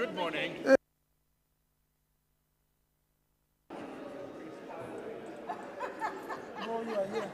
Good morning. No, you are here.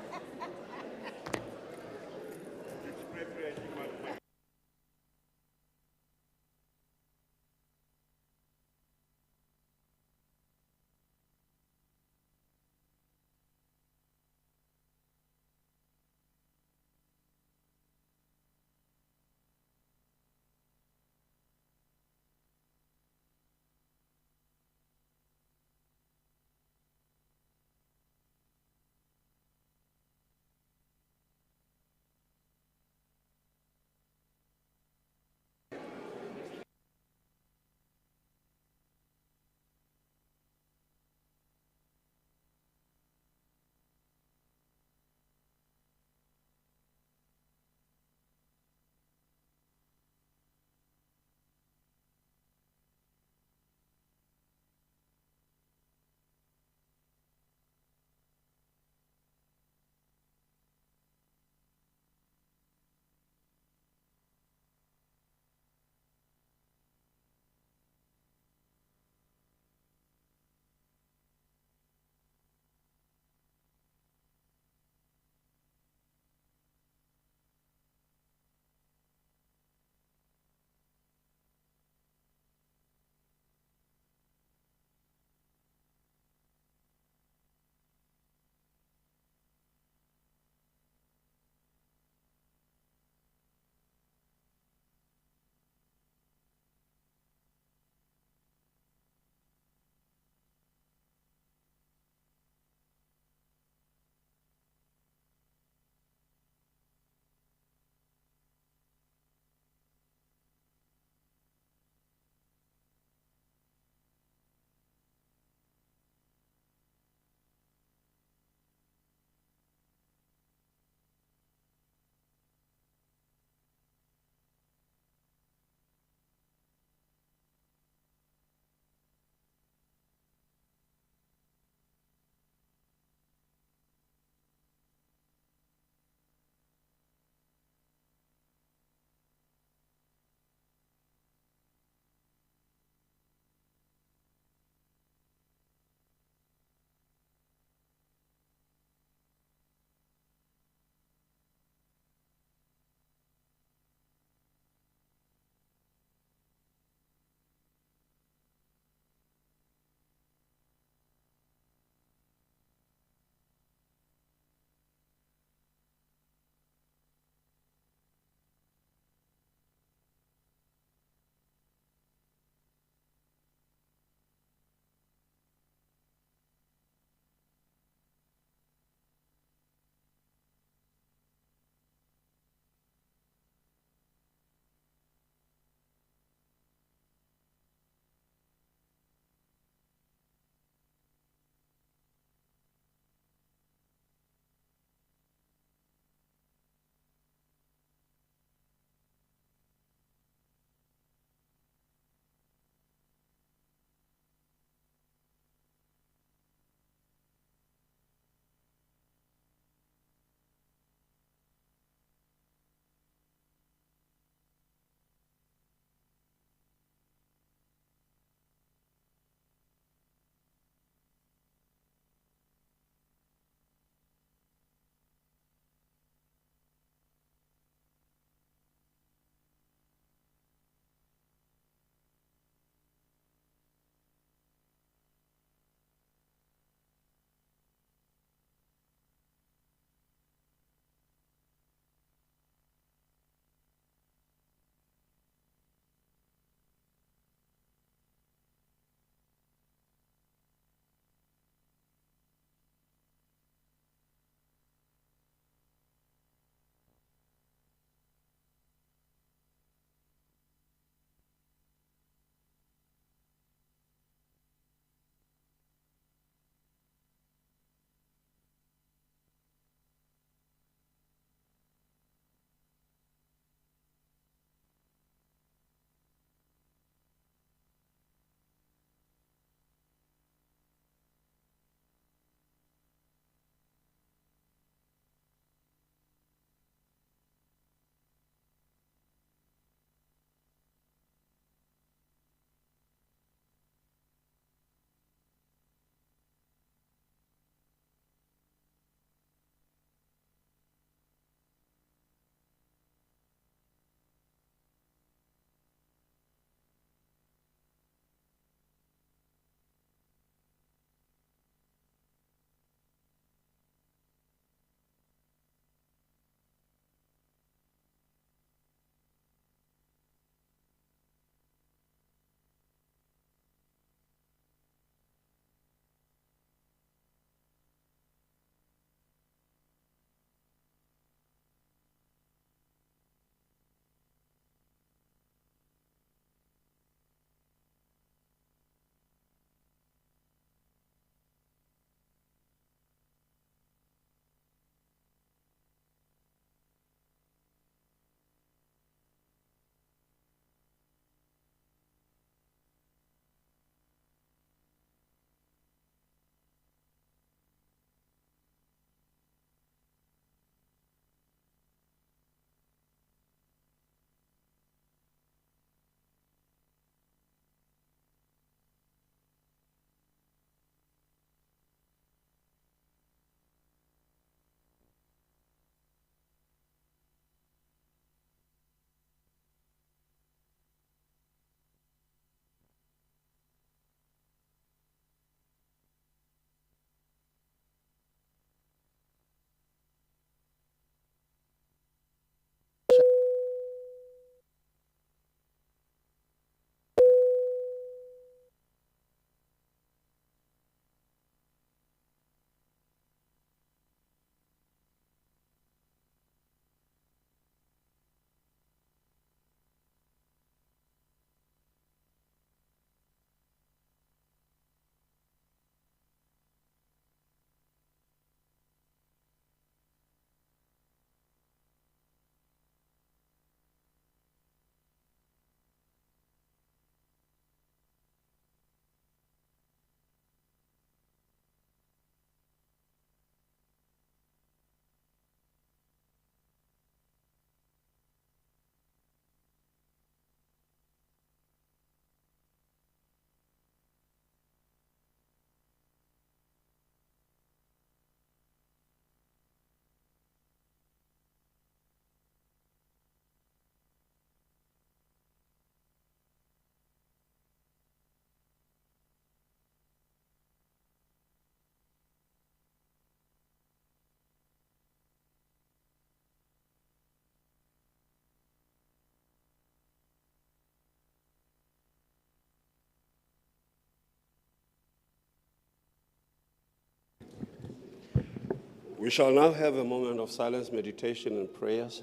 We shall now have a moment of silence, meditation, and prayers.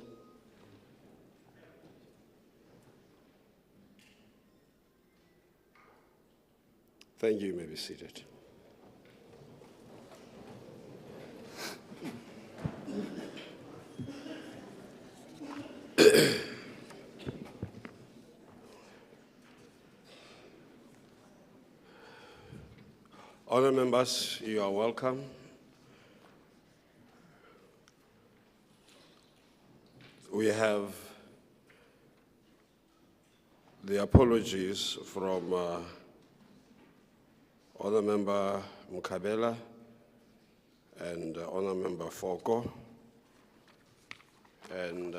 Thank you. You may be seated. Honored members, you are welcome. We have the apologies from Honour Member Mukabela and Honour Member Foko, and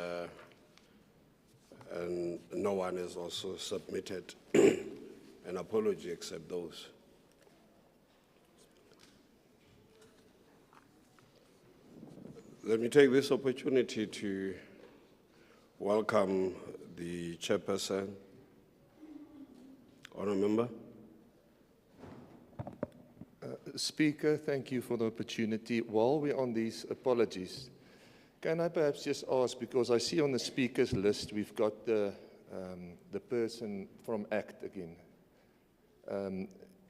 no one has also submitted an apology except those. Let me take this opportunity to welcome the chairperson. Honour Member. Speaker, thank you for the opportunity. While we're on these apologies, can I perhaps just ask, because I see on the speakers list we've got the person from ACT again.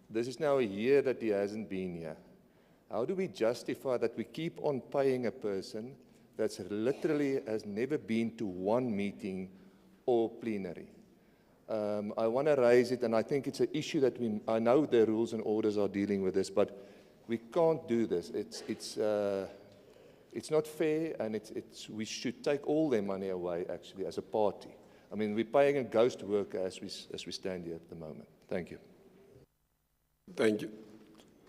This is now a year that he hasn't been here. How do we justify that we keep on paying a person that's literally has never been to one meeting or plenary? I want to raise it, and I think it's an issue that I know the rules and orders are dealing with this, but we can't do this. It's not fair, and we should take all their money away, actually, as a party. I mean, we're paying a ghost worker as we stand here at the moment. Thank you. Thank you.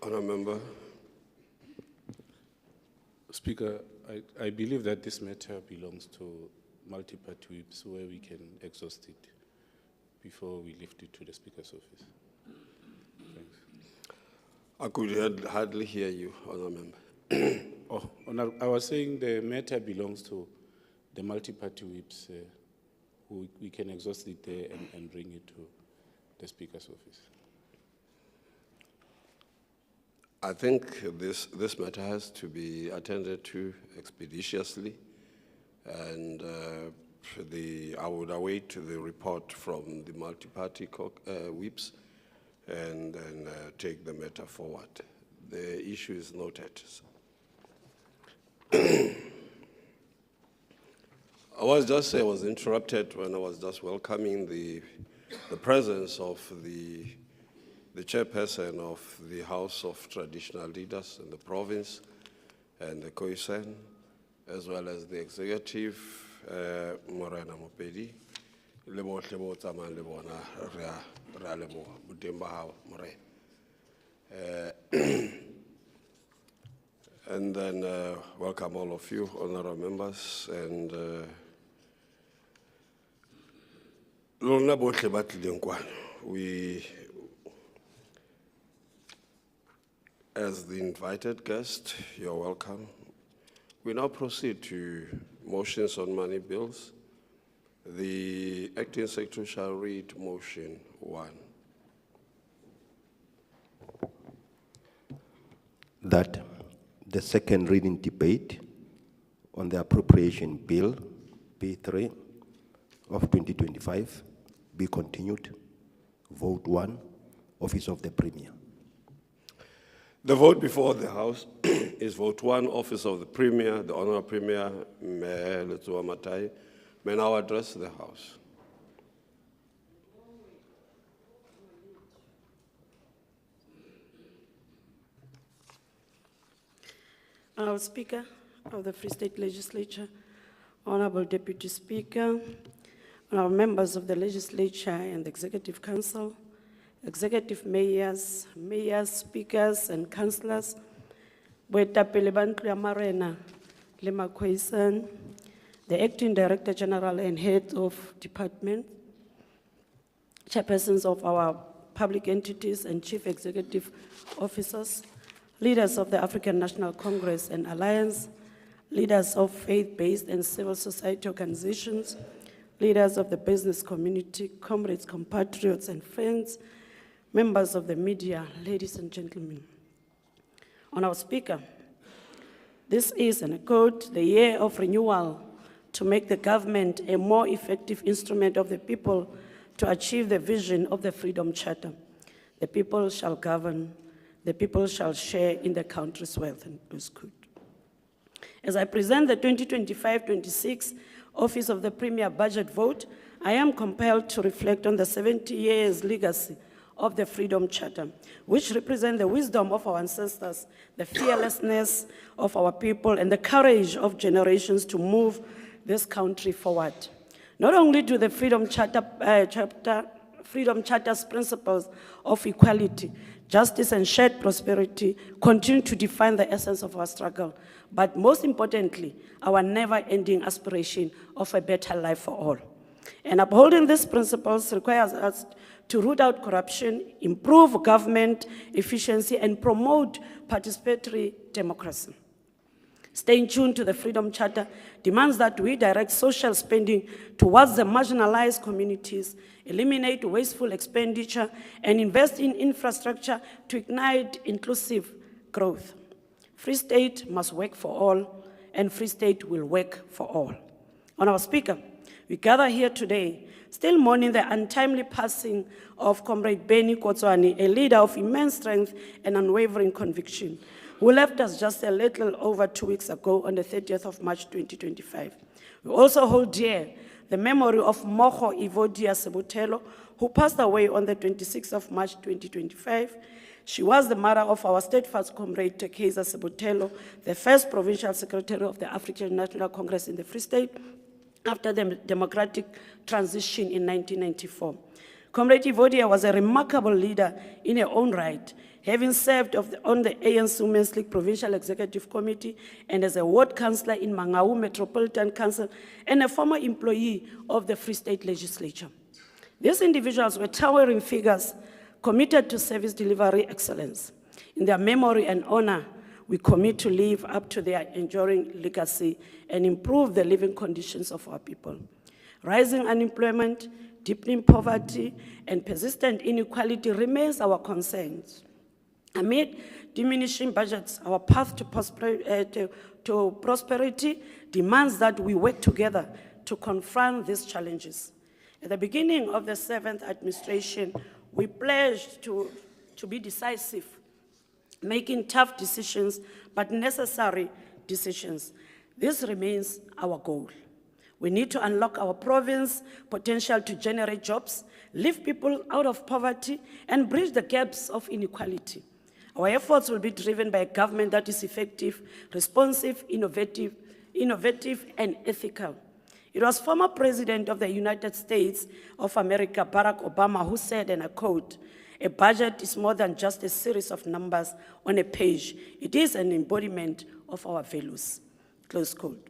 Honour Member. Speaker, I believe that this matter belongs to multi-party whips where we can exhaust it before we lift it to the Speaker's office. Thanks. I could hardly hear you, Honour Member. I was saying the matter belongs to the multi-party whips who we can exhaust it there and bring it to the Speaker's office. I think this matter has to be attended to expeditiously, and I would await the report from the multi-party whips and then take the matter forward. The issue is noted. I was interrupted when I was just welcoming the presence of the chairperson of the House of Traditional Leaders in the province and the Khoisan, as well as the executive, Morena Mopedi. And then welcome all of you, honorable members, and we, as the invited guest, you're welcome. We now proceed to motions on money bills. The acting secretary shall read motion 1. That the second reading debate on the appropriation bill P3 of 2025 be continued. Vote 1, Office of the Premier. The vote before the House is vote 1, Office of the Premier. The Honourable Premier, Mayor Letsoa Matai, may now address the House. Honourable Speaker of the Free State Legislature, Honourable Deputy Speaker, Honourable members of the Legislature and the Executive Council, Executive Mayors, Speakers and Councillors, Boetapele ba ntlo ya Marena le Khoisan, the Acting Director General and Head of Department, Chairpersons of our public entities and Chief Executive Officers, leaders of the African National Congress and Alliance, leaders of faith-based and civil society organizations, leaders of the business community, comrades, compatriots and friends, members of the media, ladies and gentlemen. Honourable Speaker, This is, and I quote, the year of renewal to make the government a more effective instrument of the people to achieve the vision of the Freedom Charter. The people shall govern, the people shall share in the country's wealth, and close quote. As I present the 2025-26 Office of the Premier budget vote, I am compelled to reflect on the 70 years legacy of the Freedom Charter, which represent the wisdom of our ancestors, the fearlessness of our people, and the courage of generations to move this country forward. Not only do the Freedom Charter's principles of equality, justice, and shared prosperity continue to define the essence of our struggle, but most importantly, our never-ending aspiration of a better life for all. And upholding these principles requires us to root out corruption, improve government efficiency, and promote participatory democracy. Staying tuned to the Freedom Charter demands that we direct social spending towards the marginalized communities, eliminate wasteful expenditure, and invest in infrastructure to ignite inclusive growth. Free State must work for all, and Free State will work for all. Honourable Speaker, we gather here today, still mourning the untimely passing of Comrade Benny Kotswani, a leader of immense strength and unwavering conviction, who left us just a little over 2 weeks ago on the 30th of March 2025. We also hold dear the memory of Mogo Evodia Sebutelo, who passed away on the 26th of March 2025. She was the mother of our steadfast comrade Tekeza Sebutelo, the first provincial secretary of the African National Congress in the Free State, after the democratic transition in 1994. Comrade Evodia was a remarkable leader in her own right, having served on the ANC Women's League Provincial Executive Committee and as a ward councillor in Mangaung Metropolitan Council and a former employee of the Free State Legislature. These individuals were towering figures committed to service delivery excellence. In their memory and honor, we commit to live up to their enduring legacy and improve the living conditions of our people. Rising unemployment, deepening poverty, and persistent inequality remains our concerns. Amid diminishing budgets, our path to prosperity demands that we work together to confront these challenges. At the beginning of the 7th administration, we pledged to be decisive, making tough decisions, but necessary decisions. This remains our goal. We need to unlock our province's potential to generate jobs, lift people out of poverty, and bridge the gaps of inequality. Our efforts will be driven by a government that is effective, responsive, innovative, and ethical. It was former President of the United States of America, Barack Obama, who said, and I quote, "A budget is more than just a series of numbers on a page. It is an embodiment of our values," close quote.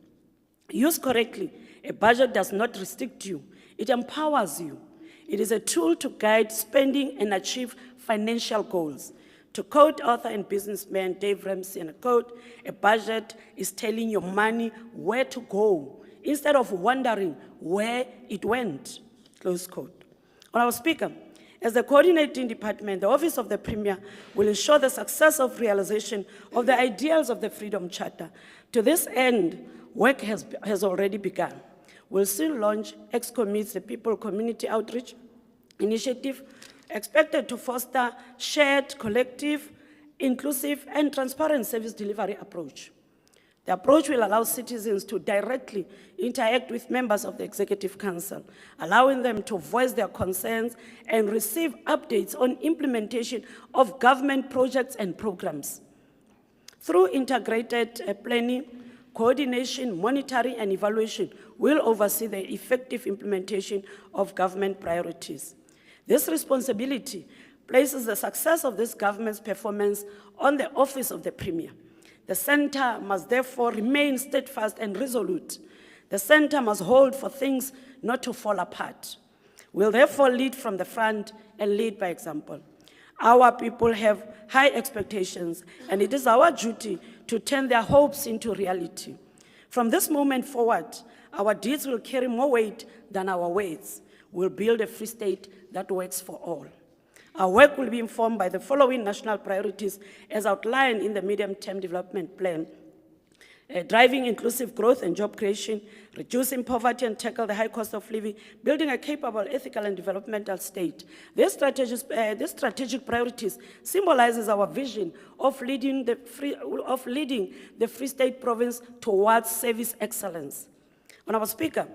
Used correctly, a budget does not restrict you. It empowers you. It is a tool to guide spending and achieve financial goals. To quote author and businessman Dave Ramsey, and I quote, "A budget is telling your money where to go instead of wondering where it went," close quote. Honourable Speaker, as the coordinating department, the Office of the Premier will ensure the success of realization of the ideals of the Freedom Charter. To this end, work has already begun. We'll soon launch ExCommits, the People Community Outreach Initiative, expected to foster shared, collective, inclusive, and transparent service delivery approach. The approach will allow citizens to directly interact with members of the Executive Council, allowing them to voice their concerns and receive updates on implementation of government projects and programs. Through integrated planning, coordination, monitoring, and evaluation will oversee the effective implementation of government priorities. This responsibility places the success of this government's performance on the Office of the Premier. The Centre must therefore remain steadfast and resolute. The Centre must hold for things not to fall apart. We'll therefore lead from the front and lead by example. Our people have high expectations, and it is our duty to turn their hopes into reality. From this moment forward, our deeds will carry more weight than our words. We'll build a Free State that works for all. Our work will be informed by the following national priorities as outlined in the Medium-Term Development Plan. driving inclusive growth and job creation, reducing poverty and tackle the high cost of living, building a capable, ethical, and developmental state. These strategic priorities symbolizes our vision of leading the Free State Province towards service excellence. Honourable Speaker,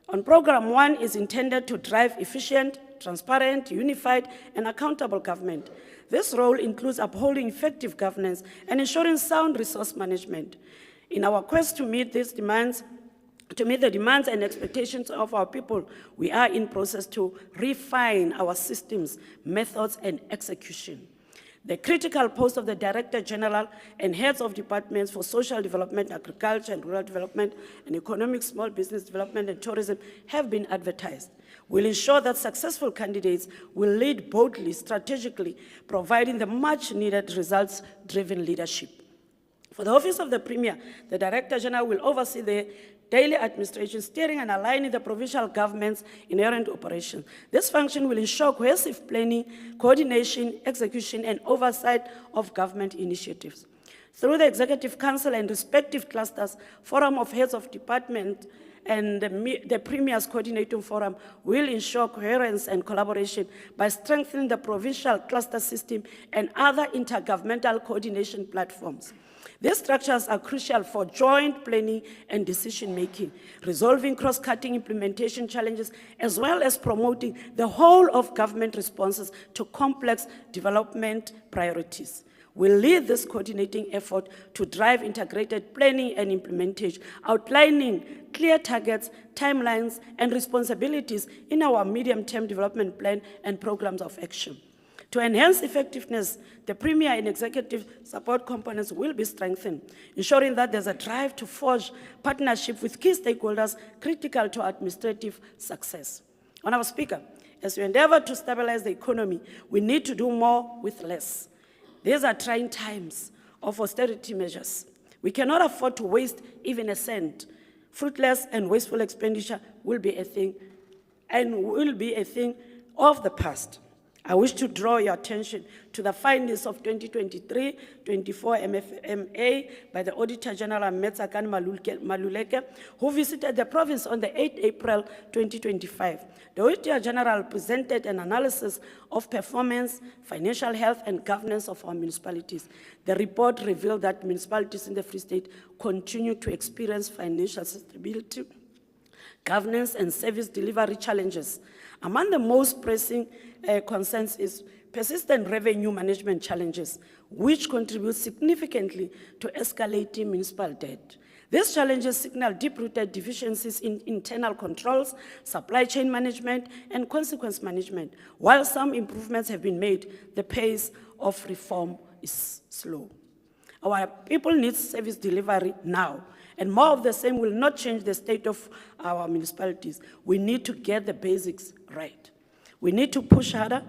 on Programme 1 is intended to drive efficient, transparent, unified, and accountable government. This role includes upholding effective governance and ensuring sound resource management. In our quest to meet the demands and expectations of our people, we are in process to refine our systems, methods, and execution. The critical posts of the Director General and heads of departments for social development, agriculture and rural development, and economic small business development and tourism have been advertised. We'll ensure that successful candidates will lead boldly, strategically, providing the much-needed results-driven leadership. For the Office of the Premier, the Director General will oversee the daily administration, steering and aligning the provincial government's inherent operations. This function will ensure cohesive planning, coordination, execution, and oversight of government initiatives. Through the Executive Council and respective clusters, Forum of Heads of Department, and the Premier's Coordinating Forum will ensure coherence and collaboration by strengthening the provincial cluster system and other intergovernmental coordination platforms. These structures are crucial for joint planning and decision-making, resolving cross-cutting implementation challenges, as well as promoting the whole of government responses to complex development priorities. We'll lead this coordinating effort to drive integrated planning and implementation, outlining clear targets, timelines, and responsibilities in our medium-term development plan and programs of action. To enhance effectiveness, the Premier and executive support components will be strengthened, ensuring that there's a drive to forge partnership with key stakeholders critical to administrative success. Honourable Speaker, as we endeavour to stabilize the economy, we need to do more with less. These are trying times of austerity measures. We cannot afford to waste even a cent. Fruitless and wasteful expenditure will be a thing of the past. I wish to draw your attention to the findings of 2023-24 MFMA by the Auditor General Metsakan Maluleke, who visited the province on the 8th April 2025. The Auditor General presented an analysis of performance, financial health, and governance of our municipalities. The report revealed that municipalities in the Free State continue to experience financial stability, governance, and service delivery challenges. Among the most pressing concerns is persistent revenue management challenges, which contribute significantly to escalating municipal debt. These challenges signal deep-rooted deficiencies in internal controls, supply chain management, and consequence management. While some improvements have been made, the pace of reform is slow. Our people need service delivery now, and more of the same will not change the state of our municipalities. We need to get the basics right. We need to push harder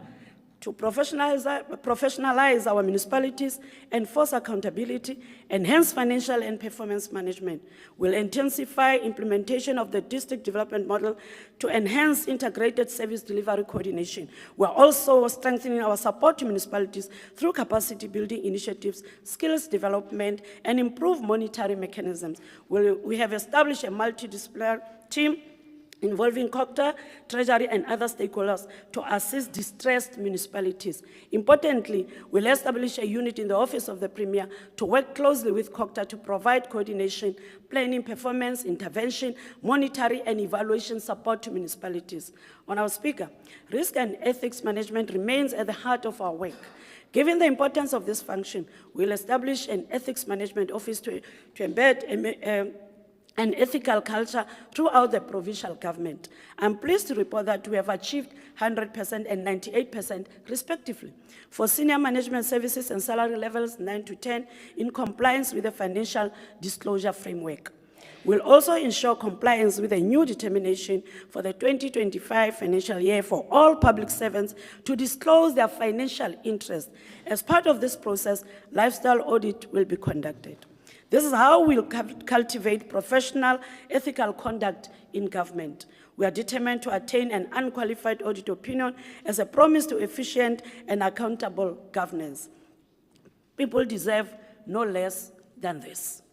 to professionalize our municipalities, enforce accountability, enhance financial and performance management. We'll intensify implementation of the district development model to enhance integrated service delivery coordination. We're also strengthening our support to municipalities through capacity building initiatives, skills development, and improved monitoring mechanisms. We have established a multidisciplinary team involving COCTA, Treasury, and other stakeholders to assist distressed municipalities. Importantly, we'll establish a unit in the Office of the Premier to work closely with COCTA to provide coordination, planning, performance, intervention, monitoring, and evaluation support to municipalities. Honourable Speaker, risk and ethics management remains at the heart of our work. Given the importance of this function, we'll establish an ethics management office to embed an ethical culture throughout the provincial government. I'm pleased to report that we have achieved 100% and 98% respectively. For senior management services and salary levels 9 to 10 in compliance with the financial disclosure framework. We'll also ensure compliance with a new determination for the 2025 financial year for all public servants to disclose their financial interest. As part of this process, lifestyle audit will be conducted. This is how we'll cultivate professional, ethical conduct in government. We are determined to attain an unqualified audit opinion as a promise to efficient and accountable governance. People deserve no less than this.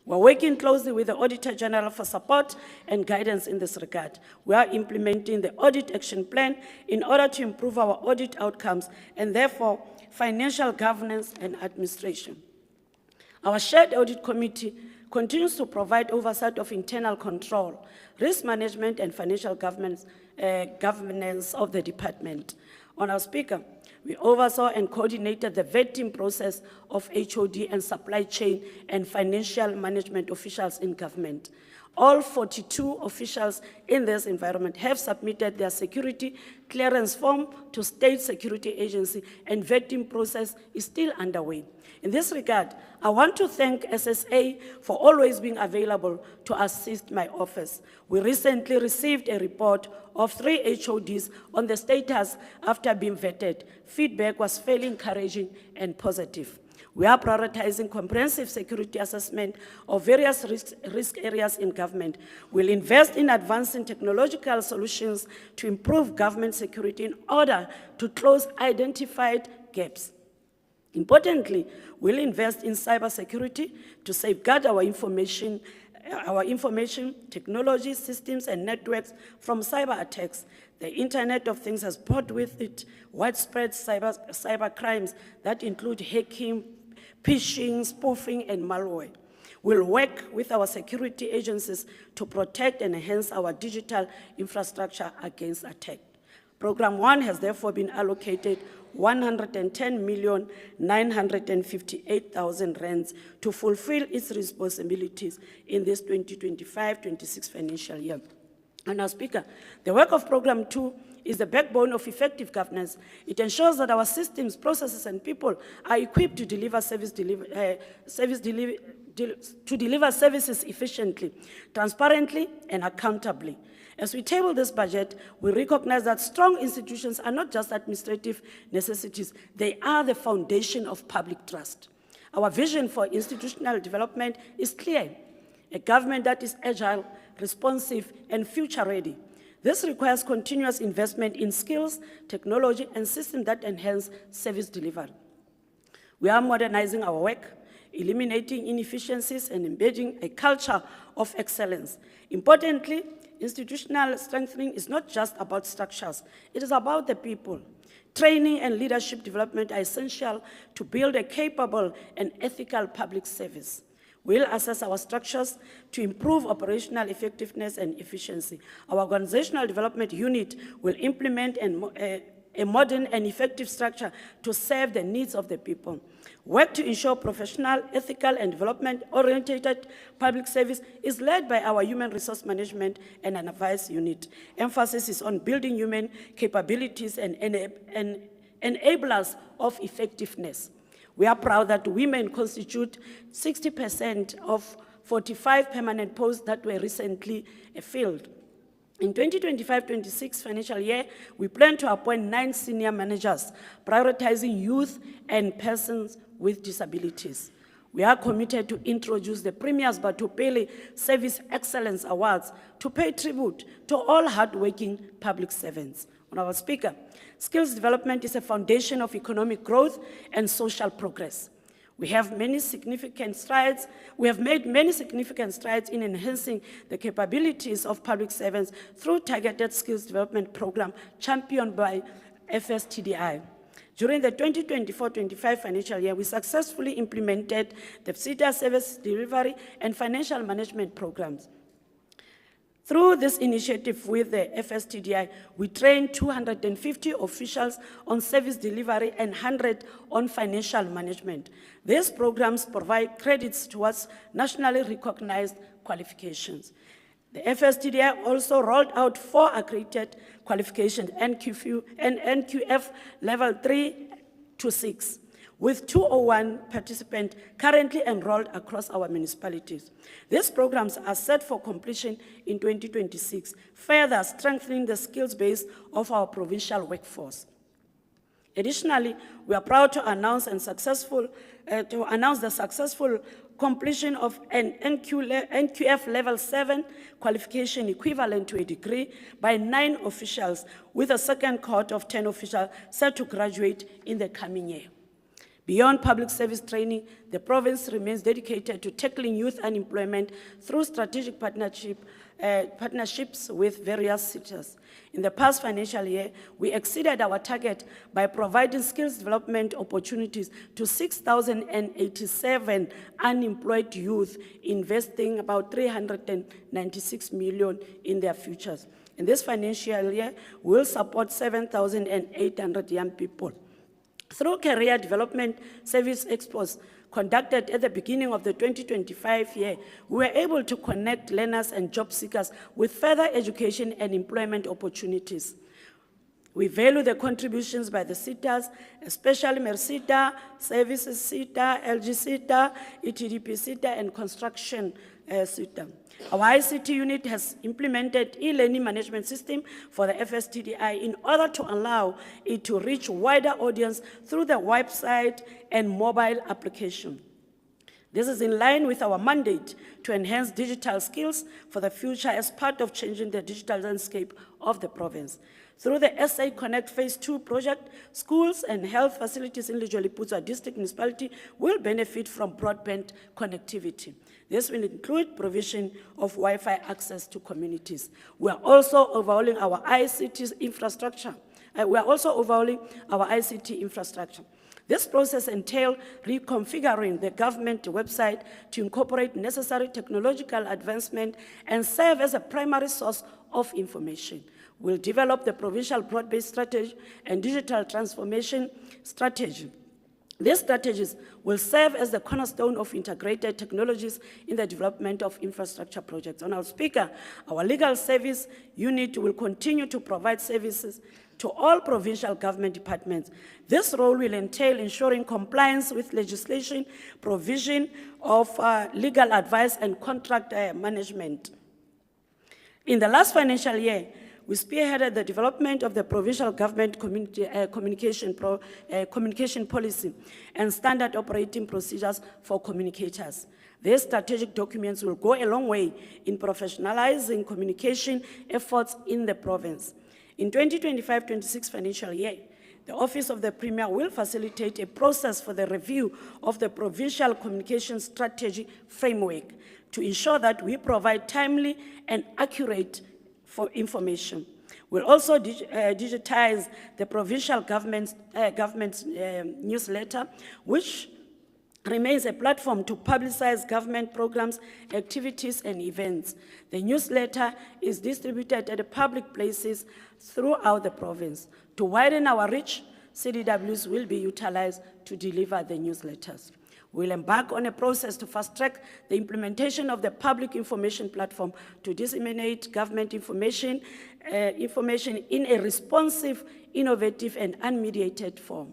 We're working closely with the Auditor General for support and guidance in this regard. We are implementing the Audit Action Plan in order to improve our audit outcomes and therefore financial governance and administration. Our Shared Audit Committee continues to provide oversight of internal control, risk management, and financial governance of the department. Honourable Speaker, we oversaw and coordinated the vetting process of HOD and supply chain and financial management officials in government. All 42 officials in this environment have submitted their security clearance form to State Security Agency, and vetting process is still underway. In this regard, I want to thank SSA for always being available to assist my office. We recently received a report of 3 HODs on the status after being vetted. Feedback was fairly encouraging and positive. We are prioritizing comprehensive security assessment of various risk areas in government. We'll invest in advancing technological solutions to improve government security in order to close identified gaps. Importantly, we'll invest in cybersecurity to safeguard our information technology systems and networks from cyber attacks. The Internet of Things has brought with it widespread cyber crimes that include hacking, phishing, spoofing, and malware. We'll work with our security agencies to protect and enhance our digital infrastructure against attack. Program 1 has therefore been allocated 110,958,000 rands to fulfill its responsibilities in this 2025-26 financial year. And now, Speaker, the work of Program 2 is the backbone of effective governance. It ensures that our systems, processes, and people are equipped to deliver services efficiently, transparently, and accountably. As we table this budget, we recognize that strong institutions are not just administrative necessities, they are the foundation of public trust. Our vision for institutional development is clear: a government that is agile, responsive, and future-ready. This requires continuous investment in skills, technology, and systems that enhance service delivery. We are modernizing our work, eliminating inefficiencies, and embedding a culture of excellence. Importantly, institutional strengthening is not just about structures, it is about the people. Training and leadership development are essential to build a capable and ethical public service. We'll assess our structures to improve operational effectiveness and efficiency. Our organizational development unit will implement a modern and effective structure to serve the needs of the people. Work to ensure professional, ethical, and development-oriented public service is led by our Human Resource Management and Advice Unit. Emphasis is on building human capabilities and enablers of effectiveness. We are proud that women constitute 60% of 45 permanent posts that were recently filled. In 2025-26 financial year, we plan to appoint 9 senior managers, prioritizing youth and persons with disabilities. We are committed to introduce the Premier's Batupele Service Excellence Awards to pay tribute to all hardworking public servants. Honourable Speaker, skills development is a foundation of economic growth and social progress. We have made many significant strides in enhancing the capabilities of public servants through targeted skills development program championed by FSTDI. During the 2024-25 financial year, we successfully implemented the FSTDI service delivery and financial management programs. Through this initiative with the FSTDI, we trained 250 officials on service delivery and 100 on financial management. These programs provide credits towards nationally recognized qualifications. The FSTDI also rolled out 4 accredited qualifications, NQF level 3 to 6, with 201 participants currently enrolled across our municipalities. These programs are set for completion in 2026, further strengthening the skills base of our provincial workforce. Additionally, we are proud to announce the successful completion of an NQF level 7 qualification equivalent to a degree by 9 officials, with a second cohort of 10 officials set to graduate in the coming year. Beyond public service training, the province remains dedicated to tackling youth unemployment through strategic partnerships with various sectors. In the past financial year, we exceeded our target by providing skills development opportunities to 6,087 unemployed youth, investing about 396 million in their futures. In this financial year, we will support 7,800 young people. Through career development service expos conducted at the beginning of the 2025 year, we were able to connect learners and job seekers with further education and employment opportunities. We value the contributions by the SETAs, especially MERSETA, Services SETA, LG SETA, ETDP SETA, and Construction SETA. Our ICT unit has implemented e-learning management system for the FSTDI in order to allow it to reach wider audience through the website and mobile application. This is in line with our mandate to enhance digital skills for the future as part of changing the digital landscape of the province. Through the SA Connect Phase 2 project, schools and health facilities in Lejoliputswa District Municipality will benefit from broadband connectivity. This will include provision of Wi-Fi access to communities. We are also overhauling our ICT infrastructure. This process entails reconfiguring the government website to incorporate necessary technological advancement and serve as a primary source of information. We'll develop the provincial broad-based strategy and digital transformation strategy. These strategies will serve as the cornerstone of integrated technologies in the development of infrastructure projects. Honourable Speaker, our legal service unit will continue to provide services to all provincial government departments. This role will entail ensuring compliance with legislation, provision of legal advice, and contract management. In the last financial year, we spearheaded the development of the provincial government communication policy and standard operating procedures for communicators. These strategic documents will go a long way in professionalizing communication efforts in the province. In 2025-26 financial year, the Office of the Premier will facilitate a process for the review of the provincial communication strategy framework to ensure that we provide timely and accurate information. We'll also digitize the provincial government's newsletter, which remains a platform to publicize government programs, activities, and events. The newsletter is distributed at public places throughout the province. To widen our reach, CDWs will be utilized to deliver the newsletters. We'll embark on a process to fast-track the implementation of the public information platform to disseminate government information in a responsive, innovative, and unmediated form.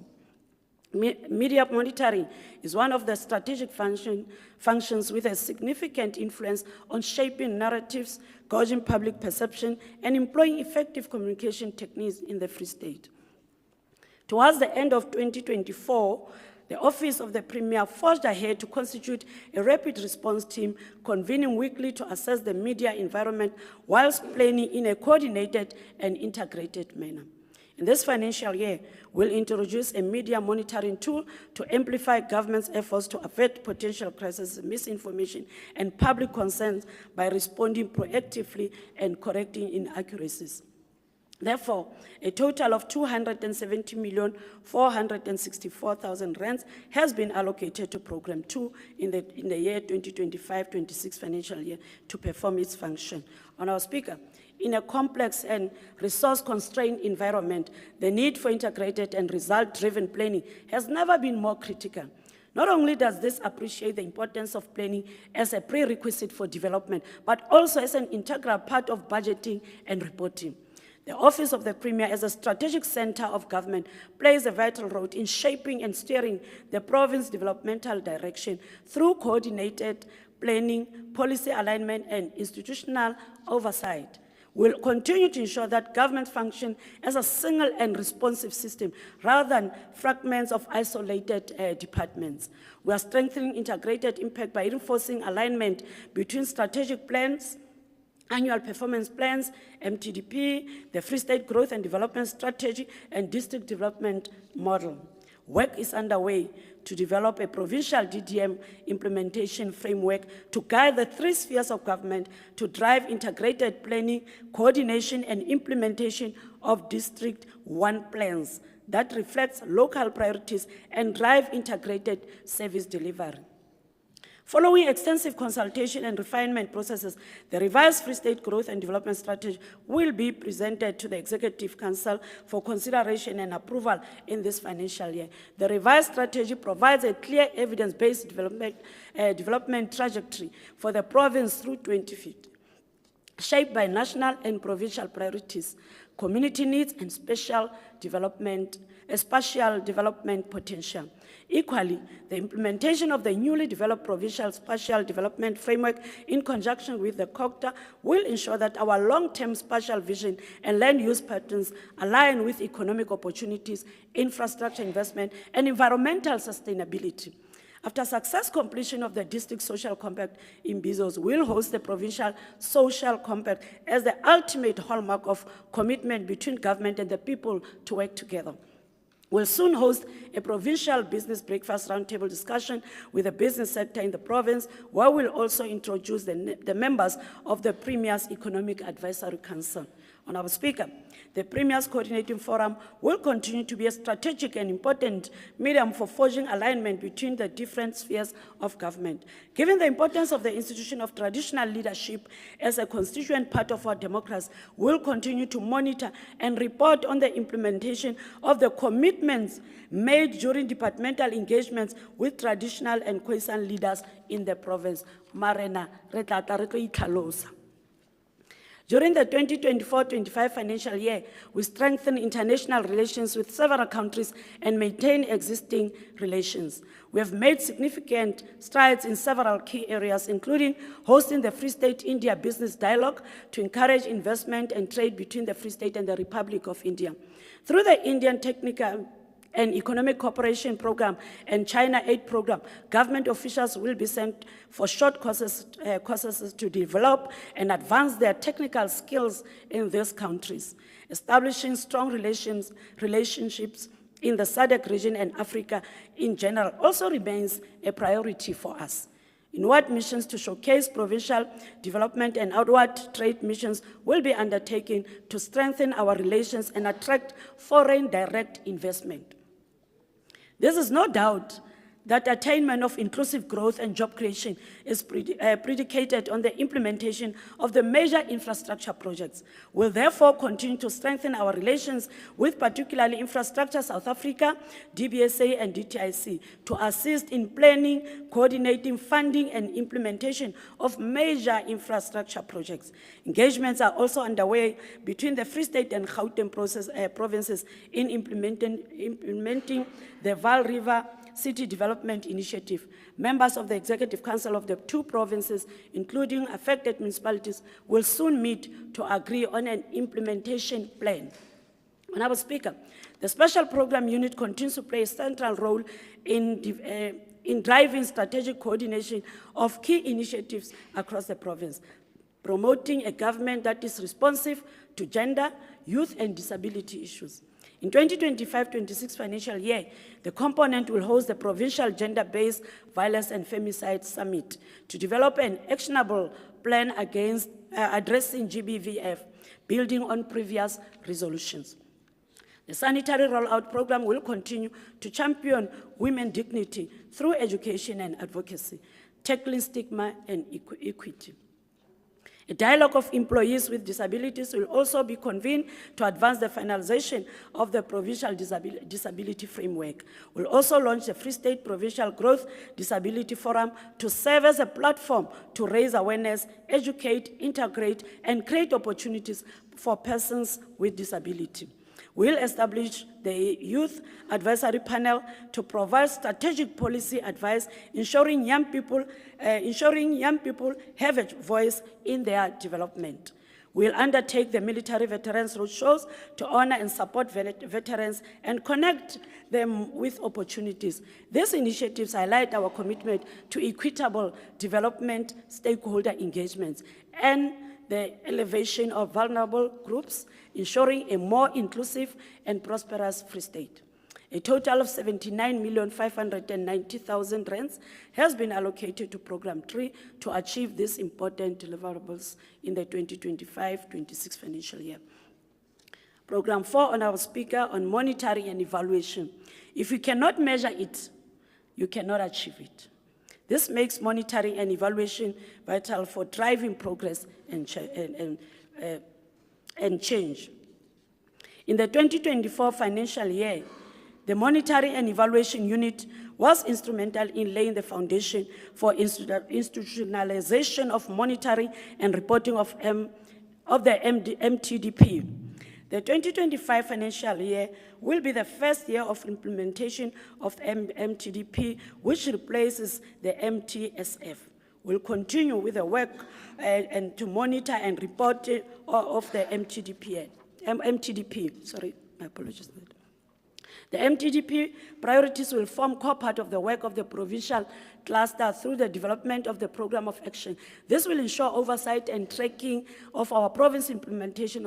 Media monitoring is one of the strategic functions with a significant influence on shaping narratives, gauging public perception, and employing effective communication techniques in the Free State. Towards the end of 2024, the Office of the Premier forged ahead to constitute a rapid response team, convening weekly to assess the media environment whilst planning in a coordinated and integrated manner. In this financial year, we'll introduce a media monitoring tool to amplify government's efforts to avert potential crises, misinformation, and public concerns by responding proactively and correcting inaccuracies. Therefore, a total of 270,464,000 rands has been allocated to Program 2 in the year 2025-26 financial year to perform its function. Honourable Speaker, in a complex and resource-constrained environment, the need for integrated and result-driven planning has never been more critical. Not only does this appreciate the importance of planning as a prerequisite for development, but also as an integral part of budgeting and reporting. The Office of the Premier, as a strategic center of government, plays a vital role in shaping and steering the province's developmental direction through coordinated planning, policy alignment, and institutional oversight. We'll continue to ensure that government functions as a single and responsive system rather than fragments of isolated departments. We are strengthening integrated impact by reinforcing alignment between strategic plans, annual performance plans, MTDP, the Free State Growth and Development Strategy, and District Development Model. Work is underway to develop a provincial DDM implementation framework to guide the 3 spheres of government to drive integrated planning, coordination, and implementation of District 1 plans that reflects local priorities and drive integrated service delivery. Following extensive consultation and refinement processes, the revised Free State Growth and Development Strategy will be presented to the Executive Council for consideration and approval in this financial year. The revised strategy provides a clear evidence-based development trajectory for the province through 2050, shaped by national and provincial priorities, community needs, and spatial development potential. Equally, the implementation of the newly developed provincial spatial development framework in conjunction with the COGTA will ensure that our long-term spatial vision and land use patterns align with economic opportunities, infrastructure investment, and environmental sustainability. After success completion of the District Social Compact, Imbizos will host the Provincial Social Compact as the ultimate hallmark of commitment between government and the people to work together. We'll soon host a provincial business breakfast roundtable discussion with the business sector in the province, where we'll also introduce the members of the Premier's Economic Advisory Council. Honourable Speaker, the Premier's Coordinating Forum will continue to be a strategic and important medium for forging alignment between the different spheres of government. Given the importance of the institution of traditional leadership as a constituent part of our democracy, we'll continue to monitor and report on the implementation of the commitments made during departmental engagements with traditional and Khoisan leaders in the province. Marena, re tla tla re tlo itlhalosa. During the 2024-25 financial year, we strengthened international relations with several countries and maintained existing relations. We have made significant strides in several key areas, including hosting the Free State-India Business Dialogue to encourage investment and trade between the Free State and the Republic of India. Through the Indian Technical and Economic Cooperation Program and China Aid Program, government officials will be sent for short courses to develop and advance their technical skills in these countries. Establishing strong relationships in the SADC region and Africa in general also remains a priority for us. Inward missions to showcase provincial development and outward trade missions will be undertaken to strengthen our relations and attract foreign direct investment. There is no doubt that attainment of inclusive growth and job creation is predicated on the implementation of the major infrastructure projects. We'll therefore continue to strengthen our relations with particularly Infrastructure South Africa, DBSA, and DTIC to assist in planning, coordinating, funding, and implementation of major infrastructure projects. Engagements are also underway between the Free State and Gauteng provinces in implementing the Vaal River City Development Initiative. Members of the Executive Council of the 2 provinces, including affected municipalities, will soon meet to agree on an implementation plan. Honourable Speaker, the Special Program Unit continues to play a central role in driving strategic coordination of key initiatives across the province, promoting a government that is responsive to gender, youth, and disability issues. In 2025-26 financial year, the component will host the Provincial Gender-Based Violence and Femicide Summit to develop an actionable plan against addressing GBVF, building on previous resolutions. The sanitary rollout program will continue to champion women's dignity through education and advocacy, tackling stigma and equity. A dialogue of employees with disabilities will also be convened to advance the finalization of the Provincial Disability Framework. We'll also launch the Free State Provincial Growth Disability Forum to serve as a platform to raise awareness, educate, integrate, and create opportunities for persons with disability. We'll establish the Youth Advisory Panel to provide strategic policy advice, ensuring young people have a voice in their development. We'll undertake the military veterans roadshows to honor and support veterans and connect them with opportunities. These initiatives highlight our commitment to equitable development, stakeholder engagements, and the elevation of vulnerable groups, ensuring a more inclusive and prosperous Free State. A total of 79,590,000 rands has been allocated to Program 3 to achieve these important deliverables in the 2025-26 financial year. Program 4, Honorable Speaker, on monitoring and evaluation. If you cannot measure it, you cannot achieve it. This makes monitoring and evaluation vital for driving progress and change. In the 2024 financial year, the Monitoring and Evaluation Unit was instrumental in laying the foundation for institutionalization of monitoring and reporting of the MTDP. The 2025 financial year will be the first year of implementation of MTDP, which replaces the MTSF. We'll continue with the work and to monitor and report of the MTDP. Sorry, my apologies. The MTDP priorities will form core part of the work of the provincial cluster through the development of the program of action. This will ensure oversight and tracking of our province implementation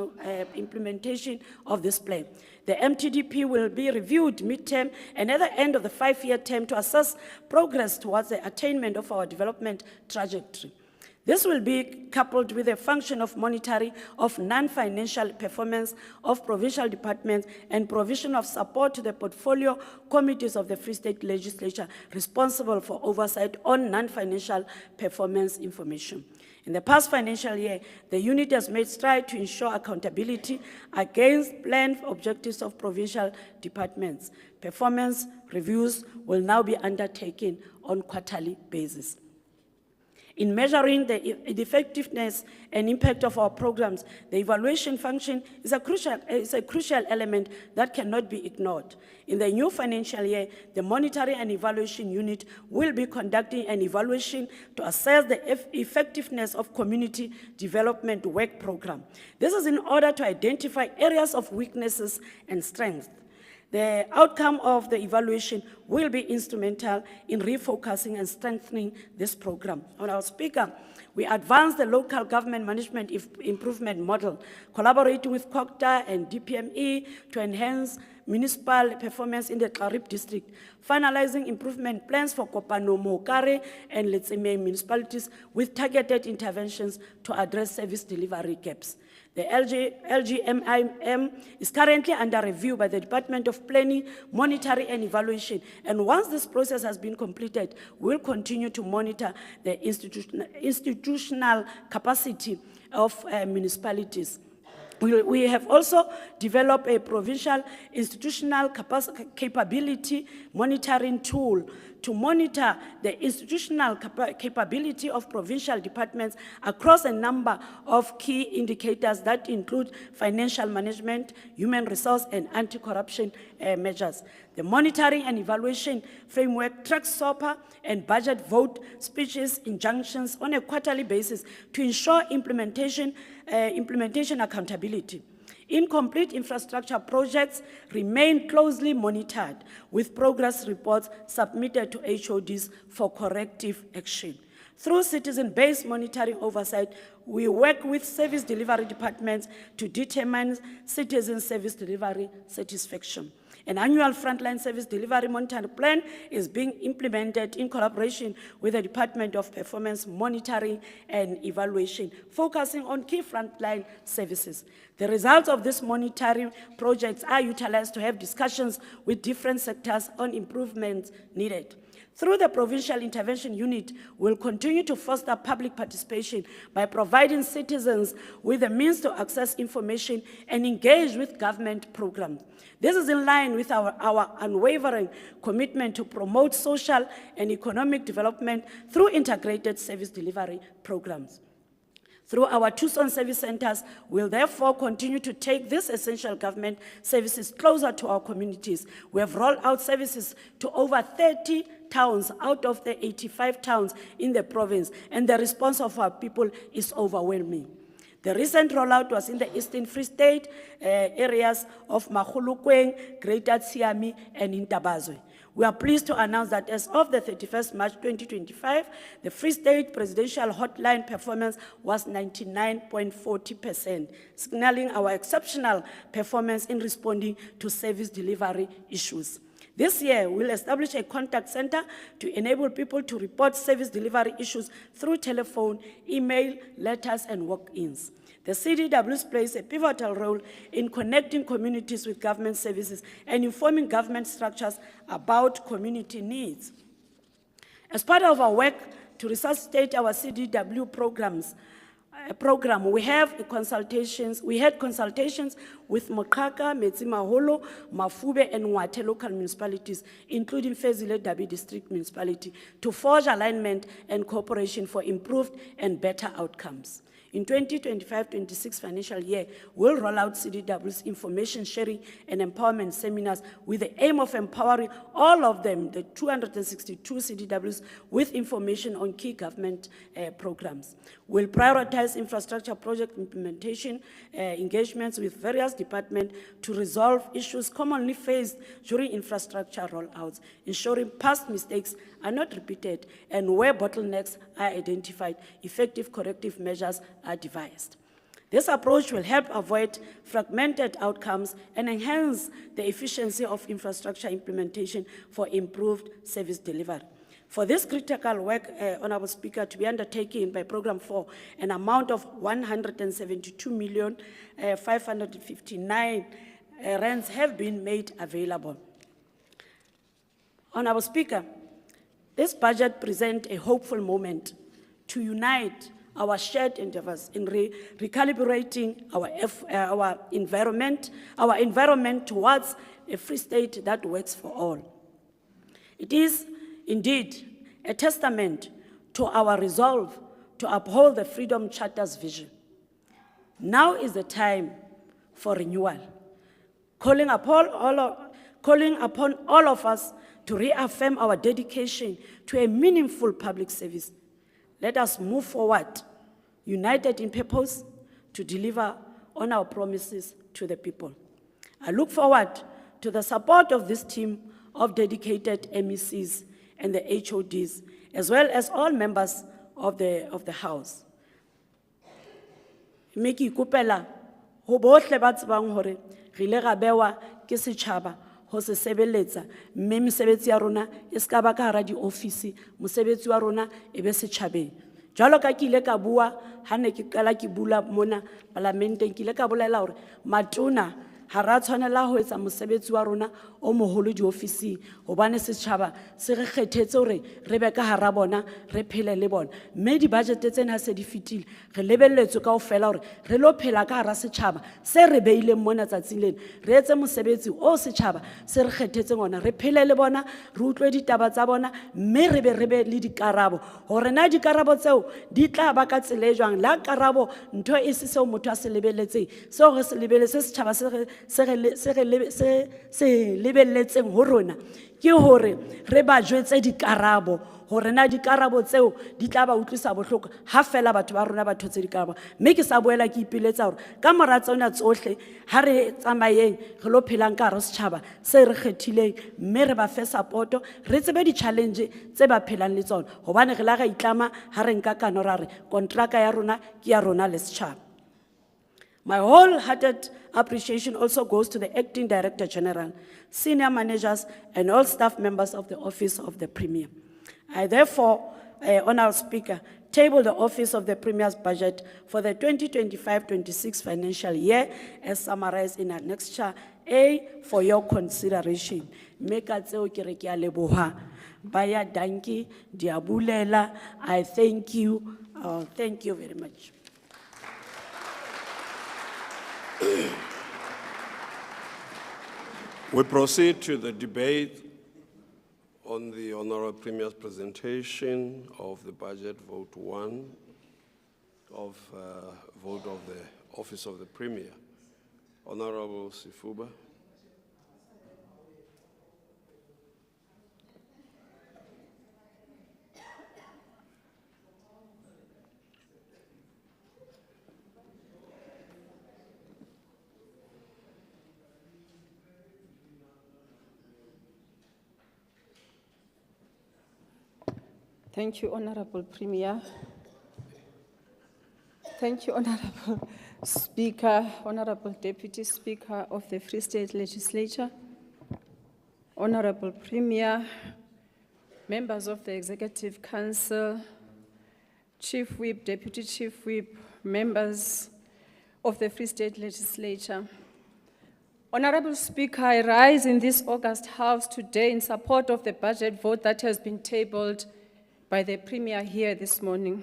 of this plan. The MTDP will be reviewed mid-term and at the end of the 5-year term to assess progress towards the attainment of our development trajectory. This will be coupled with a function of monitoring of non-financial performance of provincial departments and provision of support to the portfolio committees of the Free State Legislature responsible for oversight on non-financial performance information. In the past financial year, the unit has made strides to ensure accountability against planned objectives of provincial departments. Performance reviews will now be undertaken on quarterly basis. In measuring the effectiveness and impact of our programs, the evaluation function is a crucial element that cannot be ignored. In the new financial year, the Monitoring and Evaluation Unit will be conducting an evaluation to assess the effectiveness of community development work program. This is in order to identify areas of weaknesses and strengths. The outcome of the evaluation will be instrumental in refocusing and strengthening this program. Honorable Speaker, we advanced the local government management improvement model, collaborating with COGTA and DPME to enhance municipal performance in the Karib district, finalizing improvement plans for Kopano, Mokare, and Letseme municipalities with targeted interventions to address service delivery gaps. The LGMIM is currently under review by the Department of Planning, Monitoring and Evaluation, and once this process has been completed, we'll continue to monitor the institutional capacity of municipalities. We have also developed a provincial institutional capability monitoring tool to monitor the institutional capability of provincial departments across a number of key indicators that include financial management, human resource, and anti-corruption measures. The monitoring and evaluation framework tracks SOPA and budget vote speeches, injunctions on a quarterly basis to ensure implementation accountability. Incomplete infrastructure projects remain closely monitored, with progress reports submitted to HODs for corrective action. Through citizen-based monitoring oversight, we work with service delivery departments to determine citizen service delivery satisfaction. An annual frontline service delivery monitoring plan is being implemented in collaboration with the Department of Performance Monitoring and Evaluation, focusing on key frontline services. The results of these monitoring projects are utilized to have discussions with different sectors on improvements needed. Through the Provincial Intervention Unit, we'll continue to foster public participation by providing citizens with the means to access information and engage with government programs. This is in line with our unwavering commitment to promote social and economic development through integrated service delivery programs. Through our Tucson service centers, we'll therefore continue to take these essential government services closer to our communities. We have rolled out services to over 30 towns out of the 85 towns in the province, and the response of our people is overwhelming. The recent rollout was in the Eastern Free State areas of Mahulukweng, Greater Tsiami, and Intabazwe. We are pleased to announce that as of the 31st March 2025, the Free State Presidential Hotline performance was 99.40%, signaling our exceptional performance in responding to service delivery issues. This year, we'll establish a contact center to enable people to report service delivery issues through telephone, email, letters, and walk-ins. The CDWs plays a pivotal role in connecting communities with government services and informing government structures about community needs. As part of our work to resuscitate our CDW program, we had consultations with Mokaka, Metsimaholo, Mafube, and Nwate local municipalities, including Fezile Dabi District Municipality, to forge alignment and cooperation for improved and better outcomes. In 2025-26 financial year, we'll roll out CDW's information sharing and empowerment seminars with the aim of empowering all of them, the 262 CDWs, with information on key government programs. We'll prioritize infrastructure project implementation engagements with various departments to resolve issues commonly faced during infrastructure rollouts, ensuring past mistakes are not repeated, and where bottlenecks are identified, effective corrective measures are devised. This approach will help avoid fragmented outcomes and enhance the efficiency of infrastructure implementation for improved service delivery. For this critical work, Honorable Speaker, to be undertaken by Program 4, an amount of 172,559,000 rands have been made available. Honorable Speaker, this budget presents a hopeful moment to unite our shared endeavors in recalibrating our environment towards a free state that works for all. It is indeed a testament to our resolve to uphold the Freedom Charter's vision. Now is the time for renewal, calling upon all of us to reaffirm our dedication to a meaningful public service. Let us move forward, united in purpose, to deliver on our promises to the people. I look forward to the support of this team of dedicated MECs and the HODs, as well as all members of the House. Miki kupela, ho bohle ba tsebang hore re ile ra bewa ke setjhaba ho se sebeletsa, mme mesebetsi ya rona e ska ba ka hara di-office, mosebetsi wa rona e be setjhabeng. Jwalo ka ke ile ka bua ha ne ke qala ke bula mona parlamenteng, ke ile ka bolela hore matona ha ra tshwanela ho etsa mosebetsi wa rona o moholo di-ofising, hobane setjhaba se re kgethetse hore re be ka hara bona, re phele le bona. Mme di-budget tsena ha se di fetile, re lebelletswe kaofela hore re lo phela ka hara setjhaba se re beileng mona tsatsing lena, re etse mosebetsi o setjhaba se re kgethetseng ona, re phele le bona, re utlwe ditaba tsa bona, mme re be le dikarabo hore na dikarabo tseo di tla ba ka tsela e jwang. La karabo ntho e se seo motho a se lebelletseng, seo re se lebelletse setjhaba se lebelletseng ho rona ke hore re ba jwetse dikarabo hore na dikarabo tseo di tla ba utlwisa bohloko ha fela batho ba rona ba thotse dikarabo. Mme ke sa boela ke ipiletsa hore ka mora tsona tsohle ha re tsamayeng re lo phelang ka hara setjhaba se re kgethileng, mme re ba fe supporto, re tsebe di-challenge tse ba phelang le tsona, hobane re la ra itlama ha re nka kano ra re kontraka ya rona ke ya rona le setjhaba. My wholehearted appreciation also goes to the Acting Director General, senior managers, and all staff members of the Office of the Premier. I therefore, Honourable Speaker, table the Office of the Premier's budget for the 2025-26 financial year as summarized in Annexure A for your consideration. Baya danki, diabulela, I thank you very much. We proceed to the debate on the Honourable Premier's presentation of the budget, vote 1 of vote of the Office of the Premier. Honourable Sifuba. Thank you, Honorable Premier. Thank you, Honorable Speaker, Honorable Deputy Speaker of the Free State Legislature. Honorable Premier, members of the Executive Council, Chief Whip, Deputy Chief Whip, members of the Free State Legislature. Honorable Speaker, I rise in this August House today in support of the budget vote that has been tabled by the Premier here this morning.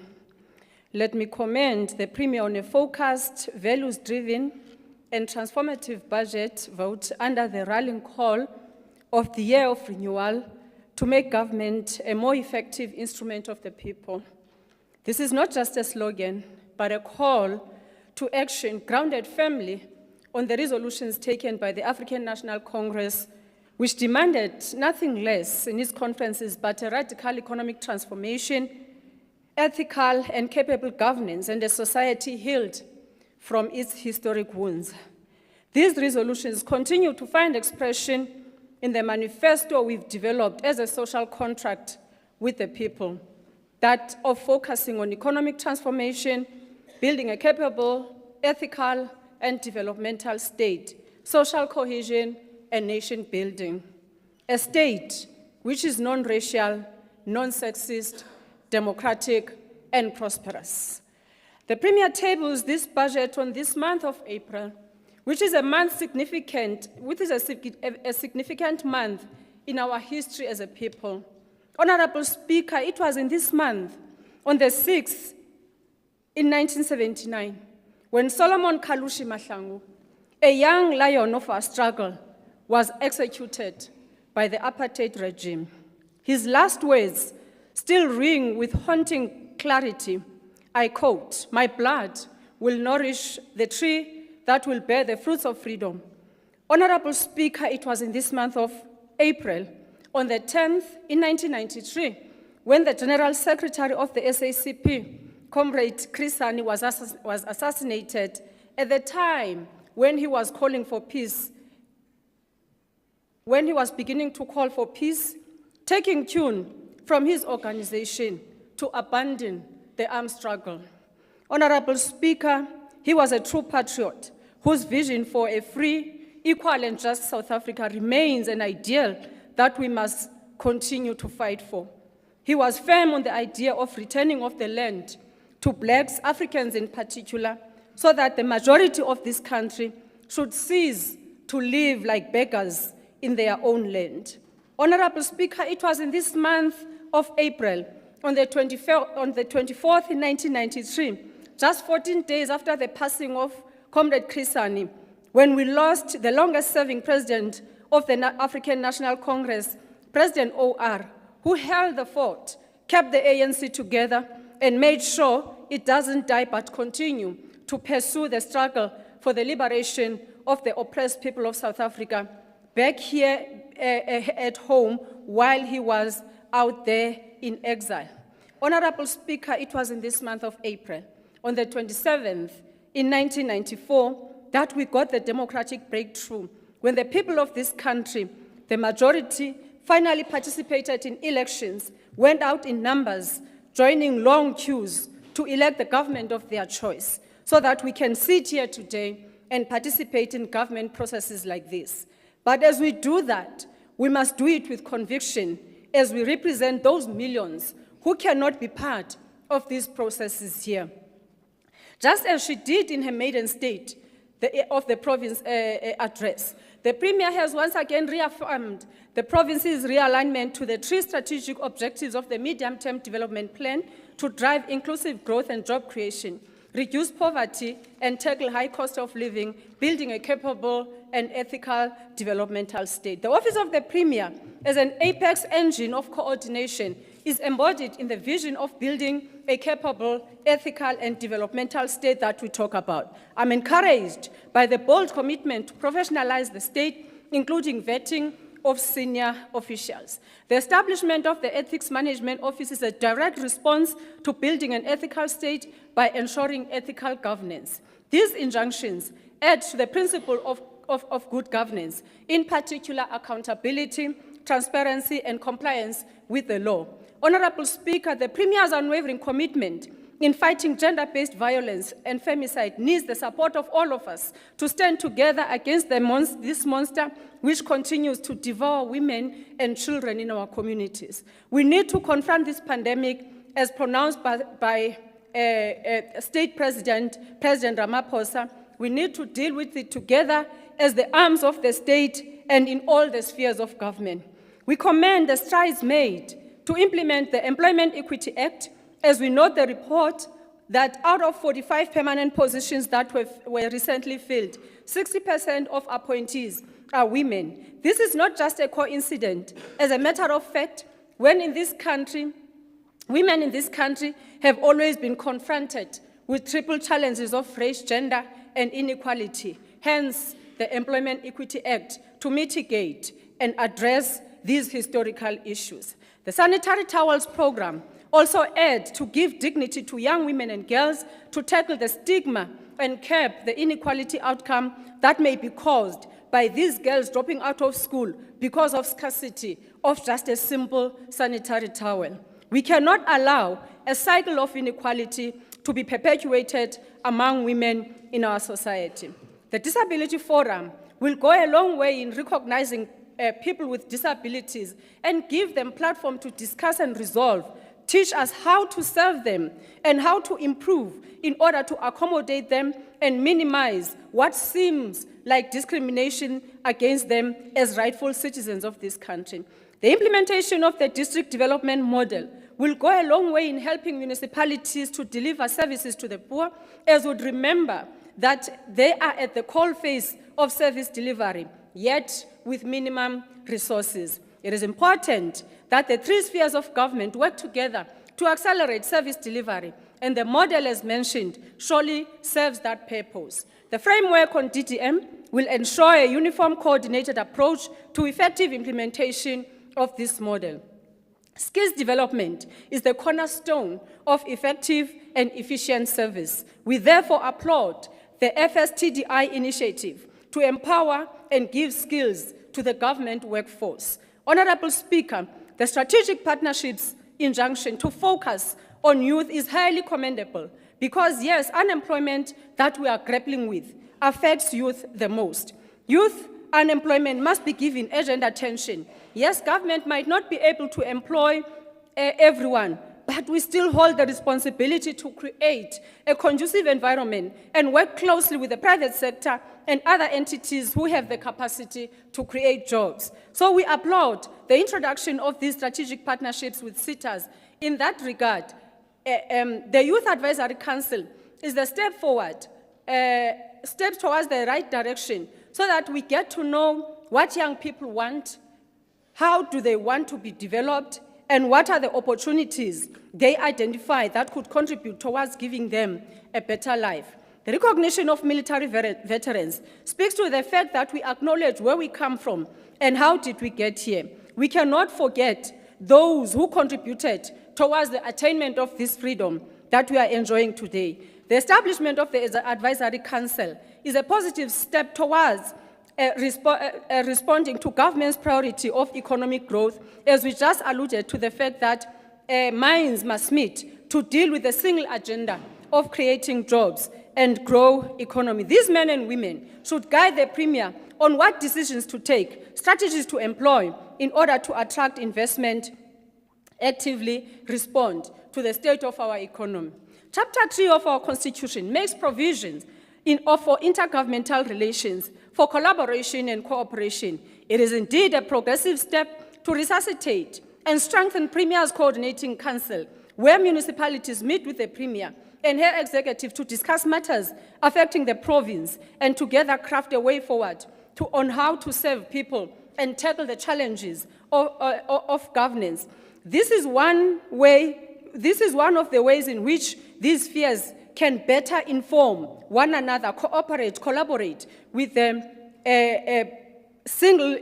Let me commend the Premier on a focused, values-driven, and transformative budget vote under the rallying call of the Year of Renewal to make government a more effective instrument of the people. This is not just a slogan, but a call to action grounded firmly on the resolutions taken by the African National Congress, which demanded nothing less in its conferences but a radical economic transformation, ethical and capable governance, and a society healed from its historic wounds. These resolutions continue to find expression in the manifesto we've developed as a social contract with the people, that of focusing on economic transformation, building a capable, ethical, and developmental state, social cohesion, and nation building. A state which is non-racial, non-sexist, democratic, and prosperous. The Premier tables this budget on this month of April, which is a significant month in our history as a people. Honorable Speaker, it was in this month, on the 6th, in 1979, when Solomon Kalushi Mahlangu, a young lion of our struggle, was executed by the apartheid regime. His last words still ring with haunting clarity. I quote, "My blood will nourish the tree that will bear the fruits of freedom." Honorable Speaker, it was in this month of April, on the 10th in 1993, when the General Secretary of the SACP, Comrade Chris Hani, was assassinated at the time when he was calling for peace, when he was beginning to call for peace, taking tune from his organization to abandon the armed struggle. Honorable Speaker, he was a true patriot whose vision for a free, equal, and just South Africa remains an ideal that we must continue to fight for. He was firm on the idea of returning of the land to blacks, Africans in particular, so that the majority of this country should cease to live like beggars in their own land. Honorable Speaker, it was in this month of April, on the 24th in 1993, just 14 days after the passing of Comrade Chris Hani, when we lost the longest-serving president of the African National Congress, President OR, who held the fort, kept the ANC together, and made sure it doesn't die but continue to pursue the struggle for the liberation of the oppressed people of South Africa back here at home while he was out there in exile. Honorable Speaker, it was in this month of April, on the 27th in 1994, that we got the democratic breakthrough when the people of this country, the majority, finally participated in elections, went out in numbers, joining long queues to elect the government of their choice, so that we can sit here today and participate in government processes like this. But as we do that, we must do it with conviction as we represent those millions who cannot be part of these processes here. Just as she did in her maiden state of the province address, the Premier has once again reaffirmed the province's realignment to the three strategic objectives of the medium-term development plan to drive inclusive growth and job creation, reduce poverty, and tackle high cost of living, building a capable and ethical developmental state. The Office of the Premier, as an apex engine of coordination, is embodied in the vision of building a capable, ethical, and developmental state that we talk about. I'm encouraged by the bold commitment to professionalize the state, including vetting of senior officials. The establishment of the Ethics Management Office is a direct response to building an ethical state by ensuring ethical governance. These injunctions add to the principle of good governance, in particular accountability, transparency, and compliance with the law. Honorable Speaker, the Premier's unwavering commitment in fighting gender-based violence and femicide needs the support of all of us to stand together against this monster which continues to devour women and children in our communities. We need to confront this pandemic as pronounced by State President Ramaphosa. We need to deal with it together as the arms of the state and in all the spheres of government. We commend the strides made to implement the Employment Equity Act, as we note the report that out of 45 permanent positions that were recently filled, 60% of appointees are women. This is not just a coincidence. As a matter of fact, women in this country have always been confronted with triple challenges of race, gender, and inequality. Hence, the Employment Equity Act to mitigate and address these historical issues. The Sanitary Towels Program also aids to give dignity to young women and girls, to tackle the stigma and curb the inequality outcome that may be caused by these girls dropping out of school because of scarcity of just a simple sanitary towel. We cannot allow a cycle of inequality to be perpetuated among women in our society. The Disability Forum will go a long way in recognizing people with disabilities and give them platform to discuss and resolve, teach us how to serve them and how to improve in order to accommodate them and minimize what seems like discrimination against them as rightful citizens of this country. The implementation of the district development model will go a long way in helping municipalities to deliver services to the poor, as would remember that they are at the coalface of service delivery, yet with minimum resources. It is important that the three spheres of government work together to accelerate service delivery, and the model, as mentioned, surely serves that purpose. The framework on DDM will ensure a uniform, coordinated approach to effective implementation of this model. Skills development is the cornerstone of effective and efficient service. We therefore applaud the FSTDI initiative to empower and give skills to the government workforce. Honorable Speaker, the strategic partnerships injunction to focus on youth is highly commendable because, yes, unemployment that we are grappling with affects youth the most. Youth unemployment must be given urgent attention. Yes, government might not be able to employ everyone, but we still hold the responsibility to create a conducive environment and work closely with the private sector and other entities who have the capacity to create jobs. So we applaud the introduction of these strategic partnerships with SETAs. In that regard, the Youth Advisory Council is the step forward, step towards the right direction, so that we get to know what young people want, how do they want to be developed, and what are the opportunities they identify that could contribute towards giving them a better life. The recognition of military veterans speaks to the fact that we acknowledge where we come from and how did we get here. We cannot forget those who contributed towards the attainment of this freedom that we are enjoying today. The establishment of the Advisory Council is a positive step towards responding to government's priority of economic growth, as we just alluded to the fact that minds must meet to deal with the single agenda of creating jobs and grow economy. These men and women should guide the Premier on what decisions to take, strategies to employ in order to attract investment, actively respond to the state of our economy. Chapter 3 of our Constitution makes provisions for intergovernmental relations, for collaboration and cooperation. It is indeed a progressive step to resuscitate and strengthen Premier's Coordinating Council, where municipalities meet with the Premier and her executive to discuss matters affecting the province and together craft a way forward on how to serve people and tackle the challenges of governance. This is one of the ways in which these spheres can better inform one another, cooperate, collaborate with a single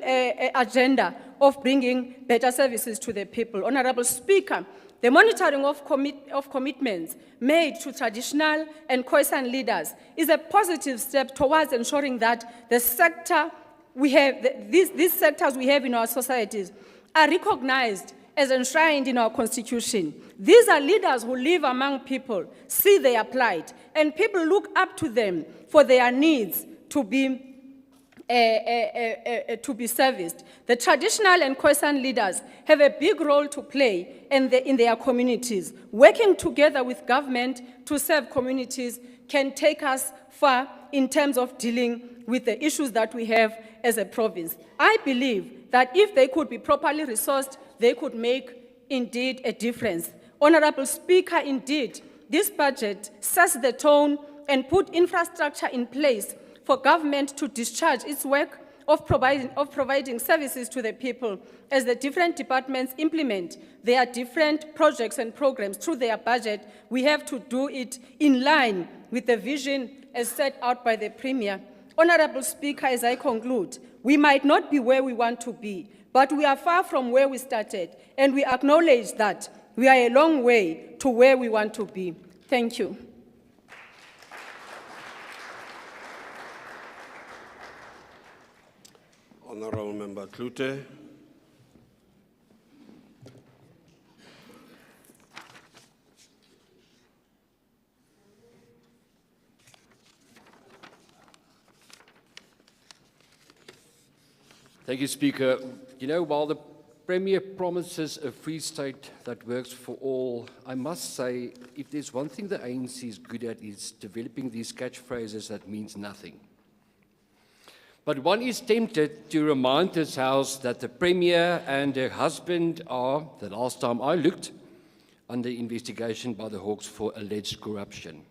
agenda of bringing better services to the people. Honorable Speaker, the monitoring of commitments made to traditional and Khoisan leaders is a positive step towards ensuring that the sector we have, these sectors we have in our societies are recognized as enshrined in our Constitution. These are leaders who live among people, see their plight, and people look up to them for their needs to be serviced. The traditional and Khoisan leaders have a big role to play in their communities. Working together with government to serve communities can take us far in terms of dealing with the issues that we have as a province. I believe that if they could be properly resourced, they could make indeed a difference. Honorable Speaker, indeed, this budget sets the tone and put infrastructure in place for government to discharge its work of providing services to the people as the different departments implement their different projects and programs through their budget. We have to do it in line with the vision as set out by the Premier. Honorable Speaker, as I conclude, we might not be where we want to be, but we are far from where we started, and we acknowledge that we are a long way to where we want to be. Thank you. Honorable Member Klute. Thank you, Speaker. You know, while the Premier promises a free state that works for all, I must say, if there's one thing the ANC is good at, is developing these catchphrases that means nothing. But one is tempted to remind this House that the Premier and her husband are, the last time I looked, under investigation by the Hawks for alleged corruption.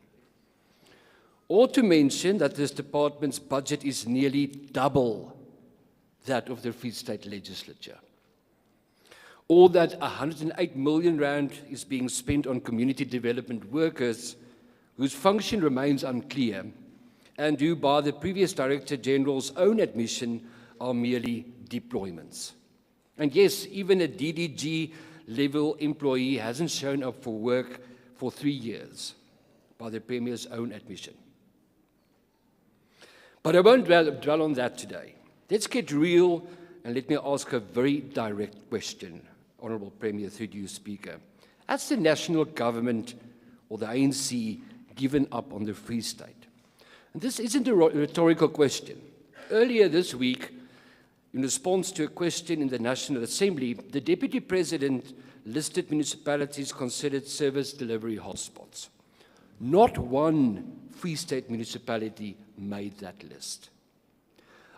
Or to mention that this department's budget is nearly double that of the Free State Legislature. Or that 108 million rand is being spent on community development workers whose function remains unclear, and who, by the previous Director General's own admission, are merely deployments. And yes, even a DDG-level employee hasn't shown up for work for 3 years, by the Premier's own admission. But I won't dwell on that today. Let's get real, and let me ask a very direct question, Honourable Premier, through you, Speaker. Has the national government, or the ANC, given up on the Free State? And this isn't a rhetorical question. Earlier this week, in response to a question in the National Assembly, the Deputy President listed municipalities considered service delivery hotspots. Not one Free State municipality made that list.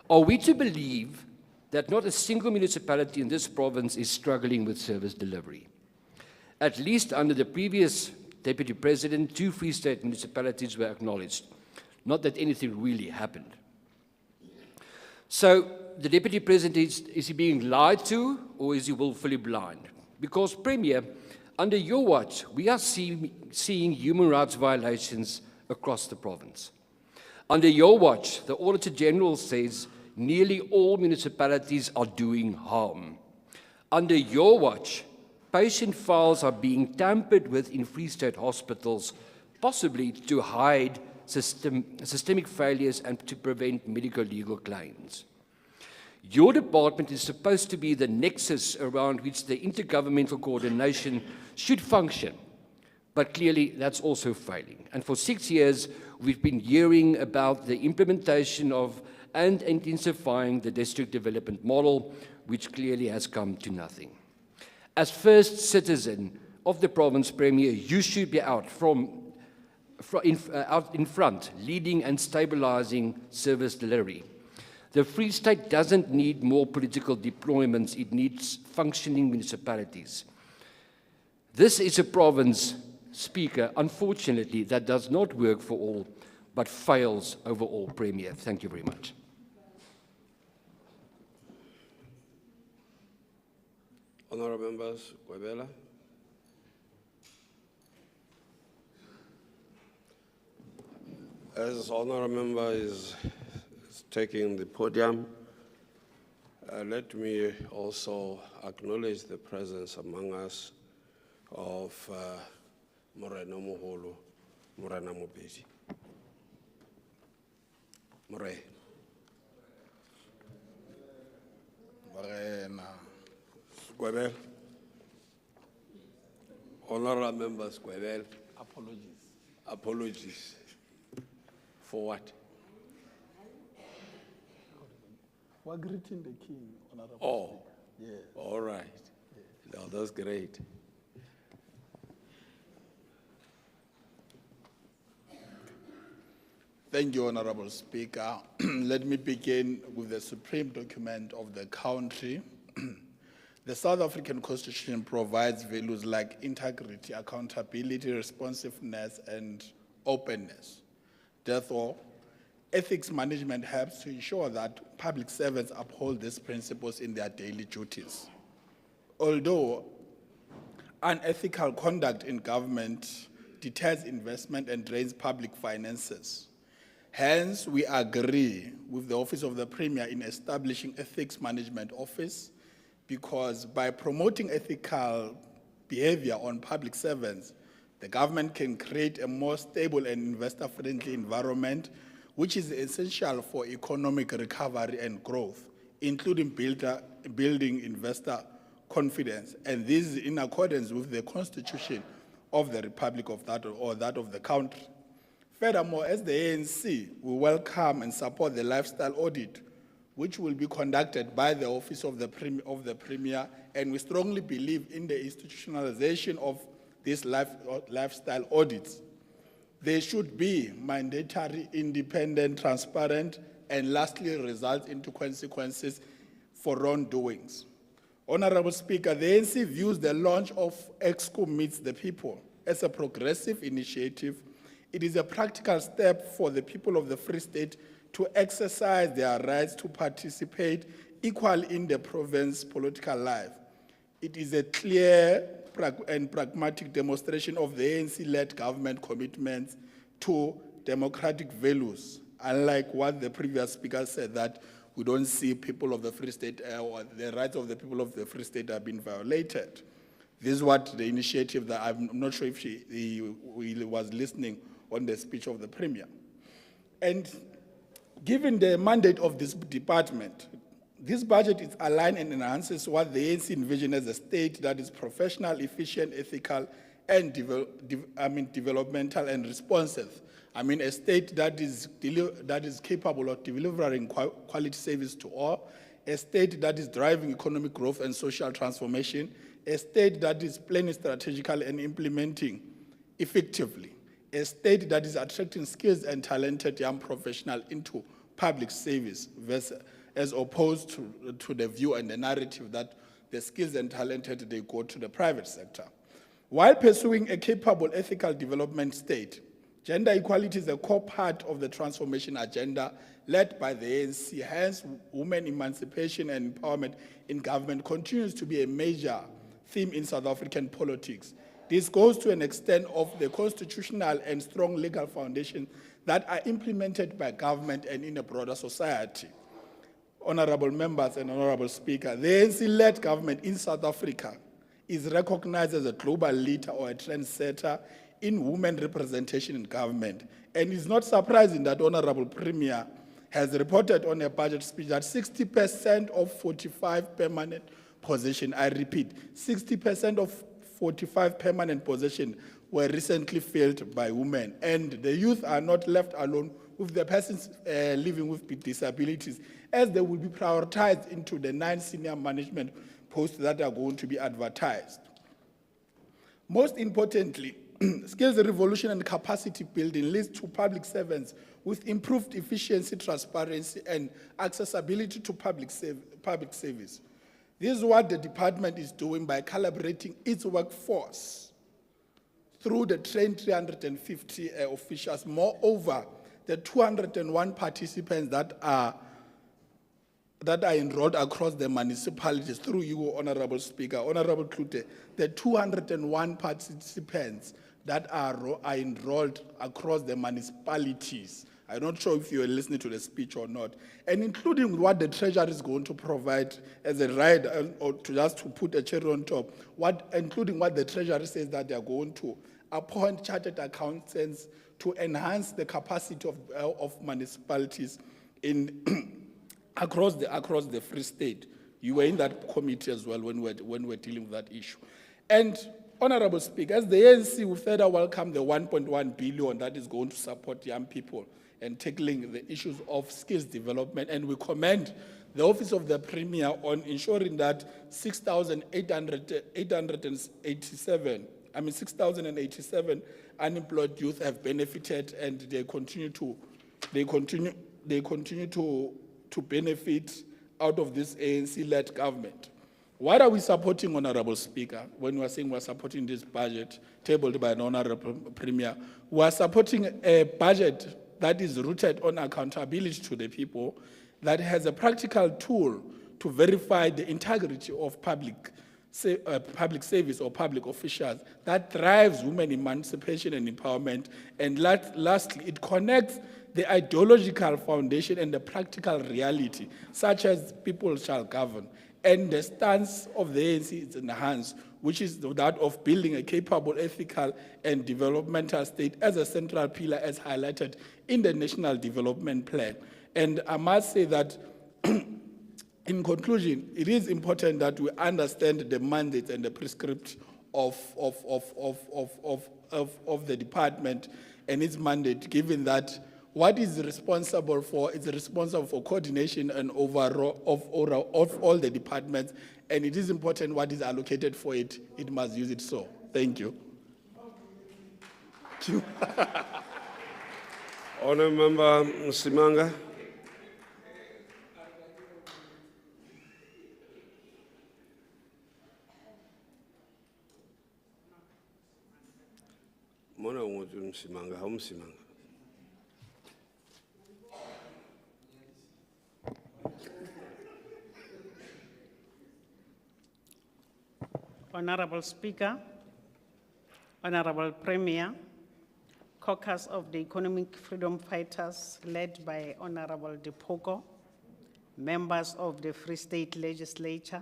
Are we to believe that not a single municipality in this province is struggling with service delivery? At least under the previous Deputy President, 2 Free State municipalities were acknowledged. Not that anything really happened. So the Deputy President, is he being lied to, or is he willfully blind? Because, Premier, under your watch, we are seeing human rights violations across the province. Under your watch, the Auditor General says nearly all municipalities are doing harm. Under your watch, patient files are being tampered with in Free State hospitals, possibly to hide systemic failures and to prevent medical legal claims. Your department is supposed to be the nexus around which the intergovernmental coordination should function, but clearly that's also failing. And for 6 years, we've been hearing about the implementation of and intensifying the district development model, which clearly has come to nothing. As first citizen of the province, Premier, you should be out in front, leading and stabilizing service delivery. The Free State doesn't need more political deployments, it needs functioning municipalities. This is a province, Speaker, unfortunately, that does not work for all, but fails overall, Premier. Thank you very much. Honourable members, Kwabela. As honourable member is taking the podium, let me also acknowledge the presence among us of Morena Moholo, Morena Mobedi. More. Morena. Kwabela. Honorable members, Gwebel, Apologies. apologies. For what? We're greeting the king, Honorable Oh, Speaker. Yes. all right. Now, that's great. Thank you, Honorable Speaker. Let me begin with the supreme document of the country. The South African Constitution provides values like integrity, accountability, responsiveness, and openness. Therefore, ethics management helps to ensure that public servants uphold these principles in their daily duties. Although unethical conduct in government deters investment and drains public finances, hence we agree with the Office of the Premier in establishing Ethics Management Office, because by promoting ethical behavior on public servants, the government can create a more stable and investor-friendly environment, which is essential for economic recovery and growth, including building investor confidence. And this is in accordance with the Constitution of the Republic of that of the country. Furthermore, as the ANC, we welcome and support the lifestyle audit, which will be conducted by the Office of the Premier, and we strongly believe in the institutionalization of these lifestyle audits. They should be mandatory, independent, transparent, and lastly, result into consequences for wrongdoings. Honorable Speaker, the ANC views the launch of EXCO Meets the People as a progressive initiative. It is a practical step for the people of the Free State to exercise their rights to participate equally in the province's political life. It is a clear and pragmatic demonstration of the ANC-led government commitments to democratic values, unlike what the previous speaker said, that we don't see people of the Free State or the rights of the people of the Free State have been violated. This is what the initiative that I'm not sure if he was listening on the speech of the Premier. And given the mandate of this department, this budget is aligned and enhances what the ANC envisions as a state that is professional, efficient, ethical, and developmental and responsive. A state that is capable of delivering quality service to all, a state that is driving economic growth and social transformation, a state that is planning strategically and implementing effectively, a state that is attracting skills and talented young professionals into public service, as opposed to the view and the narrative that the skills and talented, they go to the private sector. While pursuing a capable ethical development state, gender equality is a core part of the transformation agenda led by the ANC. Hence, women emancipation and empowerment in government continues to be a major theme in South African politics. This goes to an extent of the constitutional and strong legal foundation that are implemented by government and in a broader society. Honorable members and Honorable Speaker, the ANC-led government in South Africa is recognized as a global leader or a trendsetter in women representation in government. And it's not surprising that Honorable Premier has reported on a budget speech that 60% of 45 permanent positions, I repeat, 60% of 45 permanent positions were recently filled by women. And the youth are not left alone with the persons living with disabilities, as they will be prioritized into the 9 senior management posts that are going to be advertised. Most importantly, skills revolution and capacity building leads to public servants with improved efficiency, transparency, and accessibility to public service. This is what the department is doing by calibrating its workforce through the trained 350 officials. Moreover, the 201 participants that are enrolled across the municipalities through you, Honorable Speaker, Honorable Klute, the 201 participants that are enrolled across the municipalities. I'm not sure if you are listening to the speech or not, and including what the Treasury is going to provide as a right, or just to put a cherry on top, including what the Treasury says that they are going to appoint chartered accountants to enhance the capacity of municipalities across the Free State. You were in that committee as well when we're dealing with that issue. And Honorable Speaker, as the ANC, we further welcome the 1.1 billion that is going to support young people and tackling the issues of skills development. And we commend the Office of the Premier on ensuring that 6,087 unemployed youth have benefited, and they continue to benefit out of this ANC-led government. What are we supporting, Honorable Speaker, when we are saying we are supporting this budget tabled by an Honorable Premier? We are supporting a budget that is rooted on accountability to the people, that has a practical tool to verify the integrity of public service or public officials, that drives women emancipation and empowerment. And lastly, it connects the ideological foundation and the practical reality, such as people shall govern. And the stance of the ANC is enhanced, which is that of building a capable, ethical, and developmental state as a central pillar, as highlighted in the National Development Plan. And I must say that, in conclusion, it is important that we understand the mandate and the prescript of the department and its mandate, given that what is responsible for, it's responsible for coordination and overall of all the departments, and it is important what is allocated for it, it must use it so. Thank you. Honourable Member Msimanga. Mona nguthi Msimanga, awumsimanga. Honorable Speaker, Honorable Premier, caucus of the Economic Freedom Fighters led by Honorable Dipoko, members of the Free State Legislature,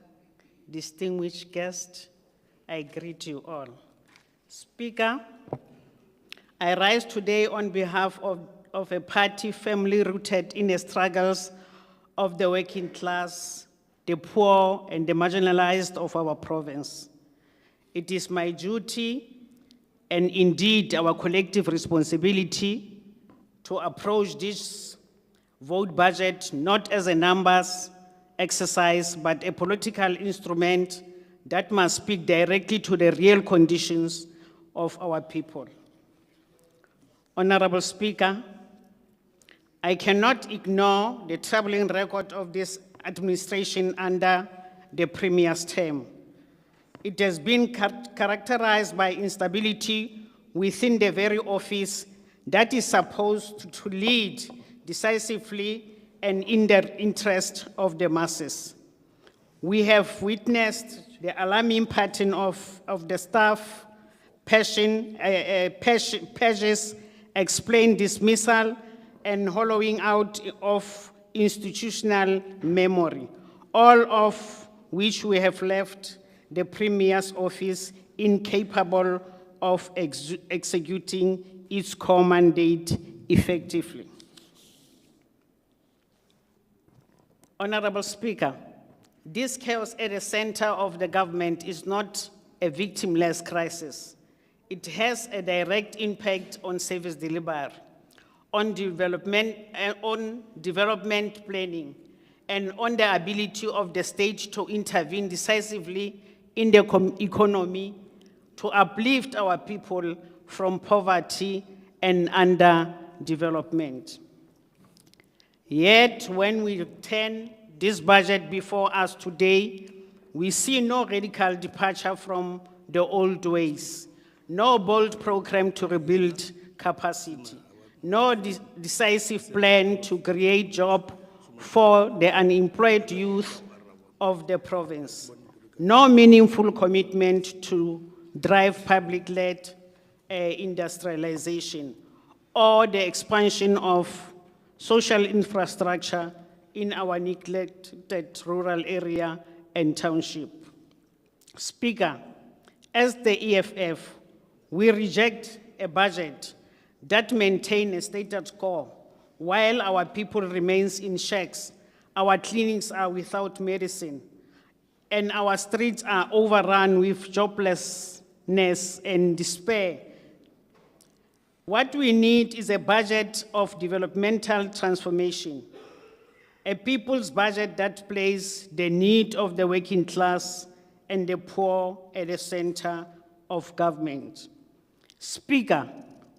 distinguished guests, I greet you all. Speaker, I rise today on behalf of a party firmly rooted in the struggles of the working class, the poor, and the marginalized of our province. It is my duty, and indeed our collective responsibility, to approach this vote budget not as a numbers exercise, but a political instrument that must speak directly to the real conditions of our people. Honorable Speaker, I cannot ignore the troubling record of this administration under the Premier's term. It has been characterized by instability within the very office that is supposed to lead decisively and in the interest of the masses. We have witnessed the alarming pattern of the staff pages, explain dismissal, and hollowing out of institutional memory, all of which we have left the Premier's office incapable of executing its core mandate effectively. Honorable Speaker, this chaos at the center of the government is not a victimless crisis. It has a direct impact on service delivery, on development planning, and on the ability of the state to intervene decisively in the economy to uplift our people from poverty and underdevelopment. Yet, when we turn this budget before us today, we see no radical departure from the old ways, no bold program to rebuild capacity, no decisive plan to create jobs for the unemployed youth of the province, no meaningful commitment to drive public-led industrialization or the expansion of social infrastructure in our neglected rural area and township. Speaker, as the EFF, we reject a budget that maintains a status quo while our people remains in shacks, our clinics are without medicine, and our streets are overrun with jobless and despair. What we need is a budget of developmental transformation, a people's budget that places the need of the working class and the poor at the center of government. Speaker,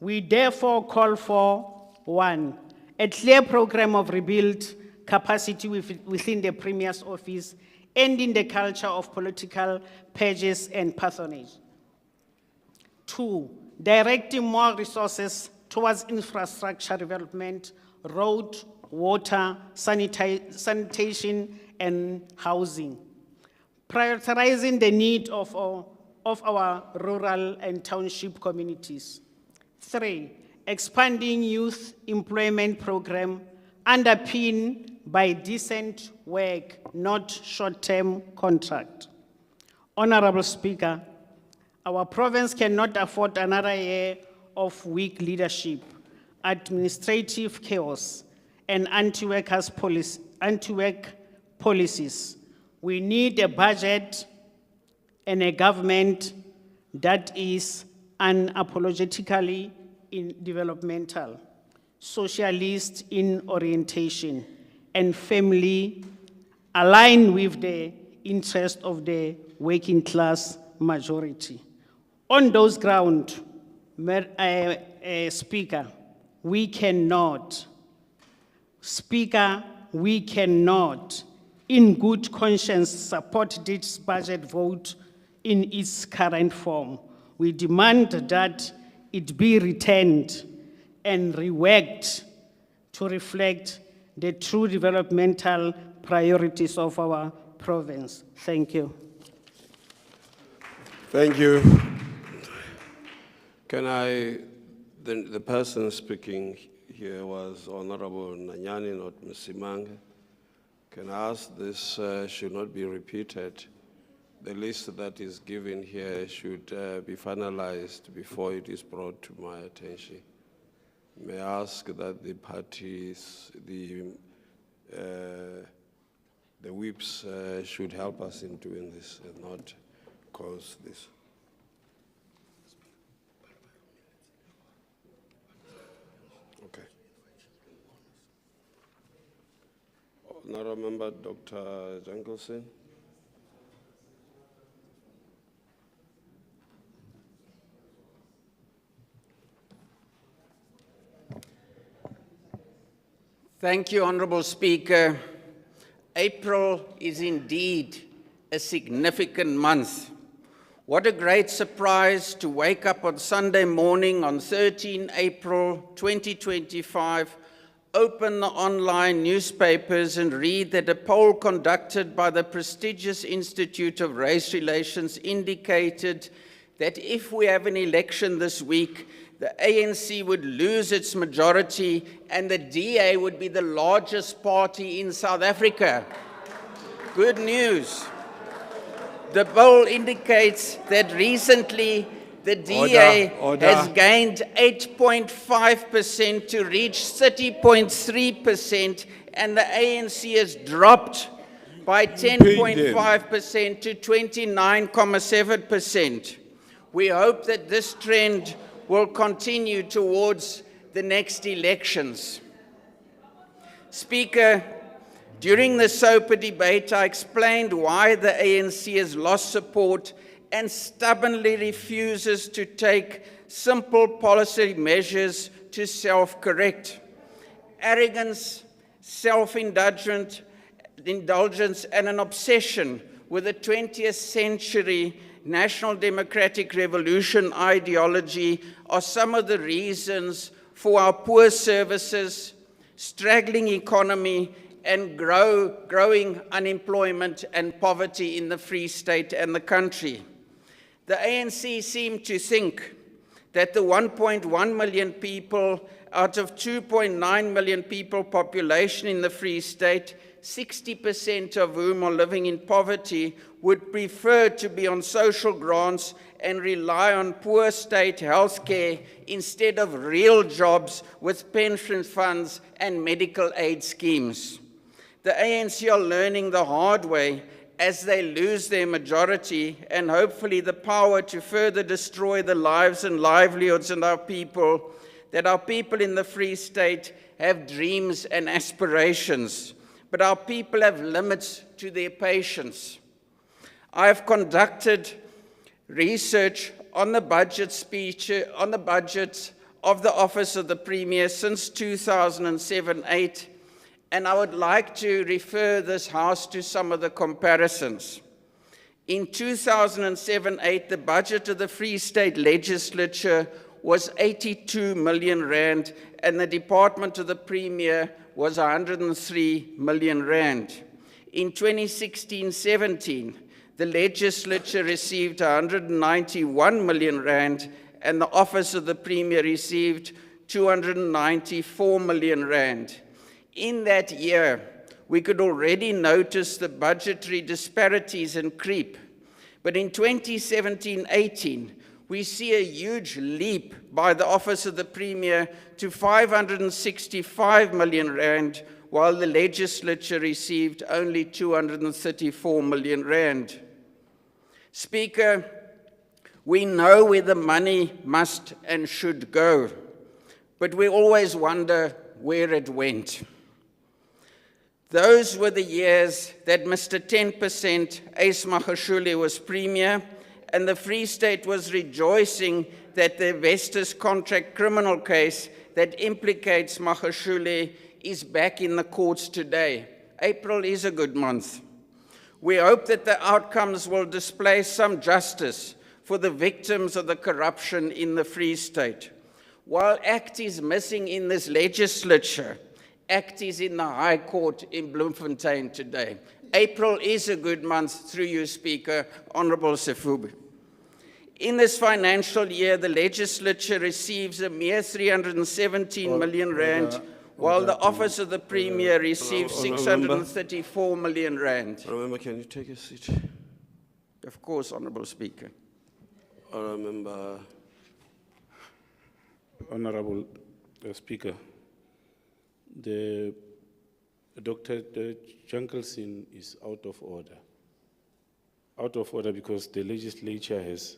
we therefore call for, 1, a clear program of rebuild capacity within the Premier's office, ending the culture of political purges and patronage. 2, directing more resources towards infrastructure development, road, water, sanitation, and housing. Prioritizing the need of our rural and township communities. 3, expanding youth employment program underpinned by decent work, not short-term contract. Honorable Speaker, our province cannot afford another year of weak leadership, administrative chaos, and anti-work policies. We need a budget and a government that is unapologetically developmental, socialist in orientation, and family aligned with the interest of the working class majority. On those grounds, Speaker, we cannot, in good conscience, support this budget vote in its current form. We demand that it be returned and reworked to reflect the true developmental priorities of our province. Thank you. Thank you. The person speaking here was Honorable Nanyani, not Msimanga. Can I ask this should not be repeated? The list that is given here should be finalized before it is brought to my attention. May I ask that the parties, the whips should help us in doing this and not cause this. Okay. Honorable Member Dr. Jankelson. Thank you, Honorable Speaker. April is indeed a significant month. What a great surprise to wake up on Sunday morning on 13 April 2025, open the online newspapers and read that a poll conducted by the prestigious Institute of Race Relations indicated that if we have an election this week, the ANC would lose its majority and the DA would be the largest party in South Africa. Good news. The poll indicates that recently the DA has gained 8.5% to reach 30.3%, and the ANC has dropped by 10.5% to 29.7%. We hope that this trend will continue towards the next elections. Speaker, during the SOPA debate, I explained why the ANC has lost support and stubbornly refuses to take simple policy measures to self-correct. Arrogance, self-indulgence, and an obsession with the 20th century National Democratic Revolution ideology are some of the reasons for our poor services, straggling economy, and growing unemployment and poverty in the Free State and the country. The ANC seem to think that the 1.1 million people out of 2.9 million people population in the Free State, 60% of whom are living in poverty, would prefer to be on social grants and rely on poor state health care instead of real jobs with pension funds and medical aid schemes. The ANC are learning the hard way as they lose their majority and hopefully the power to further destroy the lives and livelihoods of our people, that our people in the Free State have dreams and aspirations, but our people have limits to their patience. I have conducted research on the budgets of the Office of the Premier since 2007-8, and I would like to refer this House to some of the comparisons. In 2007-8, the budget of the Free State Legislature was 82 million rand, and the Department of the Premier was 103 million rand. In 2016-17, the legislature received 191 million rand, and the Office of the Premier received 294 million rand. In that year, we could already notice the budgetary disparities and creep. But in 2017-18, we see a huge leap by the Office of the Premier to 565 million rand, while the legislature received only 234 million rand. Speaker, we know where the money must and should go, but we always wonder where it went. Those were the years that Mr. 10% Ace Magashule was Premier, and the Free State was rejoicing that the Vestas contract criminal case that implicates Magashule is back in the courts today. April is a good month. We hope that the outcomes will display some justice for the victims of the corruption in the Free State. While ACT is missing in this legislature, ACT is in the High Court in Bloemfontein today. April is a good month, through you, Speaker, Honourable Sefubu. In this financial year, the legislature receives a mere 317 million rand, while the Office of the Premier receives 634 million rand. Member, can you take a seat? Of course, Honourable Speaker. Member. Honourable Speaker, Dr. Jankelson is out of order. Out of order because the legislature has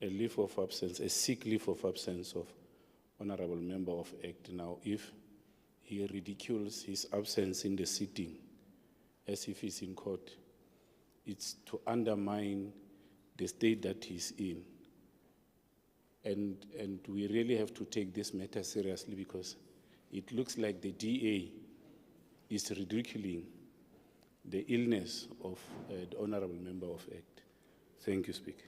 a leave of absence, a sick leave of absence of Honourable Member of ACT. Now, if he ridicules his absence in the sitting as if he's in court, it's to undermine the state that he's in. And we really have to take this matter seriously because it looks like the DA is ridiculing the illness of the Honourable Member of ACT. Thank you, Speaker.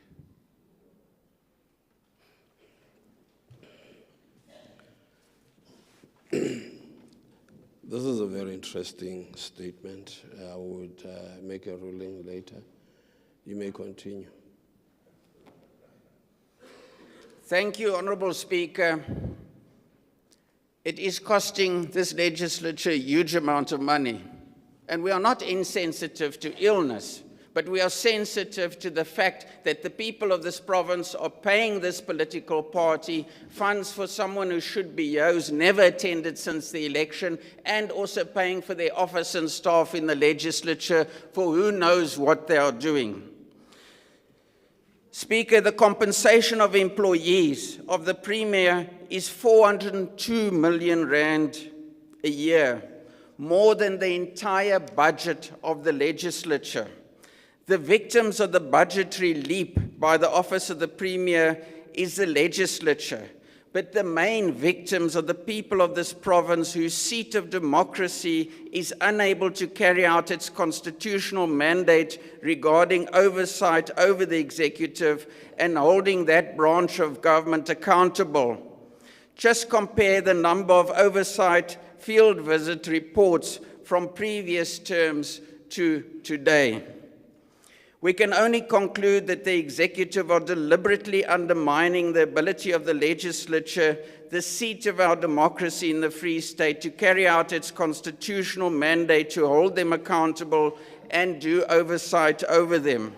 This is a very interesting statement. I would make a ruling later. You may continue. Thank you, Honourable Speaker. It is costing this legislature a huge amount of money. And we are not insensitive to illness, but we are sensitive to the fact that the people of this province are paying this political party funds for someone who should be here, who's never attended since the election, and also paying for their office and staff in the legislature for who knows what they are doing. Speaker, the compensation of employees of the Premier is 402 million rand a year, more than the entire budget of the legislature. The victims of the budgetary leap by the Office of the Premier is the legislature, but the main victims are the people of this province whose seat of democracy is unable to carry out its constitutional mandate regarding oversight over the executive and holding that branch of government accountable. Just compare the number of oversight field visit reports from previous terms to today. We can only conclude that the executive are deliberately undermining the ability of the legislature, the seat of our democracy in the Free State, to carry out its constitutional mandate to hold them accountable and do oversight over them.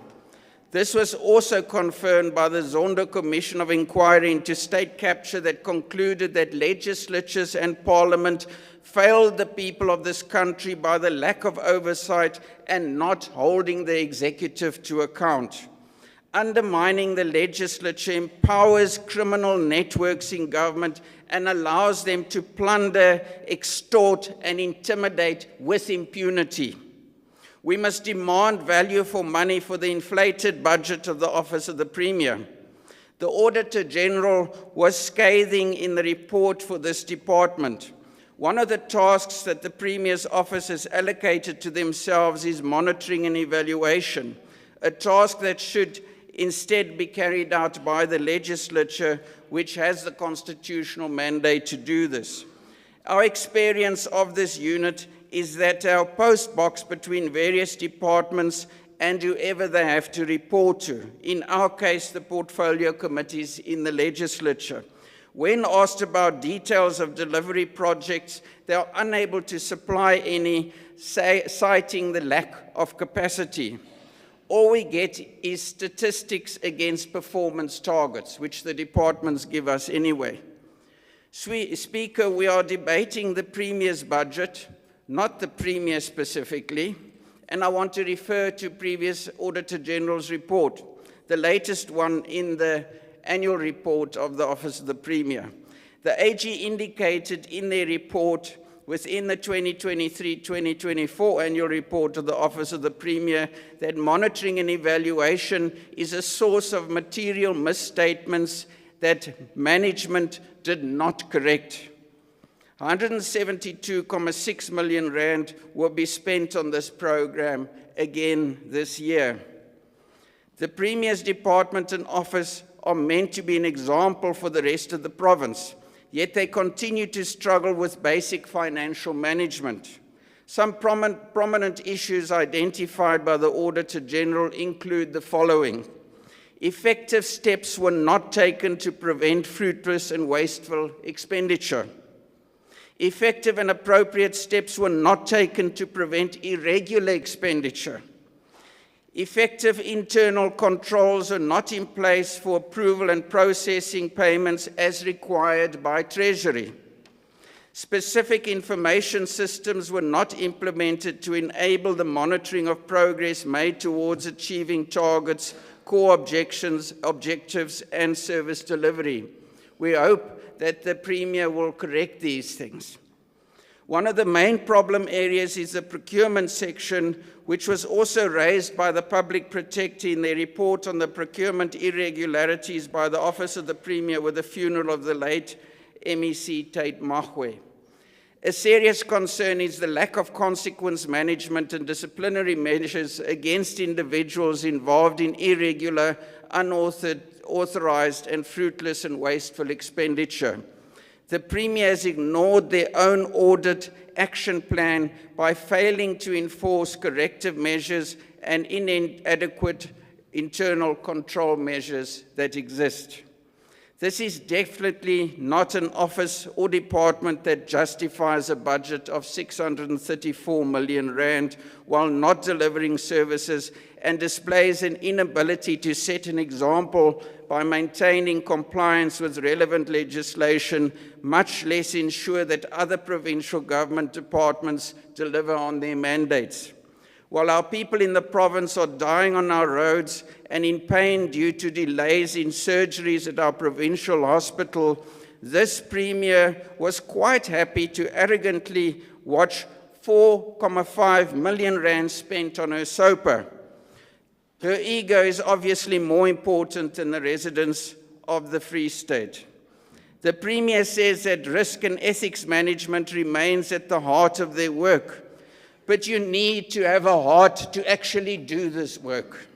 This was also confirmed by the Zondo Commission of Inquiry into State Capture that concluded that legislatures and parliament failed the people of this country by the lack of oversight and not holding the executive to account. Undermining the legislature empowers criminal networks in government and allows them to plunder, extort, and intimidate with impunity. We must demand value for money for the inflated budget of the Office of the Premier. The Auditor General was scathing in the report for this department. One of the tasks that the Premier's office has allocated to themselves is monitoring and evaluation, a task that should instead be carried out by the legislature, which has the constitutional mandate to do this. Our experience of this unit is that our post box between various departments and whoever they have to report to, in our case, the portfolio committees in the legislature. When asked about details of delivery projects, they are unable to supply any, citing the lack of capacity. All we get is statistics against performance targets, which the departments give us anyway. Speaker, we are debating the Premier's budget, not the Premier specifically, and I want to refer to previous Auditor General's report, the latest one in the annual report of the Office of the Premier. The AG indicated in their report within the 2023-2024 annual report of the Office of the Premier that monitoring and evaluation is a source of material misstatements that management did not correct. 172.6 million rand will be spent on this program again this year. The Premier's department and office are meant to be an example for the rest of the province, yet they continue to struggle with basic financial management. Some prominent issues identified by the Auditor General include the following. Effective steps were not taken to prevent fruitless and wasteful expenditure. Effective and appropriate steps were not taken to prevent irregular expenditure. Effective internal controls are not in place for approval and processing payments as required by Treasury. Specific information systems were not implemented to enable the monitoring of progress made towards achieving targets, core objectives, and service delivery. We hope that the Premier will correct these things. One of the main problem areas is the procurement section, which was also raised by the Public Protector in their report on the procurement irregularities by the Office of the Premier with the funeral of the late MEC Tate Mahwe. A serious concern is the lack of consequence management and disciplinary measures against individuals involved in irregular, unauthorized, and fruitless and wasteful expenditure. The Premier has ignored their own audit action plan by failing to enforce corrective measures and inadequate internal control measures that exist. This is definitely not an office or department that justifies a budget of 634 million rand while not delivering services and displays an inability to set an example by maintaining compliance with relevant legislation, much less ensure that other provincial government departments deliver on their mandates. While our people in the province are dying on our roads and in pain due to delays in surgeries at our provincial hospital, this Premier was quite happy to arrogantly watch 4.5 million rand spent on her SOPA. Her ego is obviously more important than the residents of the Free State. The Premier says that risk and ethics management remains at the heart of their work. But you need to have a heart to actually do this work.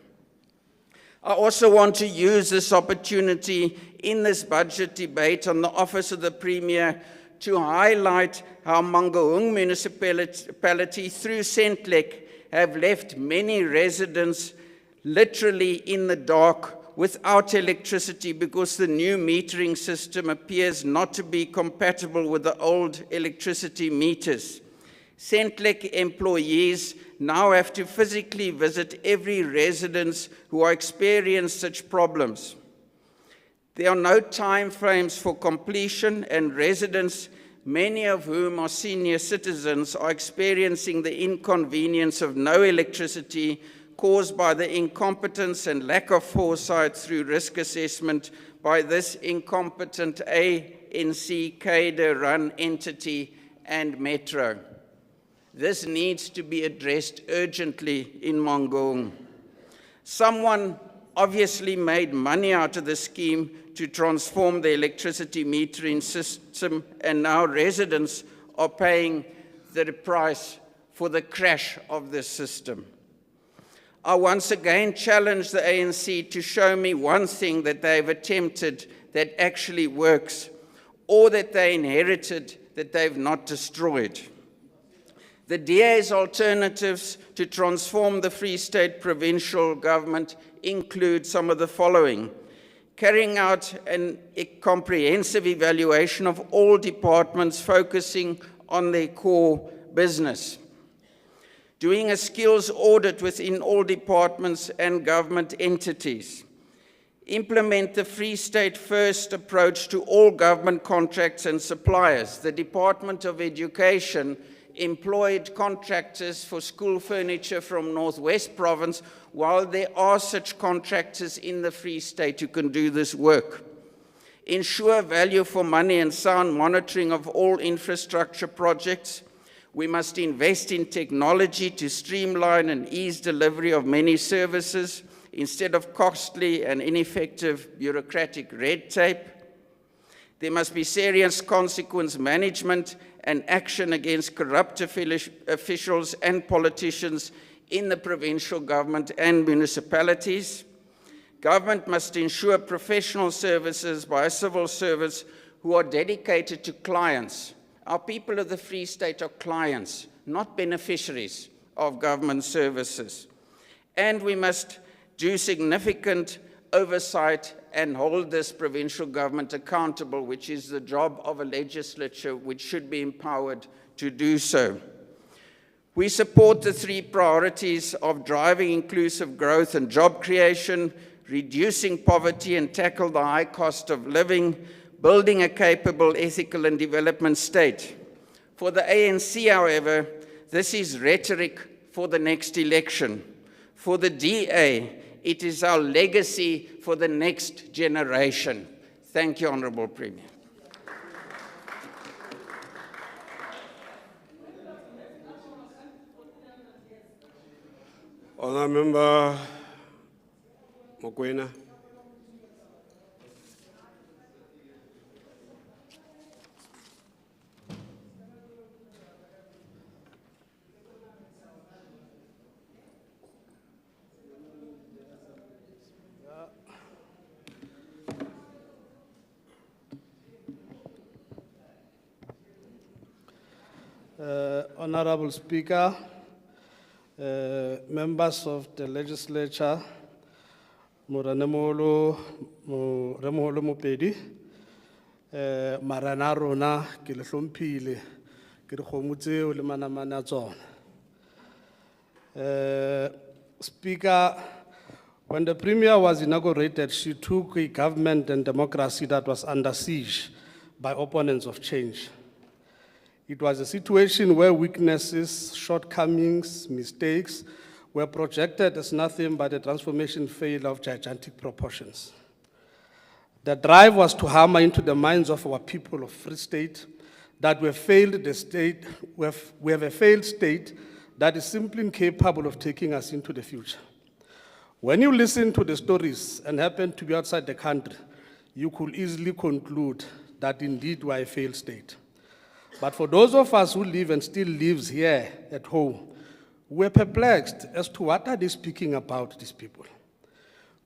I also want to use this opportunity in this budget debate on the Office of the Premier to highlight how Mangaung municipality through Centlec have left many residents literally in the dark without electricity because the new metering system appears not to be compatible with the old electricity meters. Centlec employees now have to physically visit every residence who are experiencing such problems. There are no time frames for completion, and residents, many of whom are senior citizens, are experiencing the inconvenience of no electricity caused by the incompetence and lack of foresight through risk assessment by this incompetent ANC cadre-run entity and Metro. This needs to be addressed urgently in Mangaung. Someone obviously made money out of the scheme to transform the electricity metering system, and now residents are paying the price for the crash of this system. I once again challenge the ANC to show me one thing that they've attempted that actually works, or that they inherited that they've not destroyed. The DA's alternatives to transform the Free State provincial government include some of the following: carrying out a comprehensive evaluation of all departments focusing on their core business, doing a skills audit within all departments and government entities, implement the Free State First approach to all government contracts and suppliers. The Department of Education employed contractors for school furniture from Northwest Province, while there are such contractors in the Free State who can do this work. Ensure value for money and sound monitoring of all infrastructure projects. We must invest in technology to streamline and ease delivery of many services instead of costly and ineffective bureaucratic red tape. There must be serious consequence management and action against corrupt officials and politicians in the provincial government and municipalities. Government must ensure professional services by civil servants who are dedicated to clients. Our people of the Free State are clients, not beneficiaries of government services. And we must do significant oversight and hold this provincial government accountable, which is the job of a legislature which should be empowered to do so. We support the three priorities of driving inclusive growth and job creation, reducing poverty and tackle the high cost of living, building a capable, ethical and development state. For the ANC, however, this is rhetoric for the next election. For the DA, it is our legacy for the next generation. Thank you, Honourable Premier. Honourable Member Mokoena. Honorable Speaker, members of the legislature, Moranemolo Mopedi, Marana Rona, ke le hlomphile, ke re kgomo tseo le manamane a tsona. Speaker, when the Premier was inaugurated, she took a government and democracy that was under siege by opponents of change. It was a situation where weaknesses, shortcomings, mistakes were projected as nothing but a transformation failure of gigantic proportions. The drive was to hammer into the minds of our people of Free State that we have a failed state that is simply incapable of taking us into the future. When you listen to the stories and happen to be outside the country, you could easily conclude that indeed we are a failed state. But for those of us who live and still lives here at home, we're perplexed as to what are they speaking about, these people.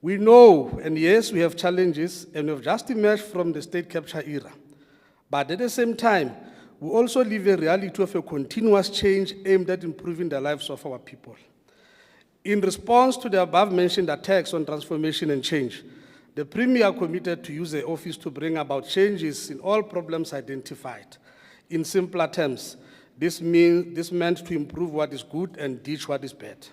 We know, and yes, we have challenges, and we've just emerged from the state capture era. But at the same time, we also live a reality of a continuous change aimed at improving the lives of our people. In response to the above-mentioned attacks on transformation and change, the Premier committed to use the office to bring about changes in all problems identified. In simpler terms, This meant to improve what is good and ditch what is bad.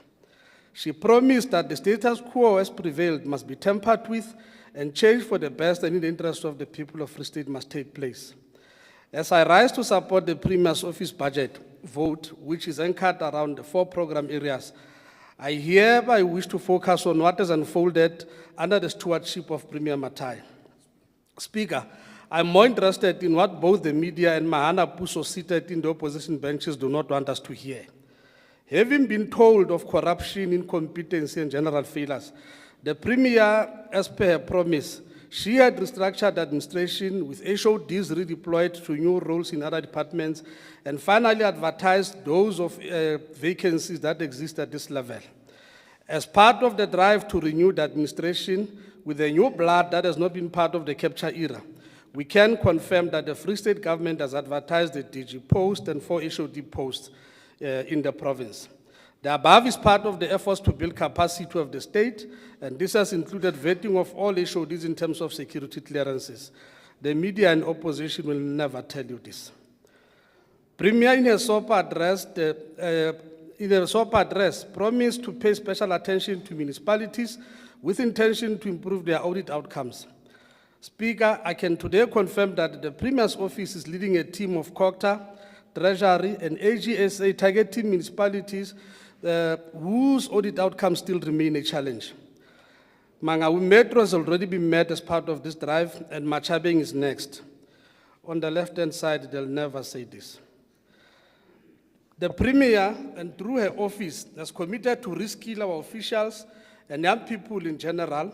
She promised that the status quo as prevailed must be tampered with and change for the best and in the interest of the people of Free State must take place. As I rise to support the Premier's office budget vote, which is anchored around the 4 program areas, I hereby wish to focus on what has unfolded under the stewardship of Premier Matai. Speaker, I'm more interested in what both the media and Mahana Puso seated in the opposition benches do not want us to hear. Having been told of corruption, incompetency, and general failures, the Premier, as per her promise, she had restructured administration with HODs redeployed to new roles in other departments and finally advertised those of vacancies that exist at this level. As part of the drive to renew the administration with a new blood that has not been part of the capture era, we can confirm that the Free State government has advertised the DG post and 4 HOD posts in the province. The above is part of the efforts to build capacity of the state, and this has included vetting of all HODs in terms of security clearances. The media and opposition will never tell you this. Premier in her SOPA address promised to pay special attention to municipalities with intention to improve their audit outcomes. Speaker, I can today confirm that the Premier's office is leading a team of COCTA, Treasury, and AGSA targeting municipalities whose audit outcomes still remain a challenge. Mangawi Metro has already been met as part of this drive, and Machabeng is next. On the left-hand side, they'll never say this. The Premier, and through her office, has committed to reskill our officials and young people in general,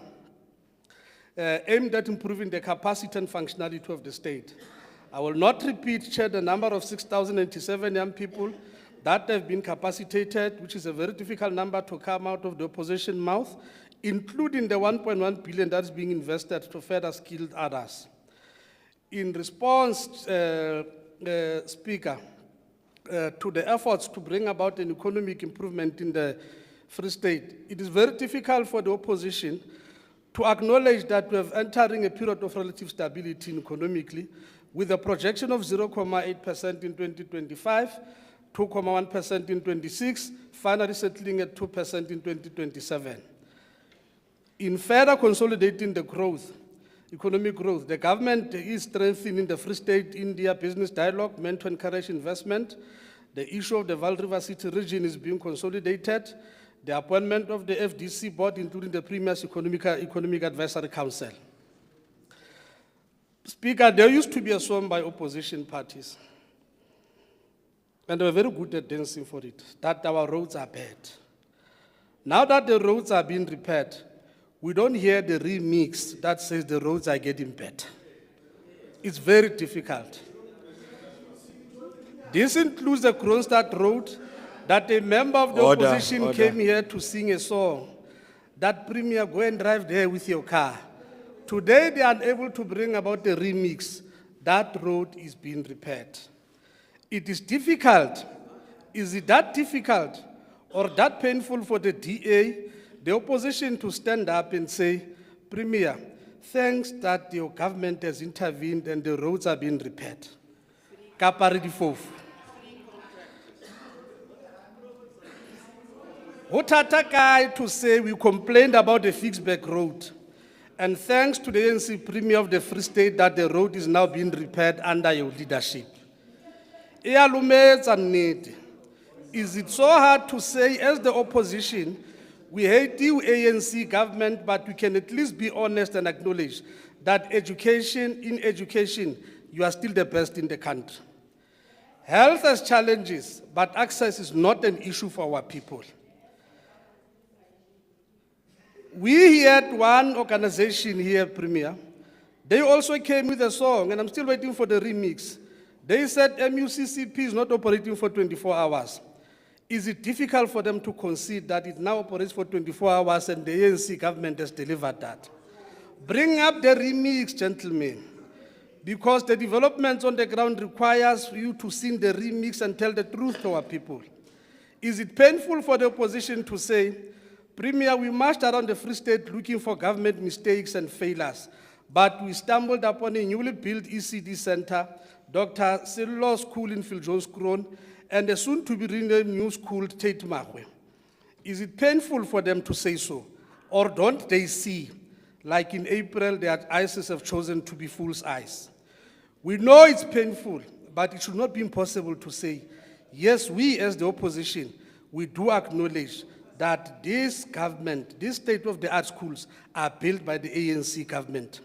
aimed at improving the capacity and functionality of the state. I will not repeat, Chair, the number of 6,087 young people that have been capacitated, which is a very difficult number to come out of the opposition mouth, including the 1.1 billion that is being invested to further skill others. In response, Speaker, to the efforts to bring about an economic improvement in the Free State, it is very difficult for the opposition to acknowledge that we are entering a period of relative stability economically, with a projection of 0.8% in 2025, 2.1% in 26, finally settling at 2% in 2027. In further consolidating the growth, economic growth, the government is strengthening the Free State-India business dialogue meant to encourage investment. The issue of the Val River City region is being consolidated. The appointment of the FDC board, including the Premier's Economic Advisory Council. Speaker, there used to be a song by opposition parties, and they were very good at dancing for it, that our roads are bad. Now that the roads are being repaired, we don't hear the remix that says the roads are getting better. It's very difficult. This includes the Kronstadt Road, that a member of the opposition came here to sing a song, that Premier, go and drive there with your car. Today, they are unable to bring about the remix. That road is being repaired. It is difficult. Is it that difficult or that painful for the DA, the opposition, to stand up and say, Premier, thanks that your government has intervened and the roads are being repaired? Kapari di fofu. Hotata guy to say we complained about the Fixback Road, and thanks to the ANC Premier of the Free State that the road is now being repaired under your leadership. Is it so hard to say, as the opposition, we hate you ANC government, but we can at least be honest and acknowledge that in education, you are still the best in the country. Health has challenges, but access is not an issue for our people. We had one organization here, Premier. They also came with a song, and I'm still waiting for the remix. They said MUCCP is not operating for 24 hours. Is it difficult for them to concede that it now operates for 24 hours and the ANC government has delivered that? Bring up the remix, gentlemen, because the developments on the ground requires you to sing the remix and tell the truth to our people. Is it painful for the opposition to say, Premier, we marched around the Free State looking for government mistakes and failures, but we stumbled upon a newly built ECD center, Dr. Cellulose School in Phil Jones Kroon, and a soon-to-be renamed new school, Tate Mahwe. Is it painful for them to say so? Or don't they see, like in April, their eyes have chosen to be fool's eyes? We know it's painful, but it should not be impossible to say, yes, we as the opposition, we do acknowledge that this government, these state-of-the-art schools are built by the ANC government.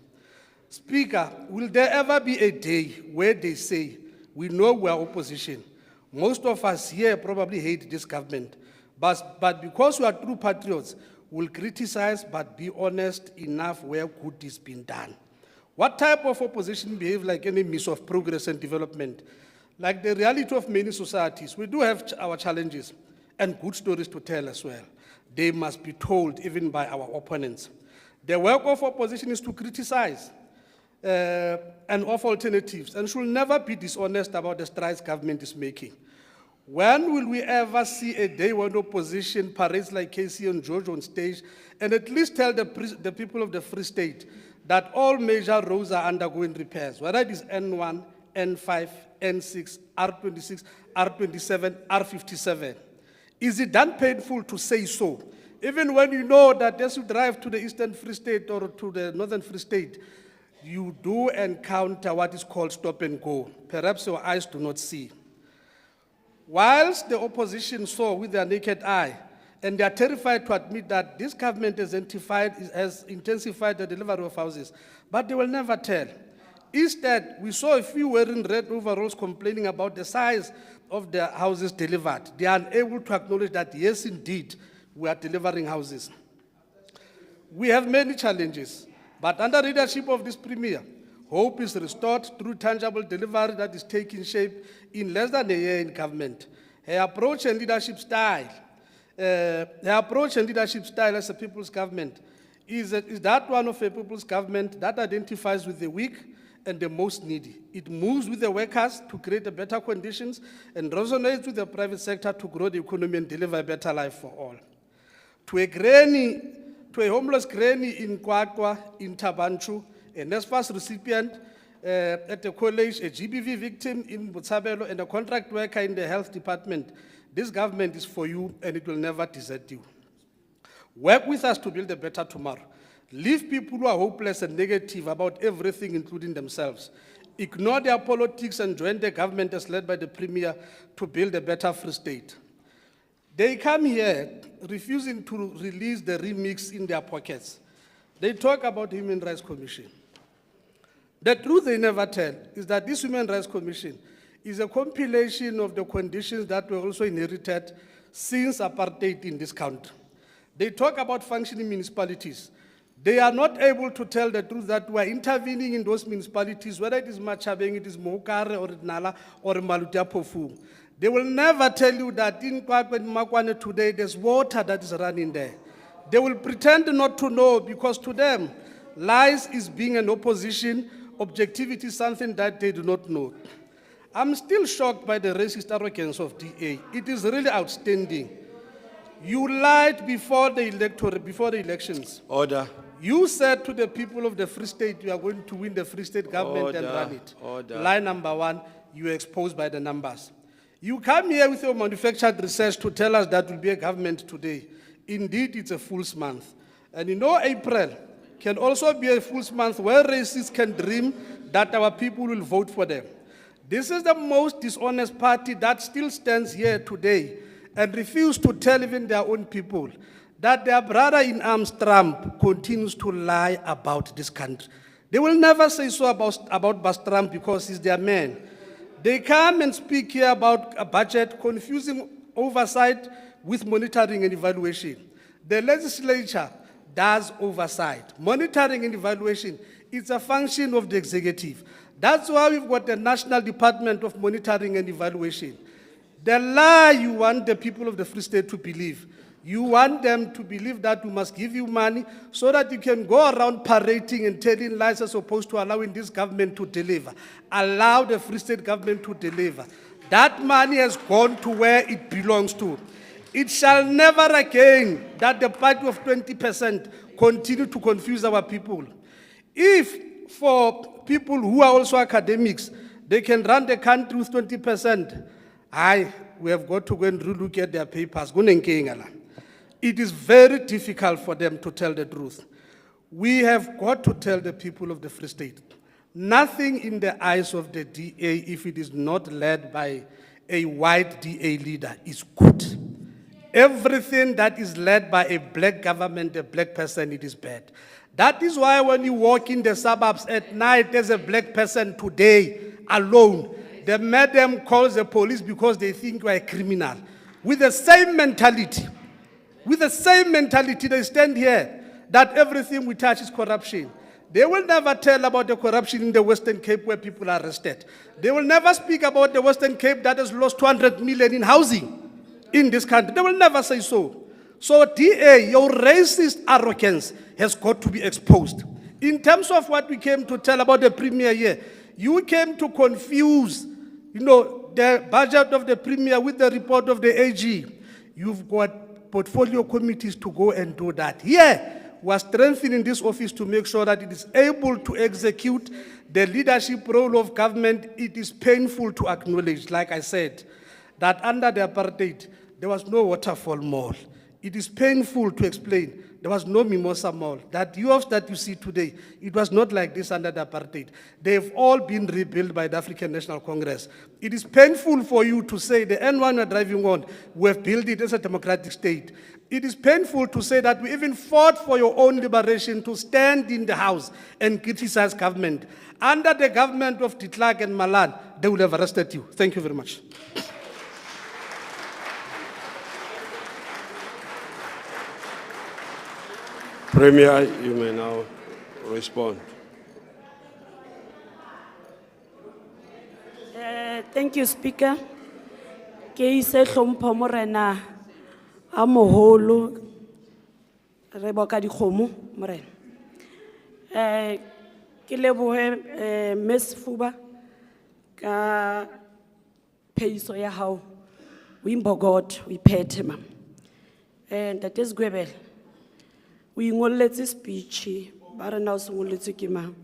Speaker, will there ever be a day where they say, we know we are opposition? Most of us here probably hate this government, but because we are true patriots, we'll criticize but be honest enough where good is being done. What type of opposition behave like enemies of progress and development? Like the reality of many societies, we do have our challenges and good stories to tell as well. They must be told even by our opponents. The work of opposition is to criticize and offer alternatives and should never be dishonest about the strides government is making. When will we ever see a day when opposition parades like Casey and George on stage and at least tell the people of the Free State that all major roads are undergoing repairs, whether it is N1, N5, N6, R26, R27, R57? Is it that painful to say so? Even when you know that as you drive to the Eastern Free State or to the Northern Free State, you do encounter what is called stop and go. Perhaps your eyes do not see. Whilst the opposition saw with their naked eye, and they are terrified to admit that this government has intensified the delivery of houses, but they will never tell. Instead, we saw a few wearing red overalls complaining about the size of the houses delivered. They are unable to acknowledge that, yes, indeed, we are delivering houses. We have many challenges, but under leadership of this premier, hope is restored through tangible delivery that is taking shape in less than a year in government. Her approach and leadership style as a people's government is that one of a people's government that identifies with the weak and the most needy. It moves with the workers to create better conditions and resonates with the private sector to grow the economy and deliver a better life for all. To a homeless granny in Kwakwa, in Tabanchu, a NSFAS recipient at the college, a GBV victim in Botshabelo, and a contract worker in the health department, this government is for you and it will never desert you. Work with us to build a better tomorrow. Leave people who are hopeless and negative about everything, including themselves. Ignore their politics and join the government as led by the premier to build a better Free State. They come here refusing to release the remix in their pockets. They talk about Human Rights Commission. The truth they never tell is that this Human Rights Commission is a compilation of the conditions that were also inherited since apartheid in this country. They talk about functioning municipalities. They are not able to tell the truth that we are intervening in those municipalities, whether it is Machabeng, it is Mohokare, or Nala, or Maluteapofu. They will never tell you that in Kwakwa and Makwane today, there's water that is running there. They will pretend not to know because to them, lies is being an opposition, objectivity is something that they do not know. I'm still shocked by the racist arrogance of DA. It is really outstanding. You lied before the elections. Order. You said to the people of the Free State, you are going to win the Free State government and run it. Order. Lie number one, you are exposed by the numbers. You come here with your manufactured research to tell us that will be a government today. Indeed, it's a fool's month. And you know April can also be a fool's month where racists can dream that our people will vote for them. This is the most dishonest party that still stands here today and refuses to tell even their own people that their brother-in-arms Trump continues to lie about this country. They will never say so about Bas Trump because he's their man. They come and speak here about a budget, confusing oversight with monitoring and evaluation. The legislature does oversight. Monitoring and evaluation is a function of the executive. That's why we've got the National Department of Monitoring and Evaluation. The lie you want the people of the Free State to believe. You want them to believe that we must give you money so that you can go around parading and telling lies as opposed to allowing this government to deliver. Allow the Free State government to deliver. That money has gone to where it belongs to. It shall never again that the party of 20% continue to confuse our people. If for people who are also academics, they can run the country with 20%, we have got to go and relook at their papers. It is very difficult for them to tell the truth. We have got to tell the people of the Free State, nothing in the eyes of the DA, if it is not led by a white DA leader, is good. Everything that is led by a black government, a black person, it is bad. That is why when you walk in the suburbs at night, there's a black person today alone. The madam calls the police because they think you are a criminal. With the same mentality, they stand here that everything we touch is corruption. They will never tell about the corruption in the Western Cape where people are arrested. They will never speak about the Western Cape that has lost 200 million in housing in this country. They will never say so. So DA, your racist arrogance has got to be exposed. In terms of what we came to tell about the premier here, you came to confuse, the budget of the premier with the report of the AG. You've got portfolio committees to go and do that. Here, we're strengthening this office to make sure that it is able to execute the leadership role of government. It is painful to acknowledge, like I said, that under the apartheid, there was no Waterfall Mall. It is painful to explain. There was no Mimosa Mall. That yours that you see today, it was not like this under the apartheid. They've all been rebuilt by the African National Congress. It is painful for you to say the N1 you're driving on, we have built it as a democratic state. It is painful to say that we even fought for your own liberation to stand in the House and criticize government. Under the government of de Klerk and Malan, they would have arrested you. Thank you very much. Premier, you may now respond. Thank you, Speaker. Ke ise hlompho morena a moholo re boka dikgomo morena. Ke lebohe Ms. Fuba ka phehiso ya hao. O imbogot, o iphethe ma. That is Gwebel. We ngoletse speech ba re na o sengoletse ke mang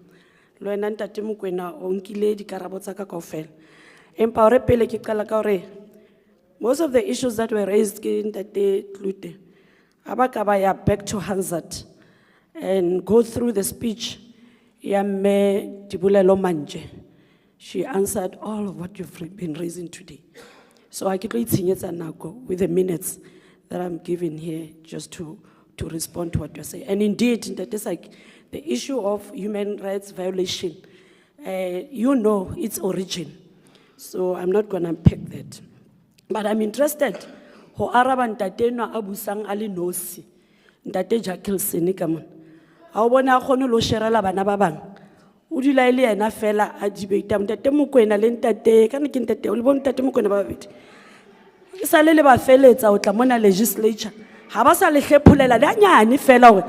le wena ntate Mokoena o nkile dikarabo tsa ka kaofela empa ore pele ke qala ka hore most of the issues that were raised ke ntate Tlute aba ka ba ya back to Hansard and go through the speech ya me Dibulelo Manje. She answered all of what you've been raising today, so I can itshenyetsa nako with the minutes that I'm giving here just to respond to what you're saying. And indeed, that is like the issue of human rights violation. Its origin. So I'm not going to unpack that. But I'm interested. Ho araban ntate no abusang ali nosi. Ntate Jackal Senikaman. Ha o bona khone lo sherela bana ba bang. O dula ile ena fela a debate ntate Mokoena le ntate kana ke ntate o le bona ntate Mokoena ba babedi. Ke sa le ba feletsa o tla mona legislature. Haba sa le hlepholela le anyane fela hore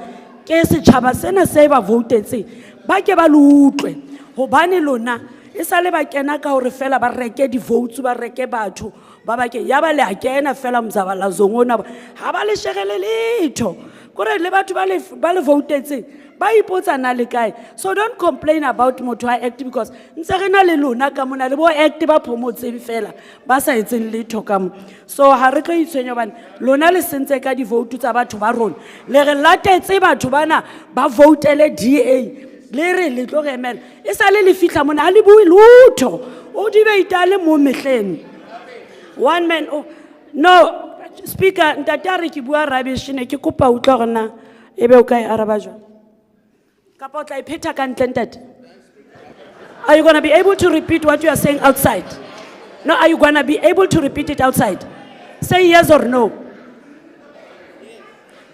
ke setjhaba sena se ba votetseng ba ke ba lutlwe hobane lona e sa le ba kena ka hore fela ba reke di votes ba reke batho ba ba ke ya ba le a kena fela mzabala zongona ha ba le shegele letho kore le batho ba le votetseng ba ipotsa na le kae. So don't complain about motho wa act because ntse re na le lona ka mona le bo act ba promotseng fela ba sa etseng letho ka mo. So ha re tlo itshwenya bana lona le sentse ka di vote tsa batho ba rona le re latetse batho bana ba votele DA le re le tlo remela e sa le fihla mona ha le bue lutho o debate le mo mehleng one man. Oh no, Speaker, ntatare ke bua rubbish ne ke kopa utla gona ebe o kae araba jwa kapa tla ipheta ka ntle ntate. Are you going to be able to repeat what you are saying outside? No, are you going to be able to repeat it outside? Say yes or no.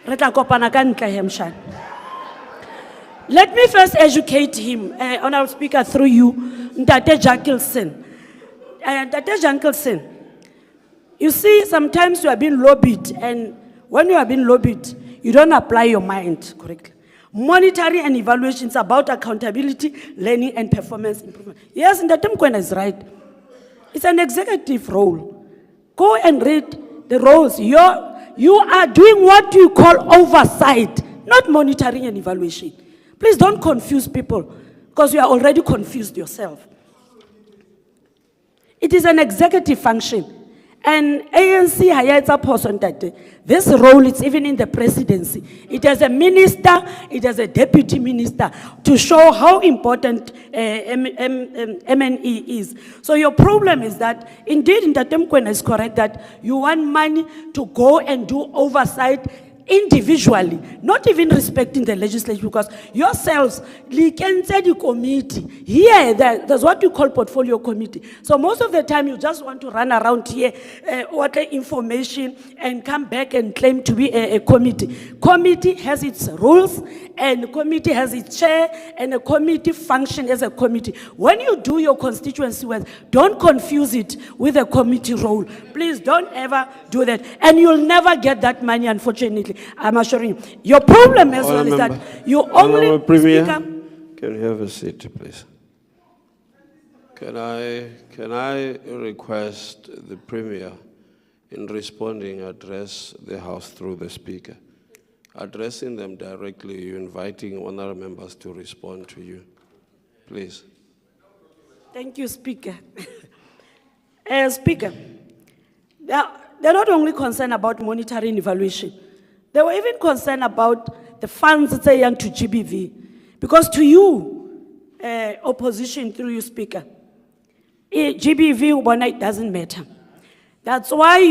Re tla kopana ka ntle he mshana. Let me first educate him, Honorable Speaker, through you, Ntate Jackilson. Ntate Jackilson, you see, sometimes you are being lobbied, and when you are being lobbied, you don't apply your mind correctly. Monitoring and evaluations about accountability, learning, and performance improvement. Yes, Ntate Mokoena is right. It's an executive role. Go and read the roles. You are doing what you call oversight, not monitoring and evaluation. Please don't confuse people, because you are already confused yourself. It is an executive function. And ANC hayatsa person that this role is even in the presidency. It has a minister, it has a deputy minister to show how important MNE is. So your problem is that indeed Ntate Mokoena is correct that you want money to go and do oversight individually, not even respecting the legislature, because yourselves, the committee, here, there's what you call portfolio committee. So most of the time, you just want to run around here, order information, and come back and claim to be a committee. Committee has its rules, and committee has its chair, and a committee function as a committee. When you do your constituency work, don't confuse it with a committee role. Please don't ever do that. And you'll never get that money, unfortunately. I'm assuring you. Your problem as well is that you only Premier, speak up. can you have a seat, please? Can I request the Premier, in responding, address the House through the Speaker? Addressing them directly, you're inviting honorable members to respond to you. Please. Thank you, Speaker. Speaker, they're not only concerned about monitoring evaluation, they were even concerned about the funds that are to GBV. Because to you, opposition through you, Speaker, GBV, it doesn't matter. That's why,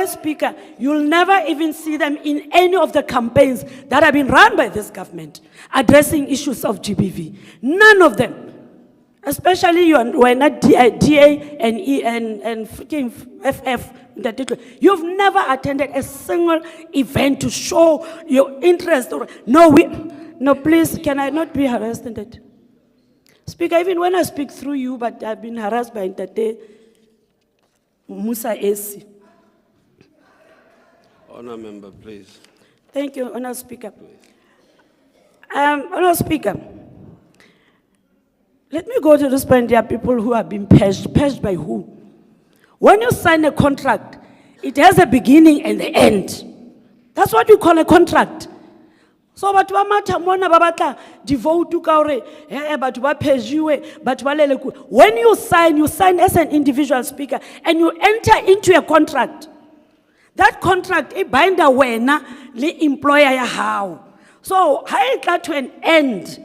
Speaker, you'll never even see them in any of the campaigns that have been run by this government addressing issues of GBV. None of them. Especially when at DA and E and freaking FF. You've never attended a single event to show your interest. No, please, can I not be harassed in that? Speaker, even when I speak through you, but I've been harassed by Ntate Musa Esi. Honour member, please. Thank you, Honour Speaker. Honour Speaker, let me go to this point. There are people who have been paged. Paged by who? When you sign a contract, it has a beginning and the end. That's what we call a contract. So, but when you sign as an individual, Speaker, and you enter into a contract. That contract is bind away na the employer how. So, how it got to an end?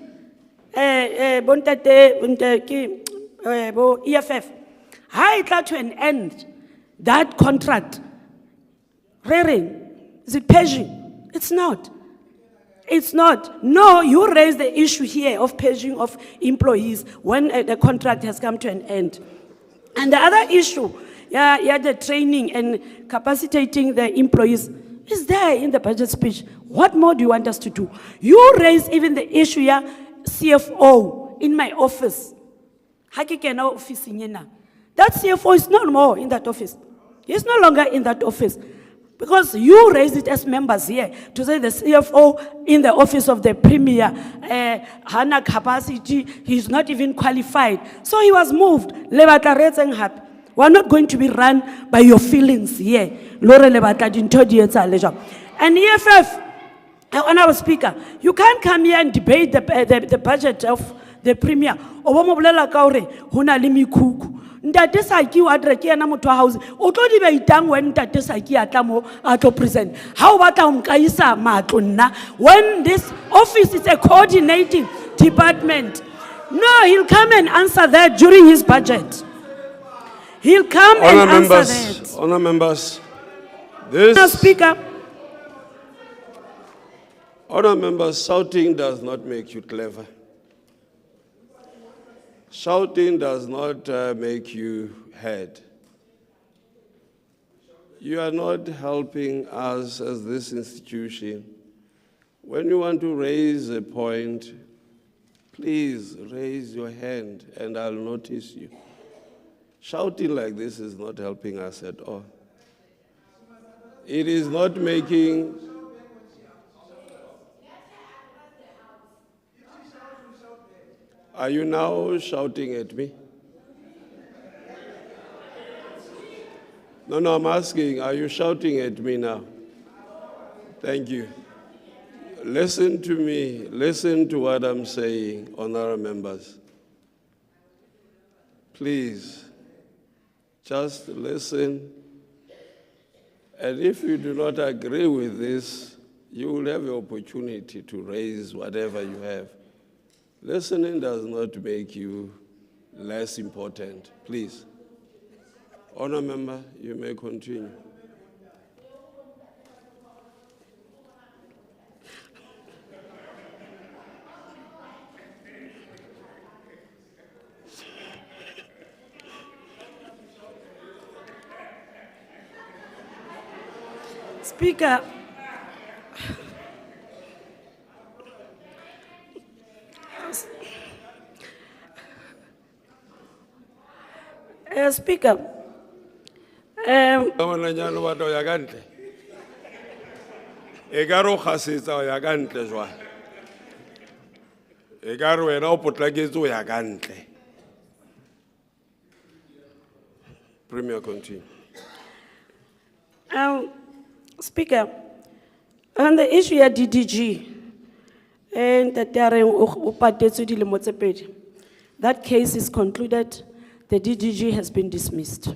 EFF. How it got to an end? That contract. Is it paging? It's not. It's not. No, you raise the issue here of paging of employees when the contract has come to an end. And the other issue, the training and capacitating the employees is there in the budget speech. What more do you want us to do? You raise even the issue, CFO in my office. That CFO is no more in that office. He's no longer in that office. Because you raised it as members here to say the CFO in the office of the Premier, Hana capacity, he's not even qualified. So he was moved. We're not going to be run by your feelings here. And EFF, Honourable Speaker, you can't come here and debate the budget of the Premier. Ntate Saki wa dreke yana motho wa house o tlo di beitang when Ntate Saki a tla mo a tlo present how batla o nkaisa matlo nna when this office is a coordinating department. No, he'll come and answer that during his budget. He'll come and answer that. Honour members, Speaker. Honour members, shouting does not make you clever. Shouting does not make you heard. You are not helping us as this institution. When you want to raise a point, please raise your hand and I'll notice you. Shouting like this is not helping us at all. It is not making... Are you now shouting at me? No, I'm asking, are you shouting at me now? Thank you. Listen to me. Listen to what I'm saying, honourable members. Please, Just listen. And if you do not agree with this, you will have the opportunity to raise whatever you have. Listening does not make you less important. Please. Honour member, you may continue. Speaker, Speaker, Amananyana wa to ya kantle. E ka re o kgasetsa o ya kantle jwale. E ka re wena o potlaketse o ya kantle. Premier, continue. Speaker, on the issue of DDG, and that case is concluded, the DDG has been dismissed.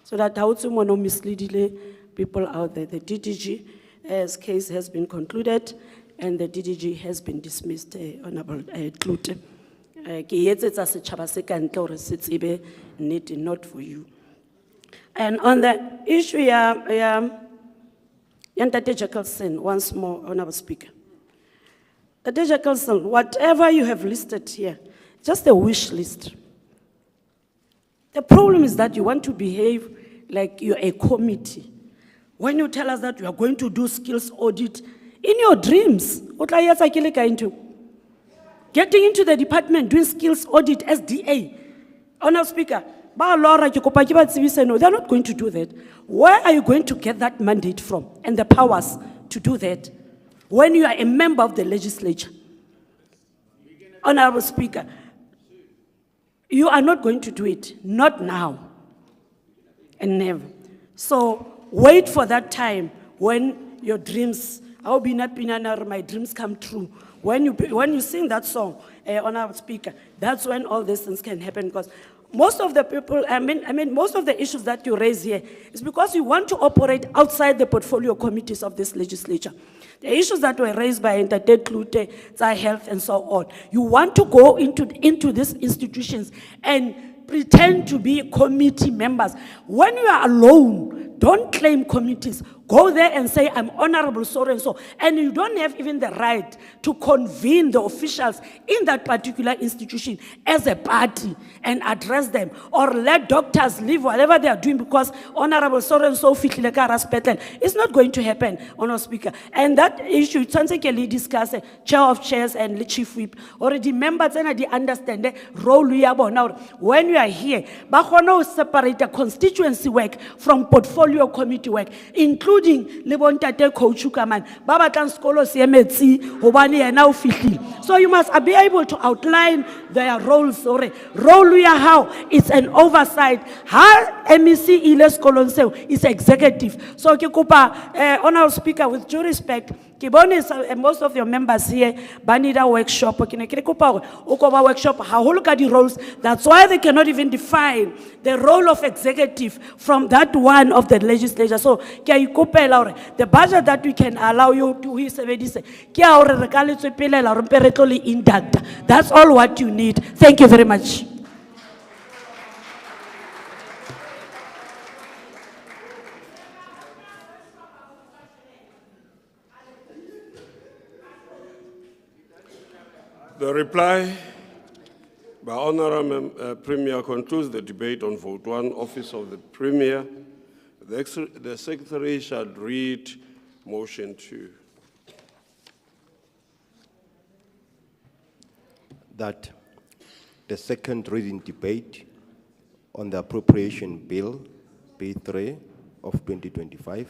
So that how to mono mislead people out there. The DDG case has been concluded and the DDG has been dismissed, Honorable Klute. Not for you. And on the issue, Ntate Jackelson, once more, Honorable Speaker. Ntate Jackelson, whatever you have listed here, just a wish list. The problem is that you want to behave like you're a committee. When you tell us that you are going to do skills audit, in your dreams, getting into the department, doing skills audit, SDA. Honorable Speaker, they're not going to do that. Where are you going to get that mandate from and the powers to do that when you are a member of the legislature? Honorable Speaker, you are not going to do it, not now and never. So wait for that time when your dreams, my dreams come true. When you sing that song, Honorable Speaker, that's when all these things can happen, because most of the people, most of the issues that you raise here is because you want to operate outside the portfolio committees of this legislature. The issues that were raised by Ntate Klute, health and so on, you want to go into these institutions and pretend to be committee members. When you are alone, don't claim committees. Go there and say, I'm honorable so and so. And you don't have even the right to convene the officials in that particular institution as a party and address them. Or let doctors leave whatever they are doing because honorable so and so fitlile ka hara sepetlele. It's not going to happen, Honorable Speaker. And that issue, it's something discuss, chair of chairs and the chief whip. Already members and they understand the role we have now. When you are here, ba kgona ho separate the constituency work from portfolio committee work, including le bontate coach Kaman, ba batlang skolo se emetsi hobane yena o fihlile. So you must be able to outline their roles. Role ya how it's an oversight. How MEC ile skolong seo is executive. So ke kopa Honorable Speaker, with due respect, most of your members here, need a workshop. Workshop, roles. That's why they cannot even define the role of executive from that one of the legislature. So, the budget that we can allow you to intact. That's all what you need. Thank you very much. The reply by Honourable Premier concludes the debate on Vote 1, Office of the Premier. The Secretary shall read motion 2. That the second reading debate on the appropriation bill, B3 of 2025,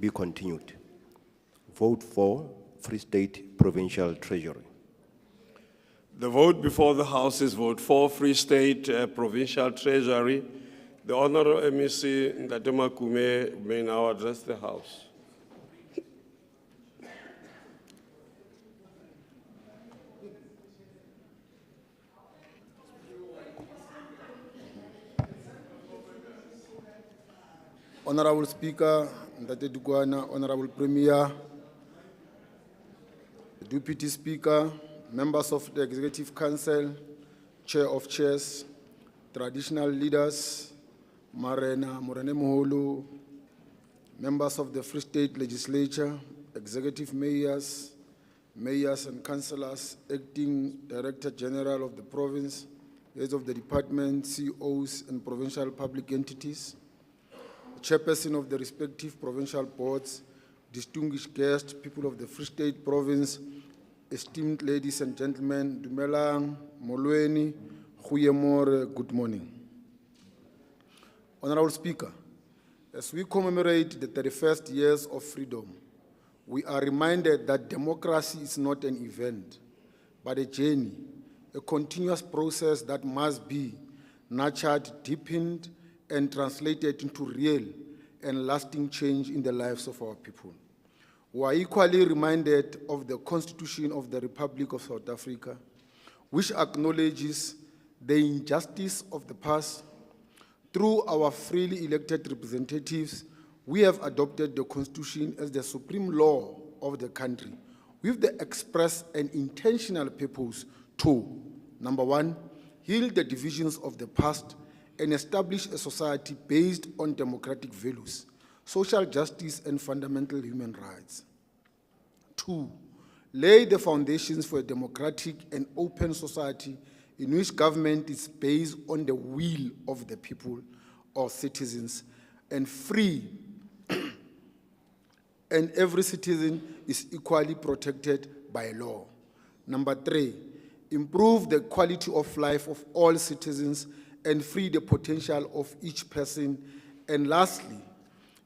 be continued. Vote for Free State Provincial Treasury. The vote before the House is vote for Free State Provincial Treasury. The Honourable MEC Ntate Makume may now address the House. Honorable Speaker, Ndate Dukwana, Honorable Premier, Deputy Speaker, members of the Executive Council, Chair of Chairs, traditional leaders, Marena, Morene Moholo, members of the Free State Legislature, executive mayors, mayors and councillors, acting Director General of the province, heads of the department, CEOs and provincial public entities, chairperson of the respective provincial boards, distinguished guests, people of the Free State province, esteemed ladies and gentlemen, Dumelang, Molweni, Goeiemorgen, good morning. Honorable Speaker, as we commemorate the 31st years of freedom, we are reminded that democracy is not an event, but a journey, a continuous process that must be nurtured, deepened, and translated into real and lasting change in the lives of our people. We are equally reminded of the Constitution of the Republic of South Africa, which acknowledges the injustice of the past. Through our freely elected representatives, we have adopted the Constitution as the supreme law of the country, with the express and intentional purpose to, number one, heal the divisions of the past and establish a society based on democratic values, social justice, and fundamental human rights. Two, lay the foundations for a democratic and open society in which government is based on the will of the people or citizens and free, and every citizen is equally protected by law. Number three, improve the quality of life of all citizens and free the potential of each person. And lastly,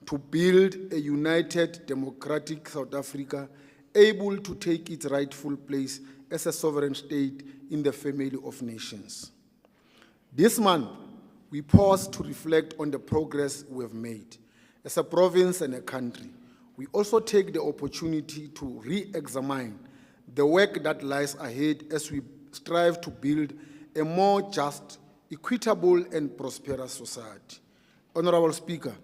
to build a united, democratic South Africa able to take its rightful place as a sovereign state in the family of nations. This month, we pause to reflect on the progress we have made as a province and a country. We also take the opportunity to re-examine the work that lies ahead as we strive to build a more just, equitable, and prosperous society. Honorable Speaker,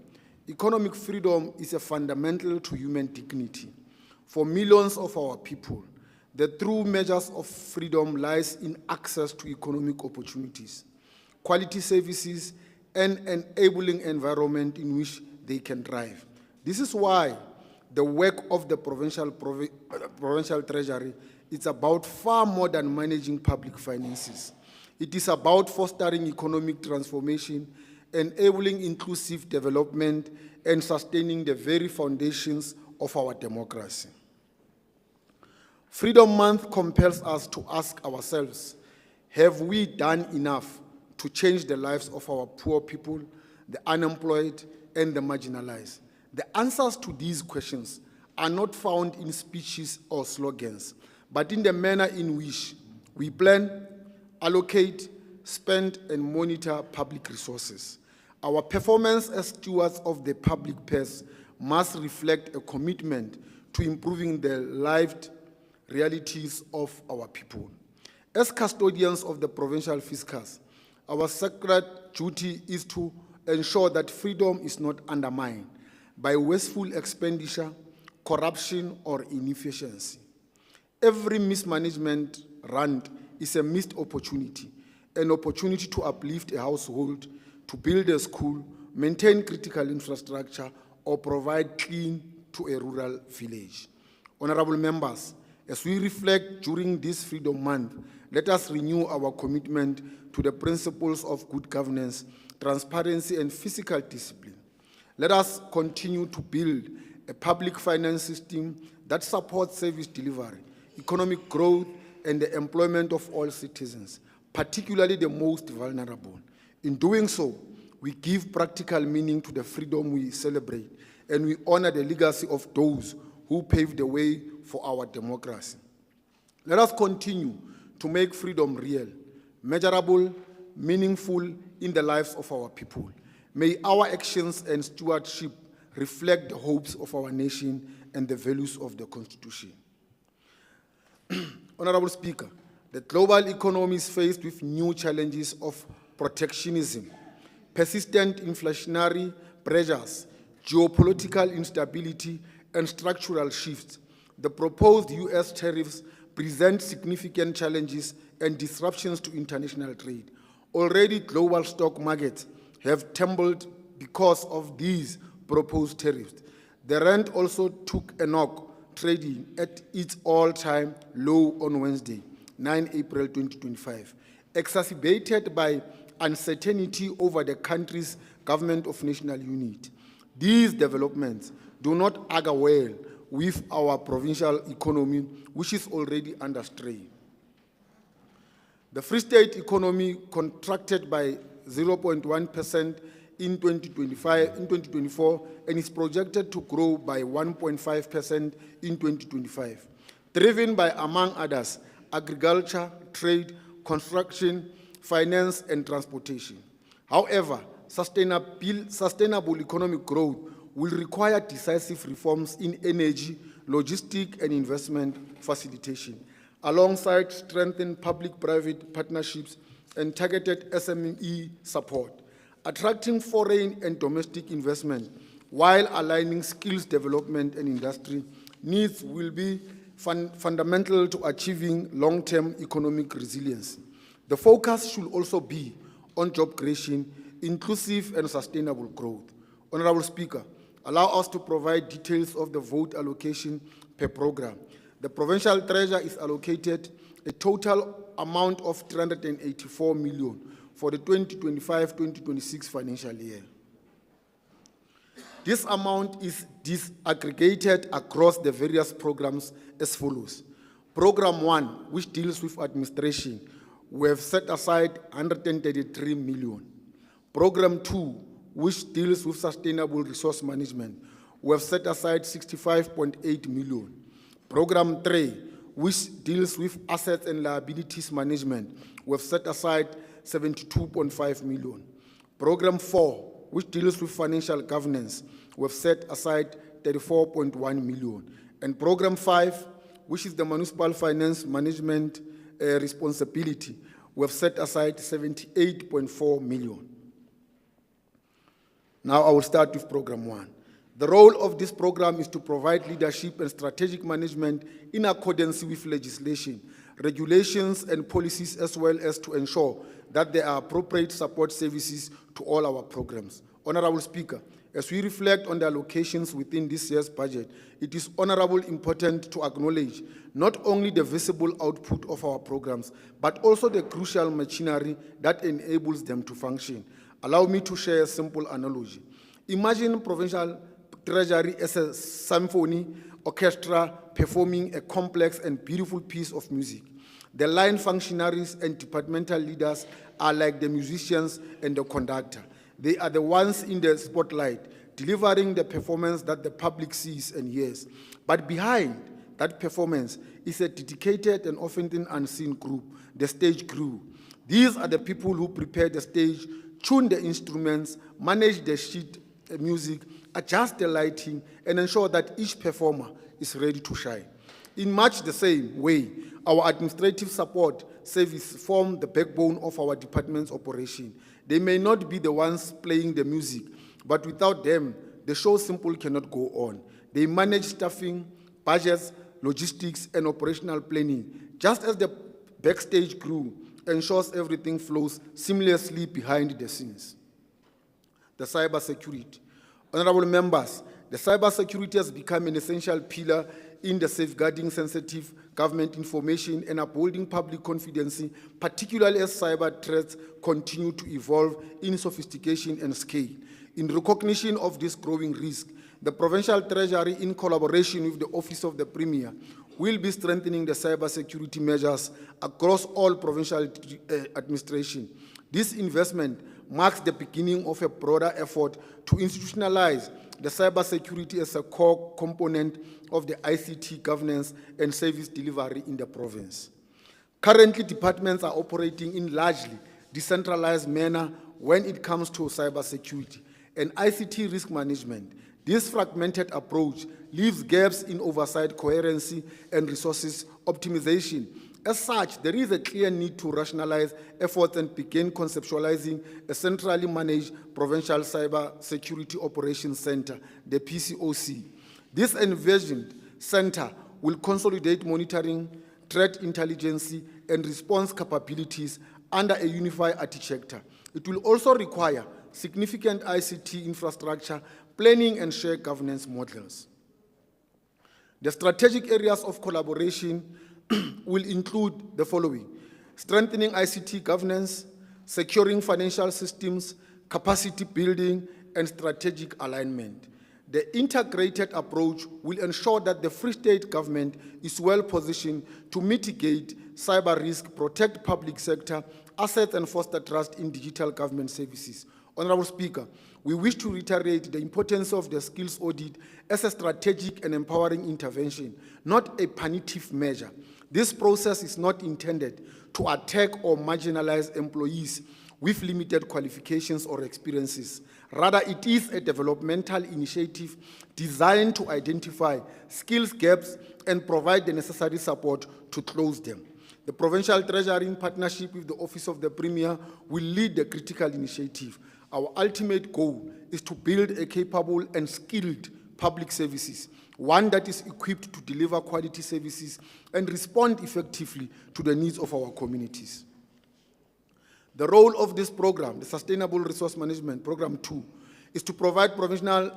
economic freedom is a fundamental to human dignity. For millions of our people, the true measures of freedom lies in access to economic opportunities, quality services, and an enabling environment in which they can thrive. This is why the work of the provincial treasury is about far more than managing public finances. It is about fostering economic transformation, enabling inclusive development, and sustaining the very foundations of our democracy. Freedom Month compels us to ask ourselves, have we done enough to change the lives of our poor people, the unemployed, and the marginalized? The answers to these questions are not found in speeches or slogans, but in the manner in which we plan, allocate, spend, and monitor public resources. Our performance as stewards of the public purse must reflect a commitment to improving the lived realities of our people. As custodians of the provincial fiscus, our sacred duty is to ensure that freedom is not undermined by wasteful expenditure, corruption, or inefficiency. Every mismanagement rant is a missed opportunity, an opportunity to uplift a household, to build a school, maintain critical infrastructure, or provide clean to a rural village. Honorable members, as we reflect during this Freedom Month, let us renew our commitment to the principles of good governance, transparency, and fiscal discipline. Let us continue to build a public finance system that supports service delivery, economic growth, and the employment of all citizens, particularly the most vulnerable. In doing so, we give practical meaning to the freedom we celebrate, and we honor the legacy of those who paved the way for our democracy. Let us continue to make freedom real, measurable, meaningful in the lives of our people. May our actions and stewardship reflect the hopes of our nation and the values of the Constitution. Honorable Speaker, the global economy is faced with new challenges of protectionism, persistent inflationary pressures, geopolitical instability, and structural shifts, the proposed US tariffs present significant challenges and disruptions to international trade. Already, global stock markets have tumbled because of these proposed tariffs. The rand also took a knock, trading at its all-time low on Wednesday, 9 April 2025, exacerbated by uncertainty over the country's government of national unity. These developments do not augur well with our provincial economy, which is already under strain. The Free State economy contracted by 0.1% in 2024 and is projected to grow by 1.5% in 2025, driven by, among others, agriculture, trade, construction, finance, and transportation. However, sustainable economic growth will require decisive reforms in energy, logistics, and investment facilitation, alongside strengthened public-private partnerships and targeted SME support, attracting foreign and domestic investment, while aligning skills development and industry needs will be fundamental to achieving long-term economic resilience. The focus should also be on job creation, inclusive and sustainable growth. Honorable Speaker, allow us to provide details of the vote allocation per program. The provincial treasurer is allocated a total amount of 384 million for the 2025-2026 financial year. This amount is disaggregated across the various programs as follows. Program 1, which deals with administration, we have set aside 133 million. Program 2, which deals with sustainable resource management, we have set aside 65.8 million. Program 3, which deals with assets and liabilities management, we have set aside 72.5 million. Program 4, which deals with financial governance, we have set aside 34.1 million. And Program 5, which is the municipal finance management responsibility, we have set aside 78.4 million. Now I will start with Program 1. The role of this program is to provide leadership and strategic management in accordance with legislation, regulations, and policies, as well as to ensure that there are appropriate support services to all our programs. Honorable Speaker, as we reflect on the allocations within this year's budget, it is important to acknowledge not only the visible output of our programs, but also the crucial machinery that enables them to function. Allow me to share a simple analogy. Imagine provincial treasury as a symphony orchestra performing a complex and beautiful piece of music. The line functionaries and departmental leaders are like the musicians and the conductor. They are the ones in the spotlight, delivering the performance that the public sees and hears. But behind that performance is a dedicated and often unseen group, the stage crew. These are the people who prepare the stage, tune the instruments, manage the sheet music, adjust the lighting, and ensure that each performer is ready to shine. In much the same way, our administrative support services form the backbone of our department's operation. They may not be the ones playing the music, but without them, the show simply cannot go on. They manage staffing, budgets, logistics, and operational planning, just as the backstage crew ensures everything flows seamlessly behind the scenes. The cybersecurity. Honorable members, the cybersecurity has become an essential pillar in the safeguarding sensitive government information and upholding public confidence, particularly as cyber threats continue to evolve in sophistication and scale. In recognition of this growing risk, the Provincial Treasury, in collaboration with the Office of the Premier, will be strengthening the cybersecurity measures across all provincial administration. This investment marks the beginning of a broader effort to institutionalize the cybersecurity as a core component of the ICT governance and service delivery in the province. Currently, departments are operating in largely decentralized manner when it comes to cybersecurity and ICT risk management. This fragmented approach leaves gaps in oversight, coherency, and resources optimization, As such, there is a clear need to rationalize efforts and begin conceptualizing a centrally managed Provincial Cyber Security Operations Center, the PCOC. This envisioned center will consolidate monitoring, threat intelligence, and response capabilities under a unified architecture. It will also require significant ICT infrastructure, planning, and shared governance models. The strategic areas of collaboration will include the following: strengthening ICT governance, securing financial systems, capacity building, and strategic alignment. The integrated approach will ensure that the Free State government is well positioned to mitigate cyber risk, protect public sector assets, and foster trust in digital government services. Honorable Speaker, we wish to reiterate the importance of the skills audit as a strategic and empowering intervention, not a punitive measure. This process is not intended to attack or marginalize employees with limited qualifications or experiences. Rather, it is a developmental initiative designed to identify skills gaps and provide the necessary support to close them. The Provincial Treasury, in partnership with the Office of the Premier, will lead the critical initiative. Our ultimate goal is to build a capable and skilled public services, one that is equipped to deliver quality services and respond effectively to the needs of our communities. The role of this program, the Sustainable Resource Management Program 2, is to provide professional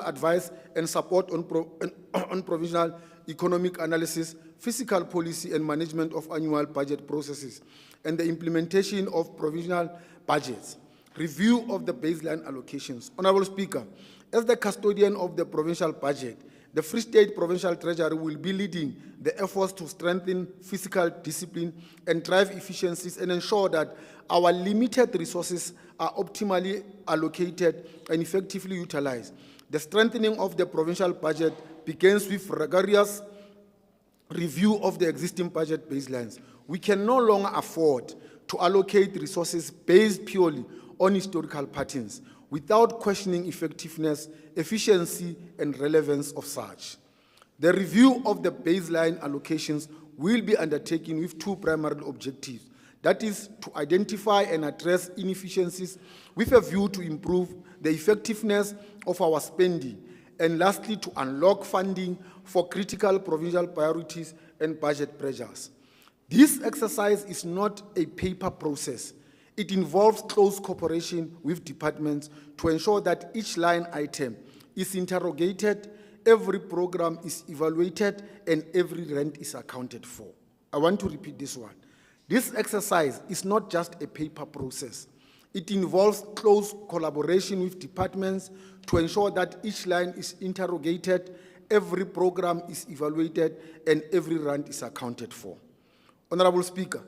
advice and support on provincial economic analysis, fiscal policy, and management of annual budget processes, and the implementation of provincial budgets. Review of the baseline allocations. Honorable Speaker, as the custodian of the provincial budget, the Free State Provincial Treasury will be leading the efforts to strengthen fiscal discipline and drive efficiencies and ensure that our limited resources are optimally allocated and effectively utilized. The strengthening of the provincial budget begins with rigorous review of the existing budget baselines. We can no longer afford to allocate resources based purely on historical patterns, without questioning effectiveness, efficiency, and relevance of such. The review of the baseline allocations will be undertaken with two primary objectives. That is, to identify and address inefficiencies with a view to improve the effectiveness of our spending, and lastly, to unlock funding for critical provincial priorities and budget pressures. This exercise is not a paper process. It involves close cooperation with departments to ensure that each line item is interrogated, every program is evaluated, and every rent is accounted for. I want to repeat this one. This exercise is not just a paper process. It involves close collaboration with departments to ensure that each line is interrogated, every program is evaluated, and every rent is accounted for. Honorable Speaker,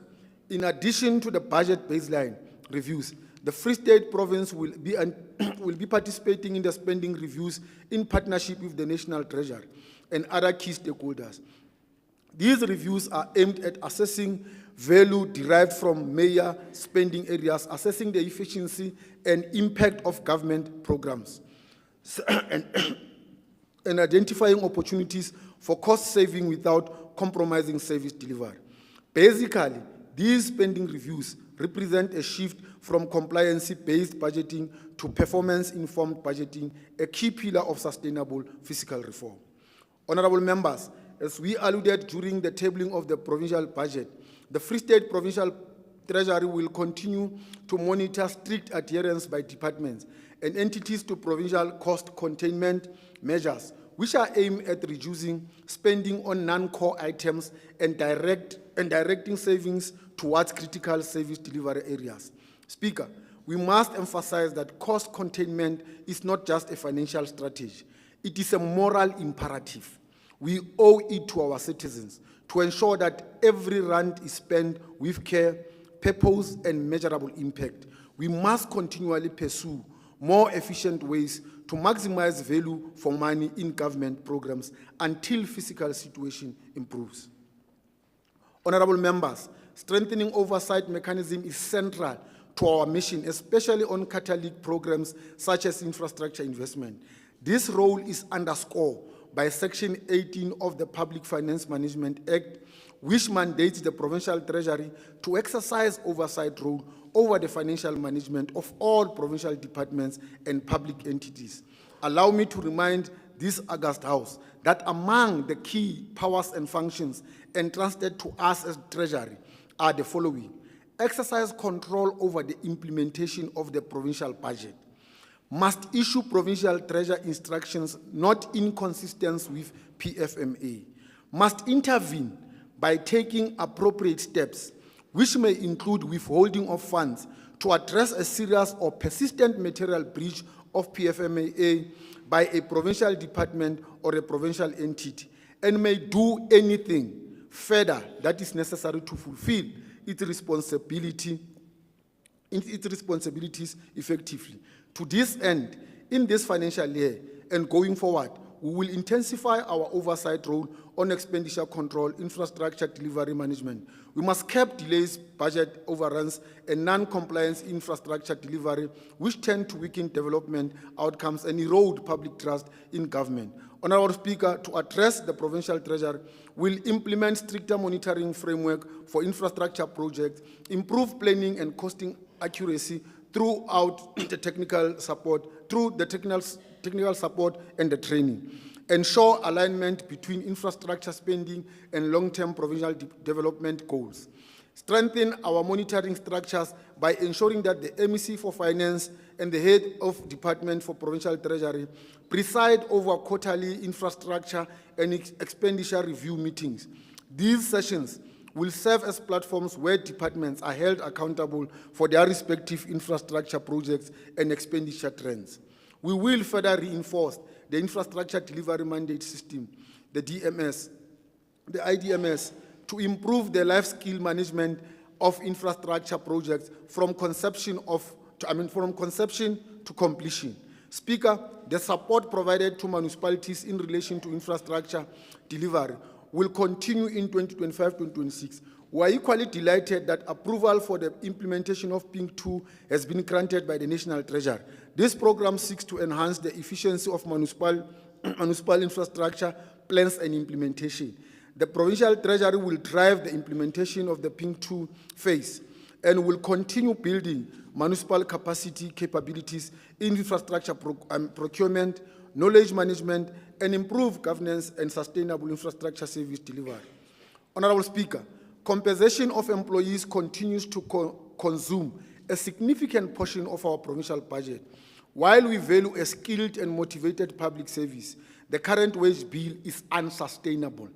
in addition to the budget baseline reviews, the Free State Province will be participating in the spending reviews in partnership with the National Treasury and other key stakeholders. These reviews are aimed at assessing value derived from major spending areas, assessing the efficiency and impact of government programs, and identifying opportunities for cost saving without compromising service delivery. Basically, these spending reviews represent a shift from compliance-based budgeting to performance-informed budgeting, a key pillar of sustainable fiscal reform. Honorable members, as we alluded during the tabling of the provincial budget, the Free State Provincial Treasury will continue to monitor strict adherence by departments and entities to provincial cost containment measures, which are aimed at reducing spending on non-core items and directing savings towards critical service delivery areas. Speaker, we must emphasize that cost containment is not just a financial strategy. It is a moral imperative. We owe it to our citizens to ensure that every rand is spent with care, purpose, and measurable impact. We must continually pursue more efficient ways to maximize value for money in government programs until fiscal situation improves. Honorable members, strengthening oversight mechanism is central to our mission, especially on catalytic programs such as infrastructure investment. This role is underscored by Section 18 of the Public Finance Management Act, which mandates the provincial treasury to exercise oversight role over the financial management of all provincial departments and public entities. Allow me to remind this august house that among the key powers and functions entrusted to us as treasury are the following: exercise control over the implementation of the provincial budget, must issue provincial treasury instructions not inconsistent with PFMA, must intervene by taking appropriate steps, which may include withholding of funds to address a serious or persistent material breach of PFMA by a provincial department or a provincial entity, and may do anything further that is necessary to fulfill its responsibilities effectively. To this end, in this financial year and going forward, we will intensify our oversight role on expenditure control, infrastructure delivery management. We must cap delays, budget overruns, and non-compliance infrastructure delivery, which tend to weaken development outcomes and erode public trust in government. Honorable Speaker, to address the provincial treasury, will implement stricter monitoring framework for infrastructure projects, improve planning and costing accuracy throughout the technical support, technical support and the training. Ensure alignment between infrastructure spending and long-term provincial development goals. Strengthen our monitoring structures by ensuring that the MEC for Finance and the head of Department for Provincial Treasury preside over quarterly infrastructure and expenditure review meetings. These sessions will serve as platforms where departments are held accountable for their respective infrastructure projects and expenditure trends. We will further reinforce the infrastructure delivery mandate system, the DMS, the IDMS, to improve the life skill management of infrastructure projects from conception to completion. Speaker, the support provided to municipalities in relation to infrastructure delivery will continue in 2025-2026. We are equally delighted that approval for the implementation of PINK 2 has been granted by the National Treasury. This program seeks to enhance the efficiency of municipal infrastructure plans and implementation. The Provincial Treasury will drive the implementation of the PINK 2 phase and will continue building municipal capabilities in infrastructure procurement, knowledge management, and improve governance and sustainable infrastructure service delivery. Honorable Speaker, compensation of employees continues to consume a significant portion of our provincial budget. While we value a skilled and motivated public service, the current wage bill is unsustainable.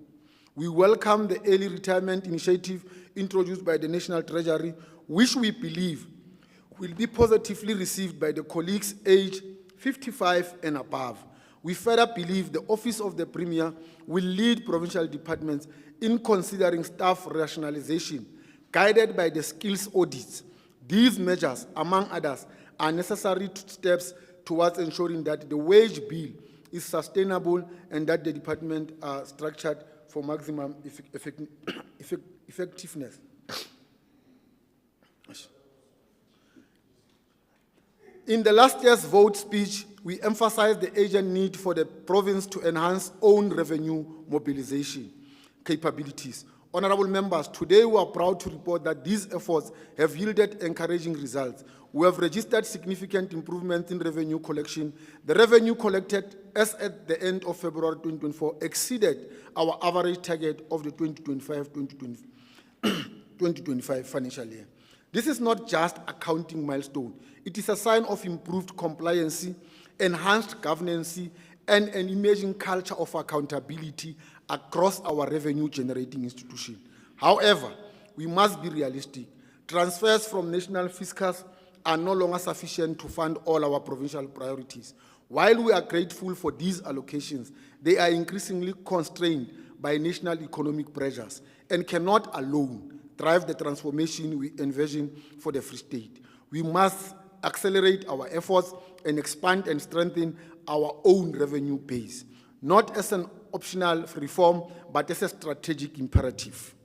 We welcome the early retirement initiative introduced by the National Treasury, which we believe will be positively received by the colleagues aged 55 and above. We further believe the Office of the Premier will lead provincial departments in considering staff rationalization, guided by the skills audits. These measures, among others, are necessary steps towards ensuring that the wage bill is sustainable and that the department are structured for maximum effectiveness. In the last year's vote speech, we emphasized the urgent need for the province to enhance own revenue mobilization capabilities. Honorable members, today we are proud to report that these efforts have yielded encouraging results. We have registered significant improvements in revenue collection. The revenue collected as at the end of February 2024 exceeded our average target of the 2025 financial year. This is not just a counting milestone. It is a sign of improved compliance, enhanced governance, and an emerging culture of accountability across our revenue-generating institutions. However, we must be realistic. Transfers from national fiscus are no longer sufficient to fund all our provincial priorities. While we are grateful for these allocations, they are increasingly constrained by national economic pressures and cannot alone drive the transformation we envision for the Free State. We must accelerate our efforts and expand and strengthen our own revenue base, not as an optional reform, but as a strategic imperative.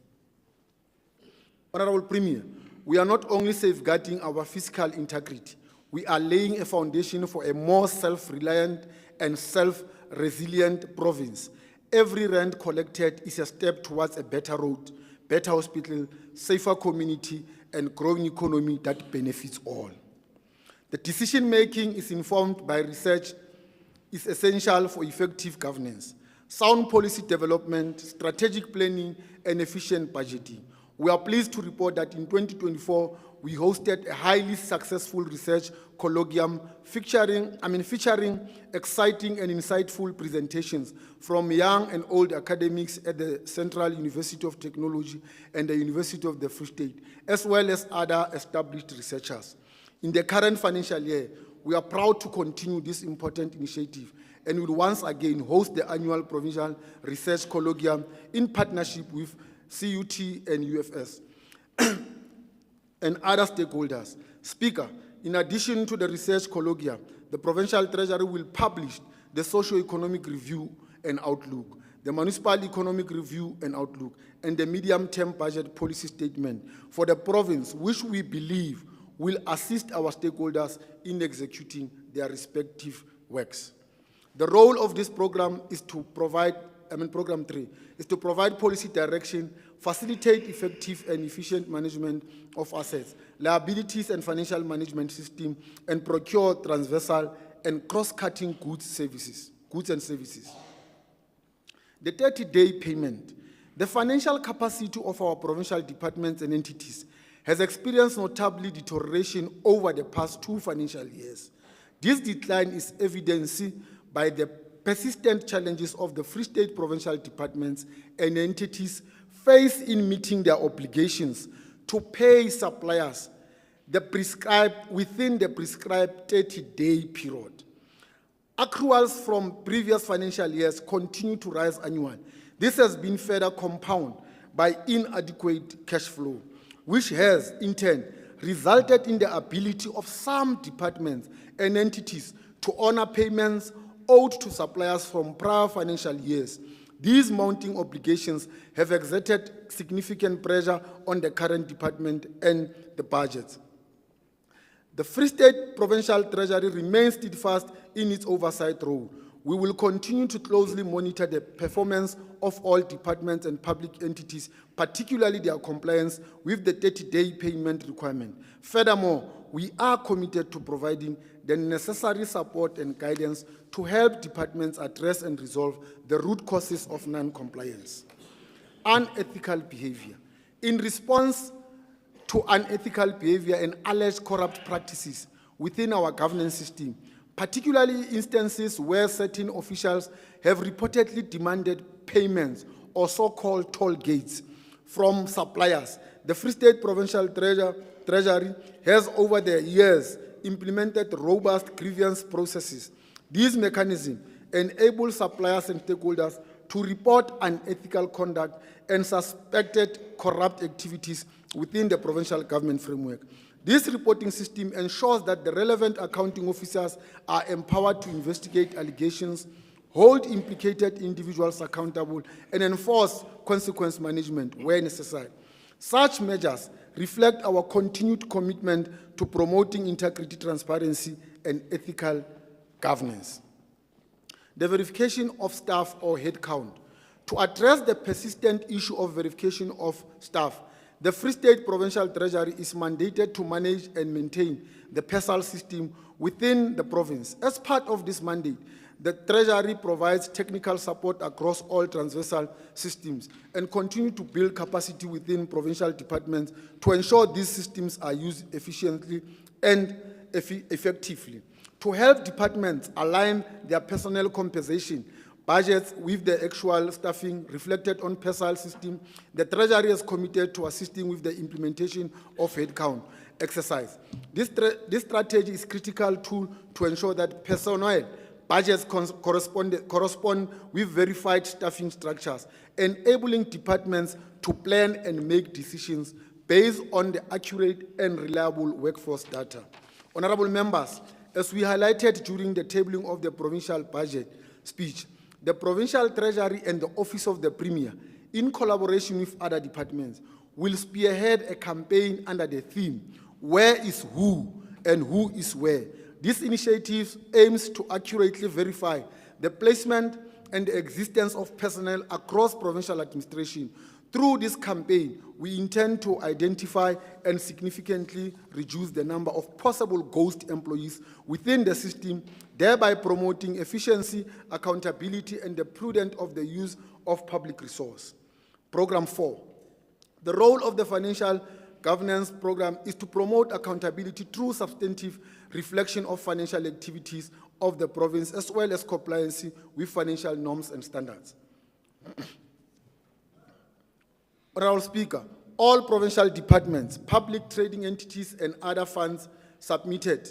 Honorable Premier, we are not only safeguarding our fiscal integrity, we are laying a foundation for a more self-reliant and self-resilient province. Every rand collected is a step towards a better road better hospital, safer community, and growing economy that benefits all. The decision-making is informed by research, is essential for effective governance, sound policy development, strategic planning, and efficient budgeting. We are pleased to report that in 2024, we hosted a highly successful research colloquium featuring exciting and insightful presentations from young and old academics at the Central University of Technology and the University of the Free State, as well as other established researchers. In the current financial year, we are proud to continue this important initiative and will once again host the annual Provincial Research Colloquium in partnership with CUT and UFS and other stakeholders. Speaker, in addition to the research colloquium, the Provincial Treasury will publish the Socio-Economic Review and Outlook, the Municipal Economic Review and Outlook, and the Medium-Term Budget Policy Statement for the province, which we believe will assist our stakeholders in executing their respective works. The role of this program is to provide, program 3, is to provide policy direction, facilitate effective and efficient management of assets, liabilities and financial management system, and procure transversal and cross-cutting goods and services. The 30-day payment. The financial capacity of our provincial departments and entities has experienced notably deterioration over the past 2 financial years. This decline is evidenced by the persistent challenges of the Free State provincial departments and entities face in meeting their obligations to pay suppliers within the prescribed 30-day period. Accruals from previous financial years continue to rise annually. This has been further compounded by inadequate cash flow, which has, in turn, resulted in the ability of some departments and entities to honor payments owed to suppliers from prior financial years. These mounting obligations have exerted significant pressure on the current department and the budgets. The Free State Provincial Treasury remains steadfast in its oversight role. We will continue to closely monitor the performance of all departments and public entities, particularly their compliance with the 30-day payment requirement. Furthermore, we are committed to providing the necessary support and guidance to help departments address and resolve the root causes of non-compliance. Unethical behavior. In response to unethical behavior and alleged corrupt practices within our governance system, particularly instances where certain officials have reportedly demanded payments or so-called toll gates from suppliers, the Free State Provincial Treasury has over the years implemented robust grievance processes. These mechanisms enable suppliers and stakeholders to report unethical conduct and suspected corrupt activities within the provincial government framework. This reporting system ensures that the relevant accounting officers are empowered to investigate allegations, hold implicated individuals accountable, and enforce consequence management where necessary. Such measures reflect our continued commitment to promoting integrity, transparency, and ethical governance. The verification of staff or headcount. To address the persistent issue of verification of staff, the Free State Provincial Treasury is mandated to manage and maintain the PESAL system within the province. As part of this mandate, the Treasury provides technical support across all transversal systems and continue to build capacity within provincial departments to ensure these systems are used efficiently and effectively. To help departments align their personnel compensation budgets with the actual staffing reflected on PESAL system, the Treasury is committed to assisting with the implementation of headcount exercise. This strategy is critical tool to ensure that personnel budgets correspond with verified staffing structures, enabling departments to plan and make decisions based on the accurate and reliable workforce data. Honorable members, as we highlighted during the tabling of the provincial budget speech, the Provincial Treasury and the Office of the Premier, in collaboration with other departments, will spearhead a campaign under the theme, "Where is who and who is where?" This initiative aims to accurately verify the placement and the existence of personnel across provincial administration Through this campaign, we intend to identify and significantly reduce the number of possible ghost employees within the system, thereby promoting efficiency, accountability, and the prudent of the use of public resource. Program 4. The role of the financial governance program is to promote accountability through substantive reflection of financial activities of the province, as well as compliance with financial norms and standards. Honorable Speaker, all provincial departments, public trading entities, and other funds submitted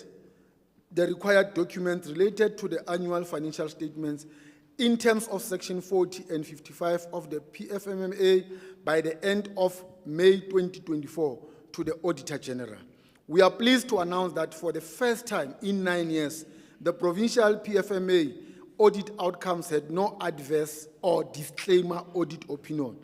the required documents related to the annual financial statements in terms of Section 40 and 55 of the PFMMA by the end of May 2024 to the Auditor General. We are pleased to announce that for the first time in 9 years, the provincial PFMA audit outcomes had no adverse or disclaimer audit opinion.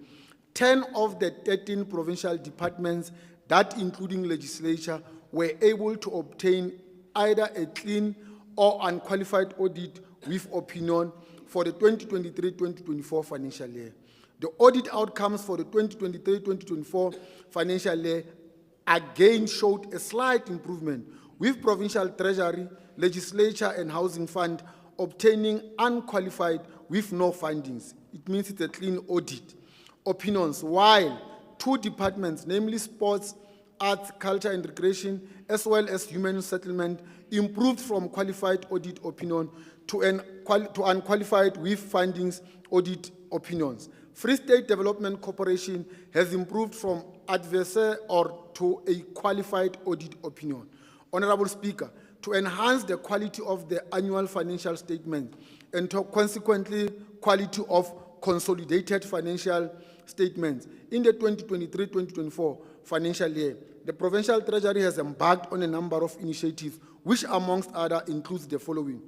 10 of the 13 provincial departments, that including legislature, were able to obtain either a clean or unqualified audit with opinion for the 2023-2024 financial year. The audit outcomes for the 2023-2024 financial year again showed a slight improvement, with provincial treasury, legislature, and housing fund obtaining unqualified with no findings. It means it's a clean audit opinions, while 2 departments, namely sports, arts, culture and recreation, as well as human settlement, improved from qualified audit opinion to unqualified with findings audit opinions. Free State Development Corporation has improved from adverse or to a qualified audit opinion. Honorable Speaker, to enhance the quality of the annual financial statement and to consequently quality of consolidated financial statements in the 2023-2024 financial year, the Provincial Treasury has embarked on a number of initiatives, which amongst others includes the following: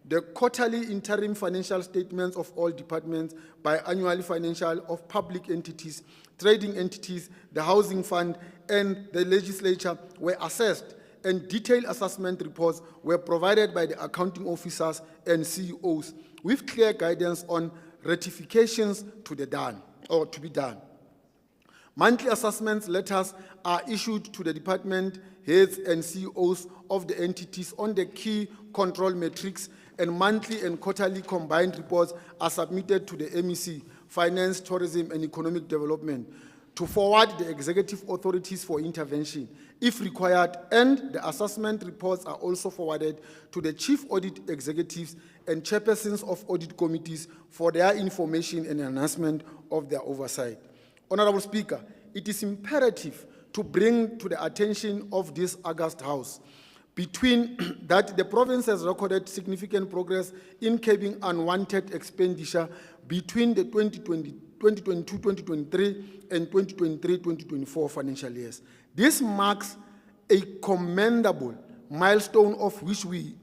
the quarterly interim financial statements of all departments, biannual financial of public entities, trading entities, the housing fund, and the legislature were assessed, and detailed assessment reports were provided by the accounting officers and CEOs with clear guidance on ratifications to be done. Monthly assessments letters are issued to the department heads and CEOs of the entities on the key control metrics, and monthly and quarterly combined reports are submitted to the MEC, Finance, Tourism and Economic Development, to forward the executive authorities for intervention if required, and the assessment reports are also forwarded to the chief audit executives and chairpersons of audit committees for their information and enhancement of their oversight. Honorable Speaker, it is imperative to bring to the attention of this august House that the province has recorded significant progress in curbing unwanted expenditure between the 2022-2023 and 2023-2024 financial years. This marks a commendable milestone of which we,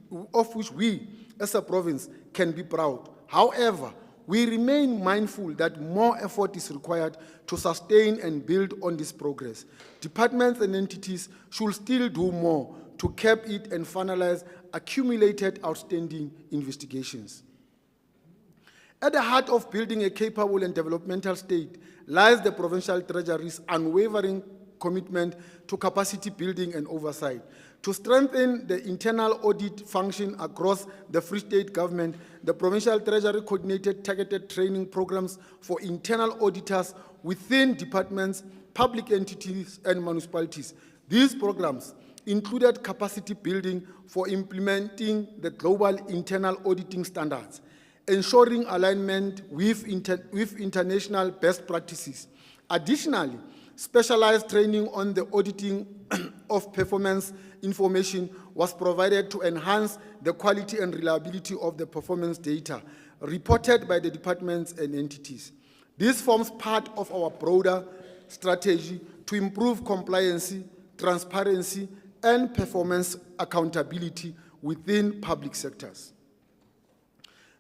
as a province, can be proud. However, we remain mindful that more effort is required to sustain and build on this progress. Departments and entities should still do more to curb it and finalize accumulated outstanding investigations. At the heart of building a capable and developmental state lies the Provincial Treasury's unwavering commitment to capacity building and oversight. To strengthen the internal audit function across the Free State government, the Provincial Treasury coordinated targeted training programs for internal auditors within departments, public entities, and municipalities. These programs included capacity building for implementing the global internal auditing standards, ensuring alignment with international best practices. Additionally, specialized training on the auditing of performance information was provided to enhance the quality and reliability of the performance data reported by the departments and entities. This forms part of our broader strategy to improve compliance, transparency, and performance accountability within public sectors.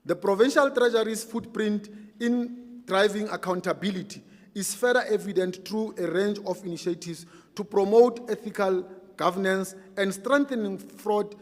The Provincial Treasury's footprint in driving accountability is further evident through a range of initiatives to promote ethical governance and strengthening fraud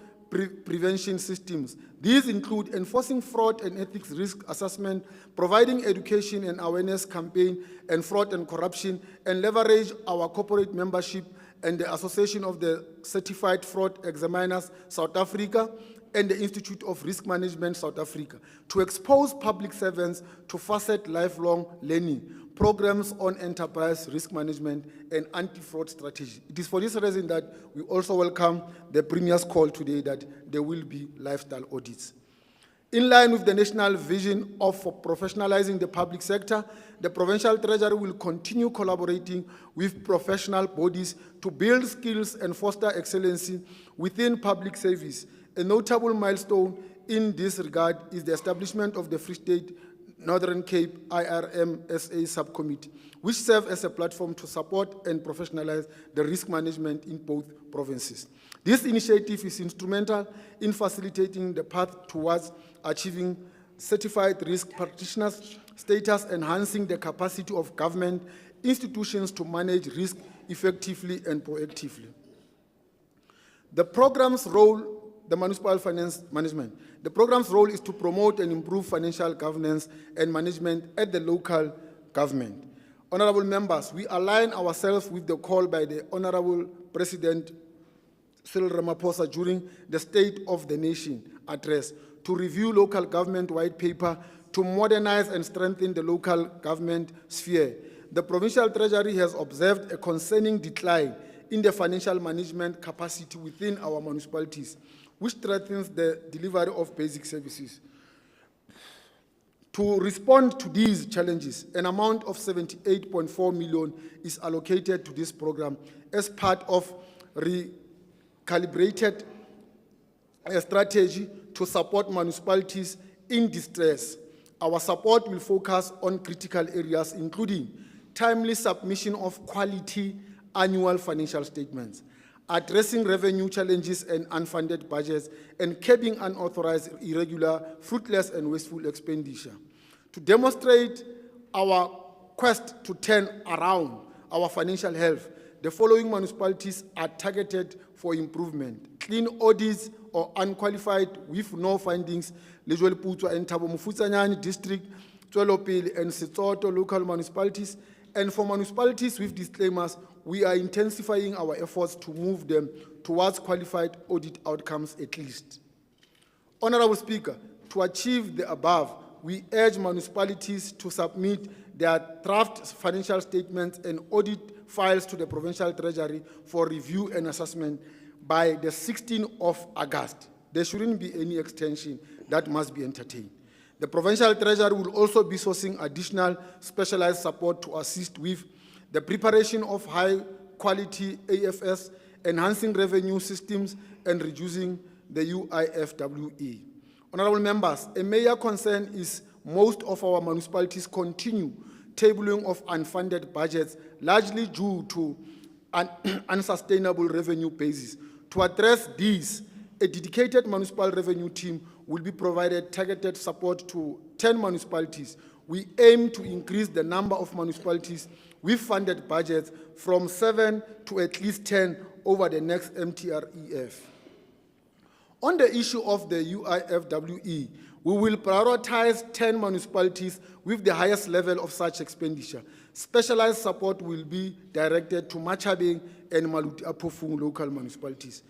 prevention systems. These include enforcing fraud and ethics risk assessment, providing education and awareness campaign and fraud and corruption, and leverage our corporate membership and the Association of the Certified Fraud Examiners South Africa and the Institute of Risk Management South Africa to expose public servants to facet lifelong learning programs on enterprise risk management and anti-fraud strategy. It is for this reason that we also welcome the Premier's call today that there will be lifestyle audits. In line with the national vision of professionalizing the public sector, the Provincial Treasury will continue collaborating with professional bodies to build skills and foster excellency within public service. A notable milestone in this regard is the establishment of the Free State Northern Cape IRMSA subcommittee, which serves as a platform to support and professionalize the risk management in both provinces. This initiative is instrumental in facilitating the path towards achieving certified risk practitioners status, enhancing the capacity of government institutions to manage risk effectively and proactively. The program's role, the municipal finance management, the program's role is to promote and improve financial governance and management at the local government. Honorable members, we align ourselves with the call by the Honorable President Cyril Ramaphosa during the State of the Nation address to review local government white paper to modernize and strengthen the local government sphere. The Provincial Treasury has observed a concerning decline in the financial management capacity within our municipalities, which threatens the delivery of basic services. To respond to these challenges, an amount of 78.4 million is allocated to this program as part of recalibrated strategy to support municipalities in distress. Our support will focus on critical areas, including timely submission of quality annual financial statements, addressing revenue challenges and unfunded budgets, and curbing unauthorized, irregular, fruitless, and wasteful expenditure. To demonstrate our quest to turn around our financial health, the following municipalities are targeted for improvement: clean audits or unqualified with no findings, Lejwe Leputswa and Thabo Mofutsanyane District, Tswelopele and Setsoto local municipalities. And for municipalities with disclaimers, we are intensifying our efforts to move them towards qualified audit outcomes at least. Honorable Speaker, to achieve the above, we urge municipalities to submit their draft financial statements and audit files to the Provincial Treasury for review and assessment by the 16th of August. There shouldn't be any extension that must be entertained. The Provincial Treasury will also be sourcing additional specialized support to assist with the preparation of high-quality AFS, enhancing revenue systems, and reducing the UIFWE. Honorable members, a major concern is most of our municipalities continue tabling of unfunded budgets, largely due to an unsustainable revenue basis. To address these, a dedicated municipal revenue team will be provided targeted support to 10 municipalities. We aim to increase the number of municipalities with funded budgets from 7 to at least 10 over the next MTREF. On the issue of the UIFWE, we will prioritize 10 municipalities with the highest level of such expenditure. Specialized support will be directed to Machabeng and Maluti Apofung local municipalities.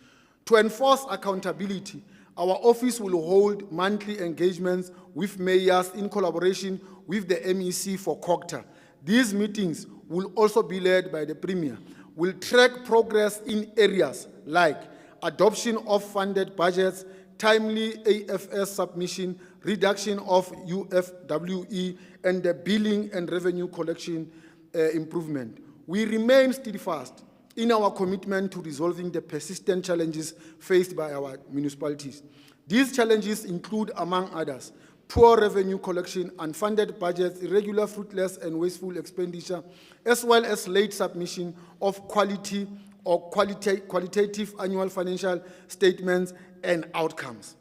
To enforce accountability, our office will hold monthly engagements with mayors in collaboration with the MEC for COGTA. These meetings will also be led by the Premier. We'll track progress in areas like adoption of funded budgets, timely AFS submission, reduction of UFWE, and the billing and revenue collection improvement. We remain steadfast in our commitment to resolving the persistent challenges faced by our municipalities. These challenges include, among others, poor revenue collection, unfunded budgets, irregular, fruitless, and wasteful expenditure, as well as late submission of quality or qualitative annual financial statements and outcomes.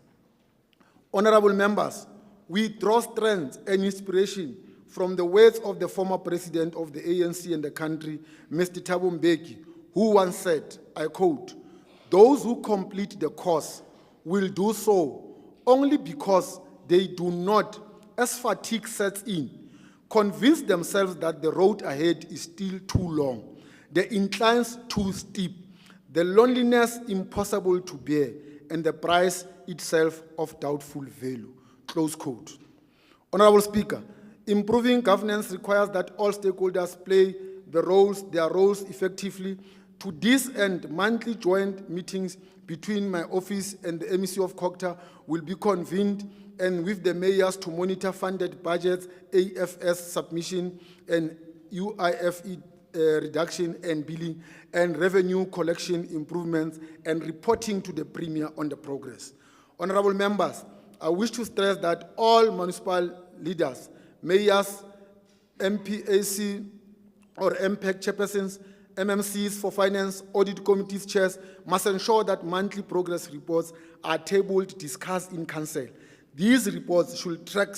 Honorable members, we draw strength and inspiration from the words of the former president of the ANC and the country, Mr. Thabo Mbeki, who once said, I quote, "Those who complete the course will do so only because they do not, as fatigue sets in, convince themselves that the road ahead is still too long, the inclines too steep, the loneliness impossible to bear, and the price itself of doubtful value. Close quote. Honorable Speaker, improving governance requires that all stakeholders play their roles effectively. To this end, monthly joint meetings between my office and the MEC of COGTA will be convened, and with the mayors to monitor funded budgets, AFS submission, and UIFE reduction and billing, and revenue collection improvements, and reporting to the Premier on the progress. Honorable members, I wish to stress that all municipal leaders, mayors, MPAC or MPEC chairpersons, MMCs for finance, audit committees chairs must ensure that monthly progress reports are tabled, discussed in council. These reports should track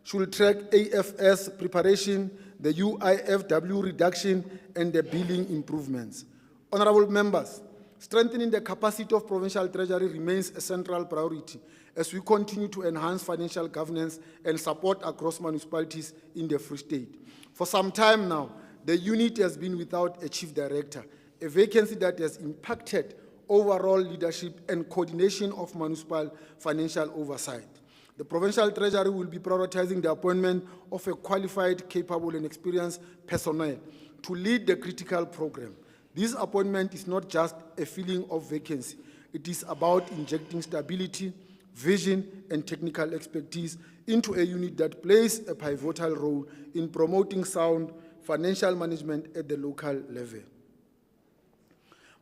AFS preparation, the UIFW reduction, and the billing improvements. Honorable members, strengthening the capacity of provincial treasury remains a central priority as we continue to enhance financial governance and support across municipalities in the Free State. For some time now, the unit has been without a chief director, a vacancy that has impacted overall leadership and coordination of municipal financial oversight. The provincial treasury will be prioritizing the appointment of a qualified, capable, and experienced personnel to lead the critical program. This appointment is not just a filling of vacancy. It is about injecting stability, vision, and technical expertise into a unit that plays a pivotal role in promoting sound financial management at the local level.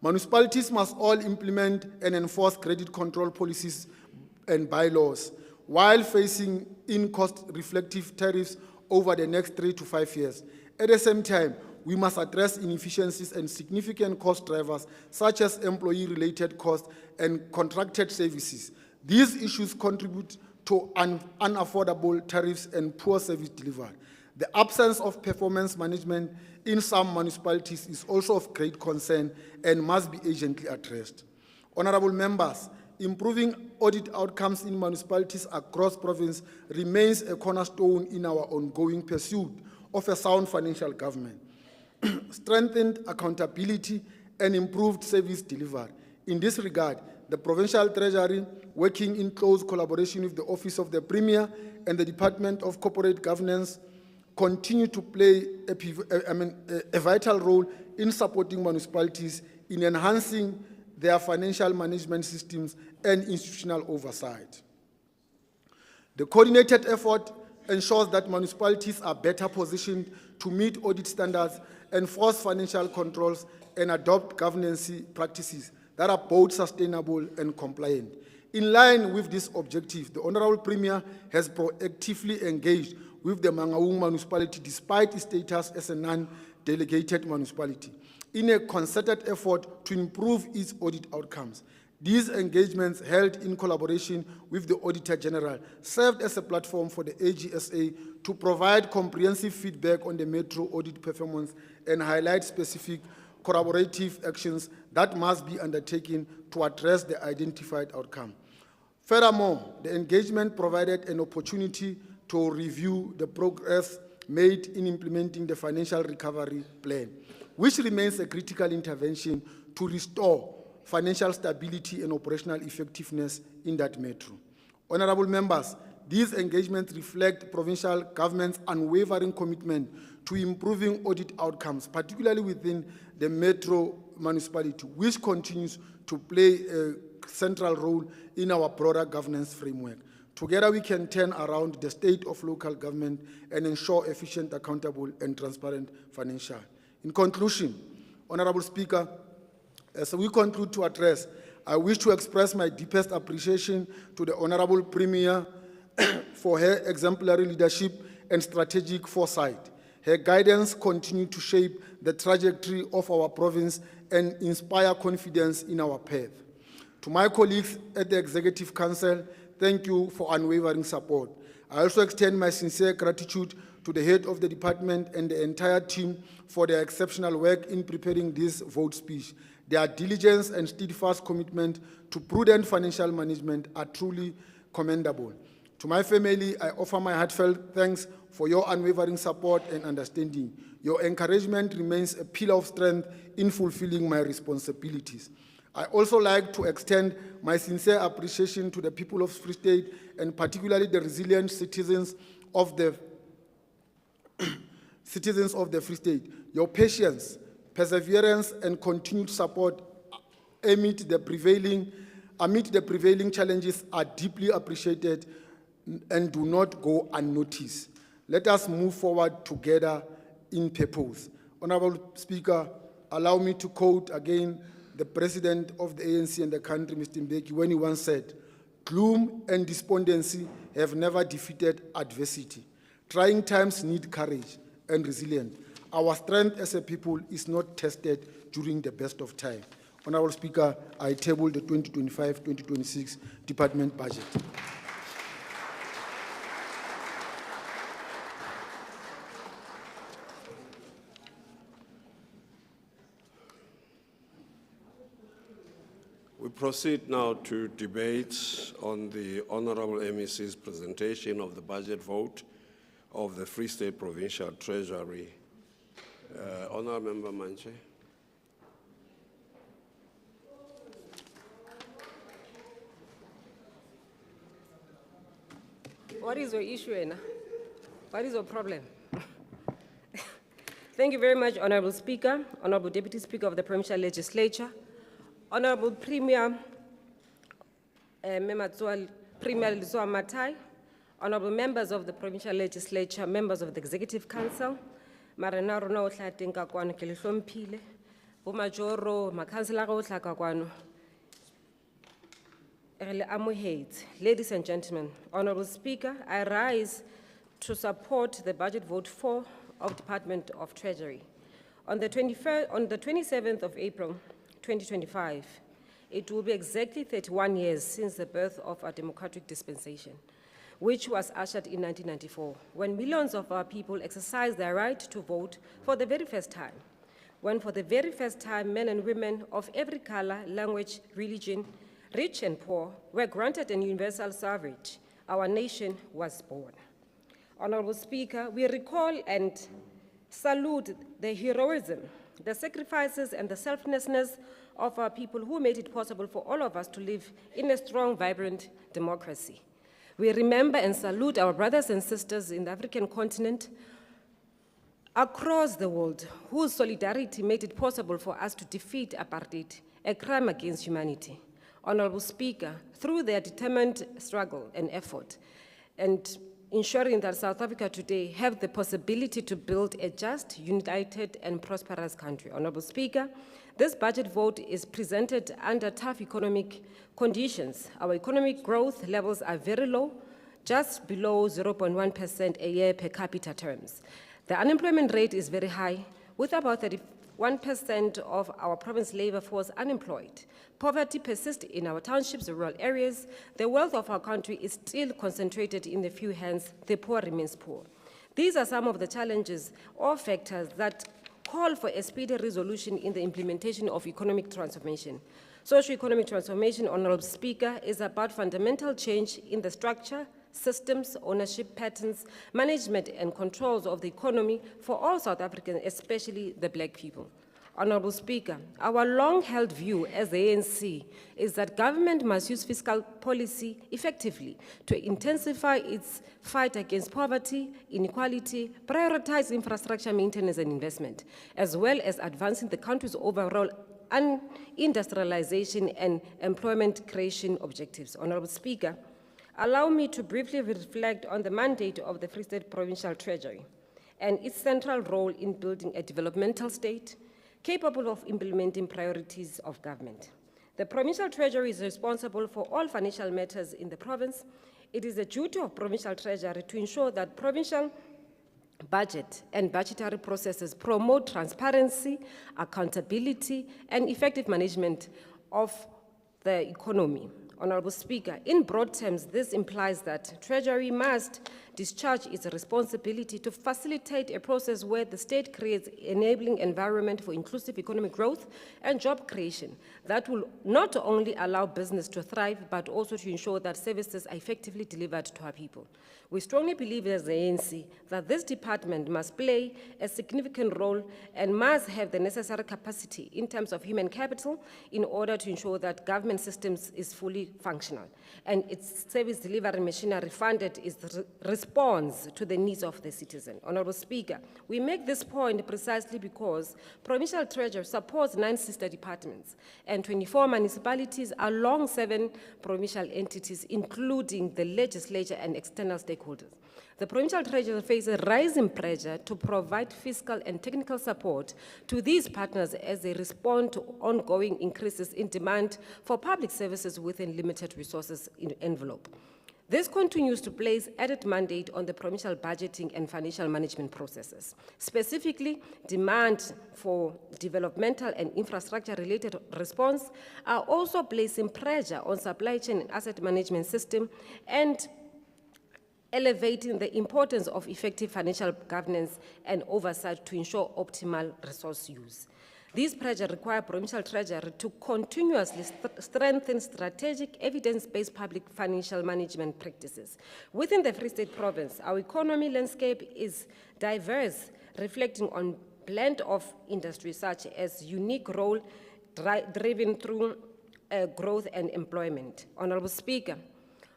Municipalities must all implement and enforce credit control policies and bylaws while facing in cost-reflective tariffs over the next 3 to 5 years. At the same time, we must address inefficiencies and significant cost drivers such as employee-related costs and contracted services. These issues contribute to unaffordable tariffs and poor service delivery. The absence of performance management in some municipalities is also of great concern and must be urgently addressed. Honorable members, improving audit outcomes in municipalities across province remains a cornerstone in our ongoing pursuit of a sound financial government. Strengthened accountability and improved service delivery. In this regard, the Provincial Treasury, working in close collaboration with the Office of the Premier and the Department of Corporate Governance, continue to play a vital role in supporting municipalities in enhancing their financial management systems and institutional oversight. The coordinated effort ensures that municipalities are better positioned to meet audit standards, enforce financial controls, and adopt governance practices that are both sustainable and compliant. In line with this objective, the Honorable Premier has proactively engaged with the Mangaung municipality despite its status as a non-delegated municipality in a concerted effort to improve its audit outcomes. These engagements, held in collaboration with the Auditor General, served as a platform for the AGSA to provide comprehensive feedback on the Metro audit performance and highlight specific collaborative actions that must be undertaken to address the identified outcome. Furthermore, the engagement provided an opportunity to review the progress made in implementing the financial recovery plan, which remains a critical intervention to restore financial stability and operational effectiveness in that metro. Honorable members, these engagements reflect provincial government's unwavering commitment to improving audit outcomes, particularly within the metro municipality, which continues to play a central role in our broader governance framework. Together, we can turn around the state of local government and ensure efficient, accountable, and transparent financial. In conclusion, Honorable Speaker, as we conclude to address, I wish to express my deepest appreciation to the Honorable Premier for her exemplary leadership and strategic foresight. Her guidance continues to shape the trajectory of our province and inspire confidence in our path. To my colleagues at the Executive Council, thank you for unwavering support. I also extend my sincere gratitude to the head of the department and the entire team for their exceptional work in preparing this vote speech. Their diligence and steadfast commitment to prudent financial management are truly commendable. To my family, I offer my heartfelt thanks for your unwavering support and understanding. Your encouragement remains a pillar of strength in fulfilling my responsibilities. I also like to extend my sincere appreciation to the people of Free State and particularly the resilient citizens of the Free State. Your patience, perseverance, and continued support amid the prevailing challenges are deeply appreciated and do not go unnoticed. Let us move forward together in purpose. Honorable Speaker, allow me to quote again the President of the ANC and the country, Mr. Mbeki, when he once said, "Gloom and despondency have never defeated adversity. Trying times need courage and resilience. Our strength as a people is not tested during the best of time." Honorable Speaker, I table the 2025-2026 department budget. We proceed now to debate on the Honorable MEC's presentation of the budget vote of the Free State Provincial Treasury. Honorable Member Manche. What is your issue, Anna? What is your problem? Thank you very much, Honorable Speaker, Honorable Deputy Speaker of the Provincial Legislature, Honorable Premier Premier Lizoa Matai, Honorable members of the Provincial Legislature, members of the Executive Council, Marena rona o tla teng ka kwano ke le hlomphile, bo majoro makhansela go tla ka kwano. Ladies and gentlemen, Honorable Speaker, I rise to support the budget vote 4 of Department of Treasury. On the 27th of April, 2025, it will be exactly 31 years since the birth of our democratic dispensation, which was ushered in 1994, when millions of our people exercised their right to vote for the very first time, when for the very first time men and women of every color, language, religion, rich and poor, were granted an universal suffrage. Our nation was born. Honorable Speaker, we recall and salute the heroism, the sacrifices, and the selflessness of our people who made it possible for all of us to live in a strong, vibrant democracy. We remember and salute our brothers and sisters in the African continent across the world whose solidarity made it possible for us to defeat apartheid, a crime against humanity. Honorable Speaker, through their determined struggle and effort, and ensuring that South Africa today have the possibility to build a just, united, and prosperous country. Honorable Speaker, this budget vote is presented under tough economic conditions. Our economic growth levels are very low, just below 0.1% a year per capita terms. The unemployment rate is very high, with about 31% of our province labor force unemployed. Poverty persists in our townships and rural areas. The wealth of our country is still concentrated in the few hands. The poor remains poor. These are some of the challenges or factors that call for a speedy resolution in the implementation of economic transformation. Socio-economic transformation, Honorable Speaker, is about fundamental change in the structure, systems, ownership patterns, management, and controls of the economy for all South Africans, especially the Black people. Honorable Speaker, our long-held view as the ANC is that government must use fiscal policy effectively to intensify its fight against poverty, inequality, prioritize infrastructure maintenance and investment, as well as advancing the country's overall industrialization and employment creation objectives. Honorable Speaker, allow me to briefly reflect on the mandate of the Free State Provincial Treasury and its central role in building a developmental state capable of implementing priorities of government. The Provincial Treasury is responsible for all financial matters in the province. It is the duty of Provincial Treasury to ensure that provincial budget and budgetary processes promote transparency, accountability, and effective management of the economy. Honorable Speaker, in broad terms, this implies that Treasury must discharge its responsibility to facilitate a process where the state creates enabling environment for inclusive economic growth and job creation that will not only allow business to thrive, but also to ensure that services are effectively delivered to our people. We strongly believe as the ANC that this department must play a significant role and must have the necessary capacity in terms of human capital in order to ensure that government systems is fully functional and its service delivery machinery funded responds to the needs of the citizen. Honorable Speaker, we make this point precisely because Provincial Treasury supports 9 sister departments and 24 municipalities along 7 provincial entities, including the legislature and external stakeholders. The Provincial Treasury faces rising pressure to provide fiscal and technical support to these partners as they respond to ongoing increases in demand for public services within limited resources in envelope. This continues to place added mandate on the provincial budgeting and financial management processes. Specifically, demand for developmental and infrastructure-related response are also placing pressure on supply chain and asset management system and elevating the importance of effective financial governance and oversight to ensure optimal resource use. These pressures require Provincial Treasury to continuously strengthen strategic, evidence-based public financial management practices. Within the Free State Province, our economy landscape is diverse, reflecting on blend of industries such as unique role driven through growth and employment. Honorable Speaker,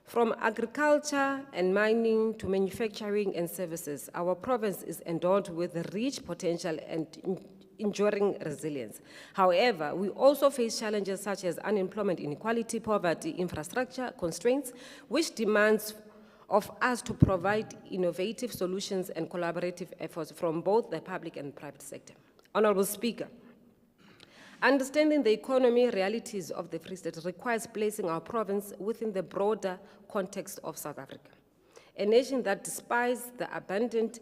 from agriculture and mining to manufacturing and services, our province is endowed with rich potential and enduring resilience. However, we also face challenges such as unemployment, inequality, poverty, infrastructure constraints, which demands of us to provide innovative solutions and collaborative efforts from both the public and private sector. Honorable Speaker, understanding the economy realities of the Free State requires placing our province within the broader context of South Africa, a nation that, despite the abundant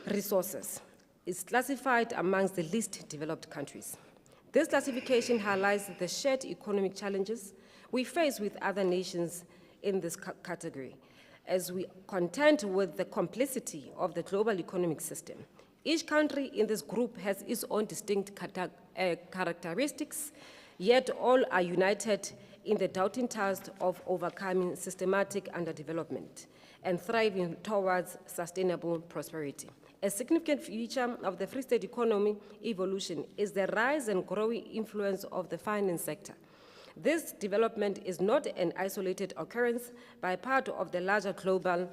resources, is classified amongst the least developed countries. This classification highlights the shared economic challenges we face with other nations in this category, as we contend with the complexity of the global economic system. Each country in this group has its own distinct characteristics, yet all are united in the daunting task of overcoming systematic underdevelopment and thriving towards sustainable prosperity. A significant feature of the Free State economy evolution is the rise and growing influence of the finance sector. This development is not an isolated occurrence, but part of the larger global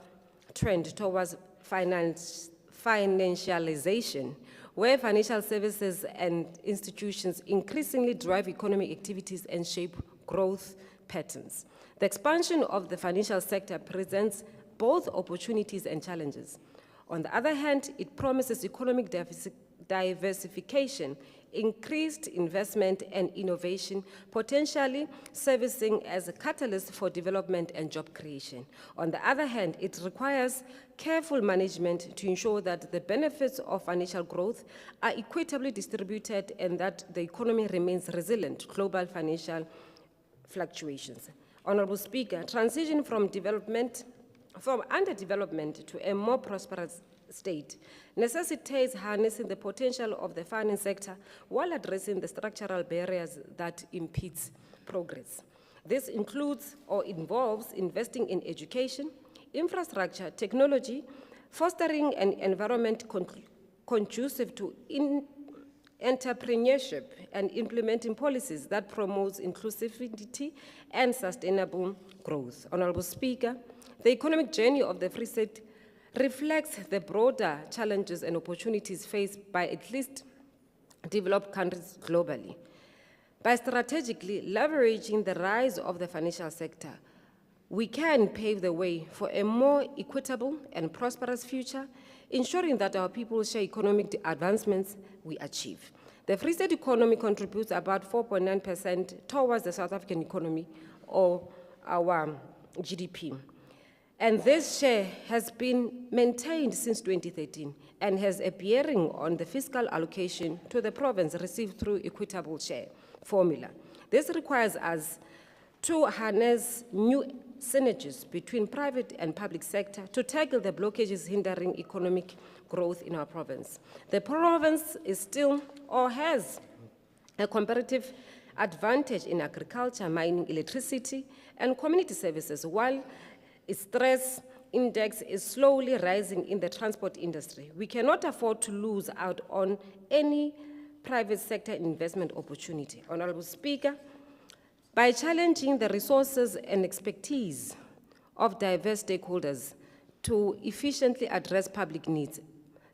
trend towards financialization, where financial services and institutions increasingly drive economic activities and shape growth patterns. The expansion of the financial sector presents both opportunities and challenges. On the other hand, it promises economic diversification, increased investment and innovation, potentially serving as a catalyst for development and job creation. On the other hand, it requires careful management to ensure that the benefits of financial growth are equitably distributed and that the economy remains resilient to global financial fluctuations. Honorable Speaker, transition from underdevelopment to a more prosperous state necessitates harnessing the potential of the finance sector while addressing the structural barriers that impede progress. This includes or involves investing in education, infrastructure, technology, fostering an environment conducive to entrepreneurship, and implementing policies that promote inclusivity and sustainable growth. Honorable Speaker, the economic journey of the Free State reflects the broader challenges and opportunities faced by at least developed countries globally. By strategically leveraging the rise of the financial sector, we can pave the way for a more equitable and prosperous future, ensuring that our people share economic advancements we achieve. The Free State economy contributes about 4.9% towards the South African economy, or our GDP. And this share has been maintained since 2013 and has a bearing on the fiscal allocation to the province received through equitable share formula. This requires us to harness new synergies between private and public sector to tackle the blockages hindering economic growth in our province. The province is still or has a comparative advantage in agriculture, mining, electricity, and community services, while its stress index is slowly rising in the transport industry. We cannot afford to lose out on any private sector investment opportunity. Honorable Speaker, by challenging the resources and expertise of diverse stakeholders to efficiently address public needs,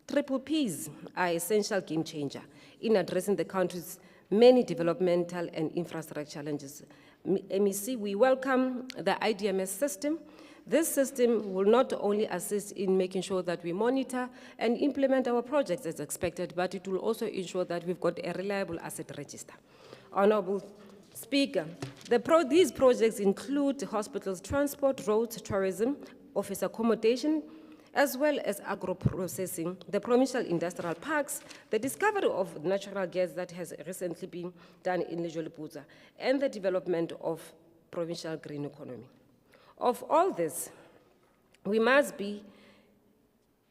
Triple Ps are essential game changer in addressing the country's many developmental and infrastructure challenges. MEC, we welcome the IDMS system. This system will not only assist in making sure that we monitor and implement our projects as expected, but it will also ensure that we've got a reliable asset register. Honorable Speaker, these projects include hospitals, transport, roads, tourism, office accommodation, as well as agro-processing, the provincial industrial parks, the discovery of natural gas that has recently been done in Lejolipuza, and the development of provincial green economy. Of all this, we must be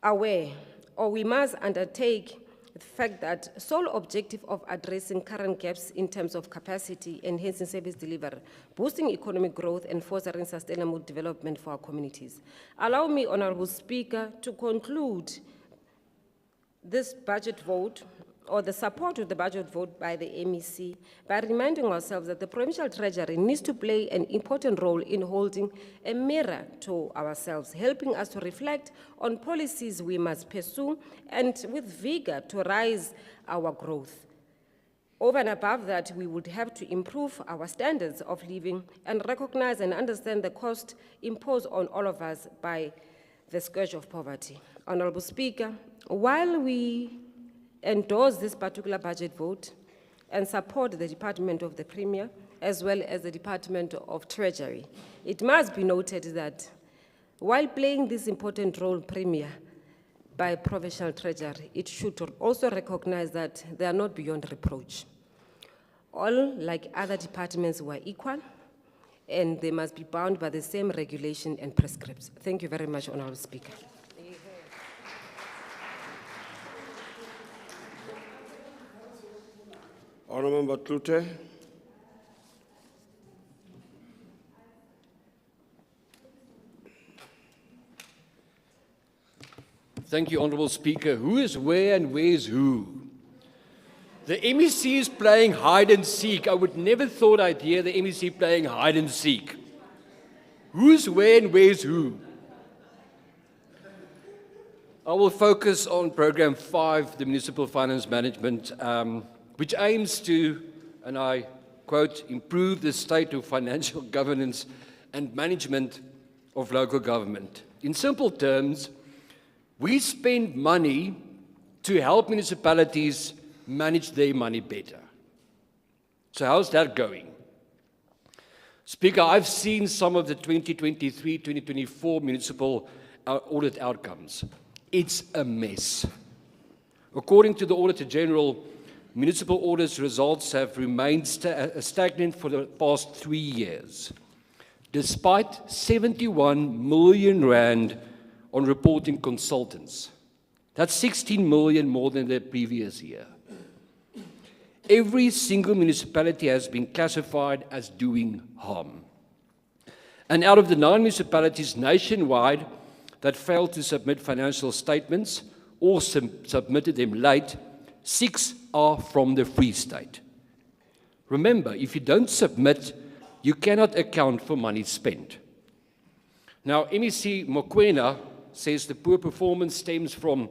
aware, or we must undertake the fact that sole objective of addressing current gaps in terms of capacity, enhancing service delivery, boosting economic growth, and fostering sustainable development for our communities. Allow me, Honorable Speaker, to conclude this budget vote, or the support to the budget vote by the MEC, by reminding ourselves that the provincial treasury needs to play an important role in holding a mirror to ourselves, helping us to reflect on policies we must pursue and with vigor to rise our growth. Over and above that, we would have to improve our standards of living and recognize and understand the cost imposed on all of us by the scourge of poverty. Honorable Speaker, while we endorse this particular budget vote and support the Department of the Premier as well as the Department of Treasury, it must be noted that while playing this important role, Premier, by provincial treasury, it should also recognize that they are not beyond reproach. All, like other departments, were equal, and they must be bound by the same regulation and prescripts. Thank you very much, Honorable Speaker. Honourable Member Klute. Thank you, Honourable Speaker. Who is where and where's who? The MEC is playing hide and seek. I would never thought I'd hear the MEC playing hide and seek. Who's where and where's who? I will focus on Program 5, the Municipal Finance Management, which aims to, and I quote, improve the state of financial governance and management of local government. In simple terms, we spend money to help municipalities manage their money better. So how's that going? Speaker, I've seen some of the 2023-2024 municipal audit outcomes. It's a mess. According to the Auditor General, municipal audit results have remained stagnant for the past 3 years, despite 71 million rand on reporting consultants. That's 16 million more than the previous year. Every single municipality has been classified as doing harm. And out of the 9 municipalities nationwide that failed to submit financial statements or submitted them late, 6 are from the Free State. Remember, if you don't submit, you cannot account for money spent. Now, MEC Mokoena says the poor performance stems from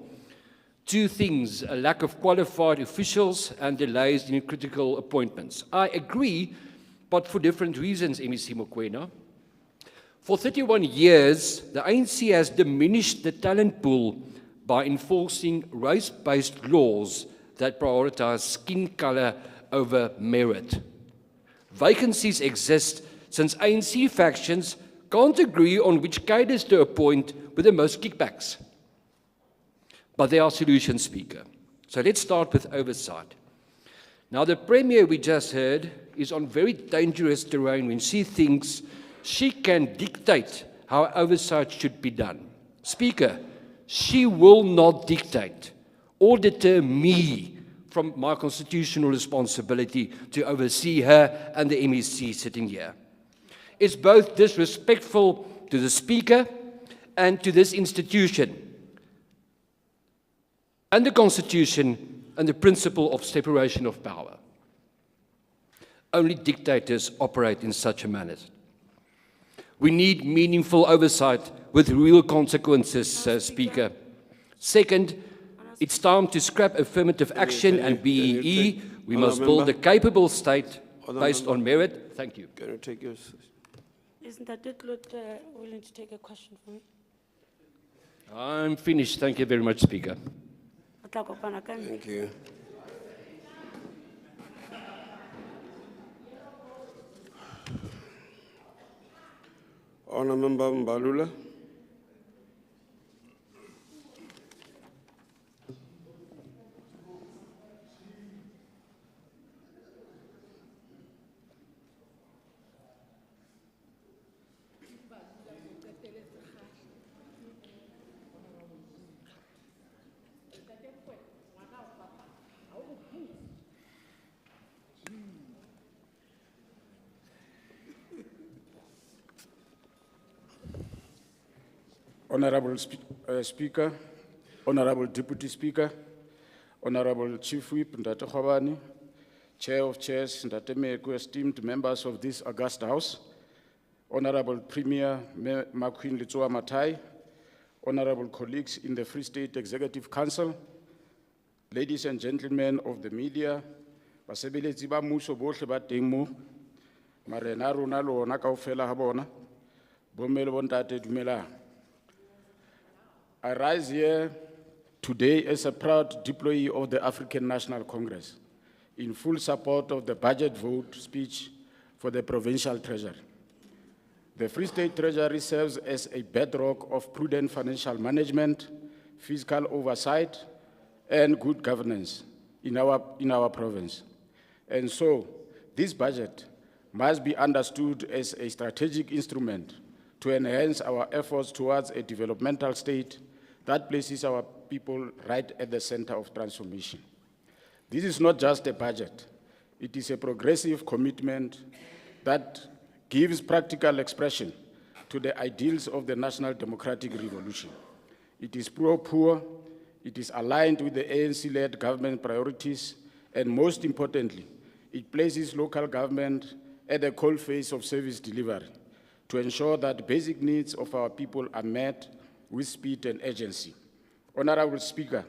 2 things: a lack of qualified officials and delays in critical appointments. I agree, but for different reasons, MEC Mokoena. For 31 years, the ANC has diminished the talent pool by enforcing race-based laws that prioritize skin color over merit. Vacancies exist since ANC factions can't agree on which cadres to appoint with the most kickbacks. But there are solutions, Speaker. So let's start with oversight. Now, the Premier we just heard is on very dangerous terrain when she thinks she can dictate how oversight should be done. Speaker, she will not dictate or deter me from my constitutional responsibility to oversee her and the MEC sitting here. It's both disrespectful to the Speaker and to this institution, and the Constitution and the principle of separation of power. Only dictators operate in such a manner. We need meaningful oversight with real consequences, Speaker. Second, it's time to scrap affirmative action and BEE. We must build a capable state based on merit. Thank you. Can you take your... Isn't that it, Lord, willing to take a question from me? I'm finished. Thank you very much, Speaker. Thank you. Honourable Member Mbalula. Honorable Speaker, Honorable Deputy Speaker, Honorable Chief Whip Ndate Khobane, Chair of Chairs Ndate Meku, esteemed members of this august House, Honorable Premier Makwin Letsoa Matai, Honorable colleagues in the Free State Executive Council, ladies and gentlemen of the media, basebeletsi ba mmuso bohle ba teng mo, marena rona le ona kaofela ha bona, bomme le bontate dumelang. I rise here today as a proud deployee of the African National Congress in full support of the budget vote speech for the Provincial Treasury. The Free State Treasury serves as a bedrock of prudent financial management, fiscal oversight, and good governance in our province. And so, this budget must be understood as a strategic instrument to enhance our efforts towards a developmental state that places our people right at the center of transformation. This is not just a budget. It is a progressive commitment that gives practical expression to the ideals of the National Democratic Revolution. It is pro-poor, it is aligned with the ANC-led government priorities, and most importantly, it places local government at the coalface of service delivery to ensure that basic needs of our people are met with speed and urgency. Honorable Speaker,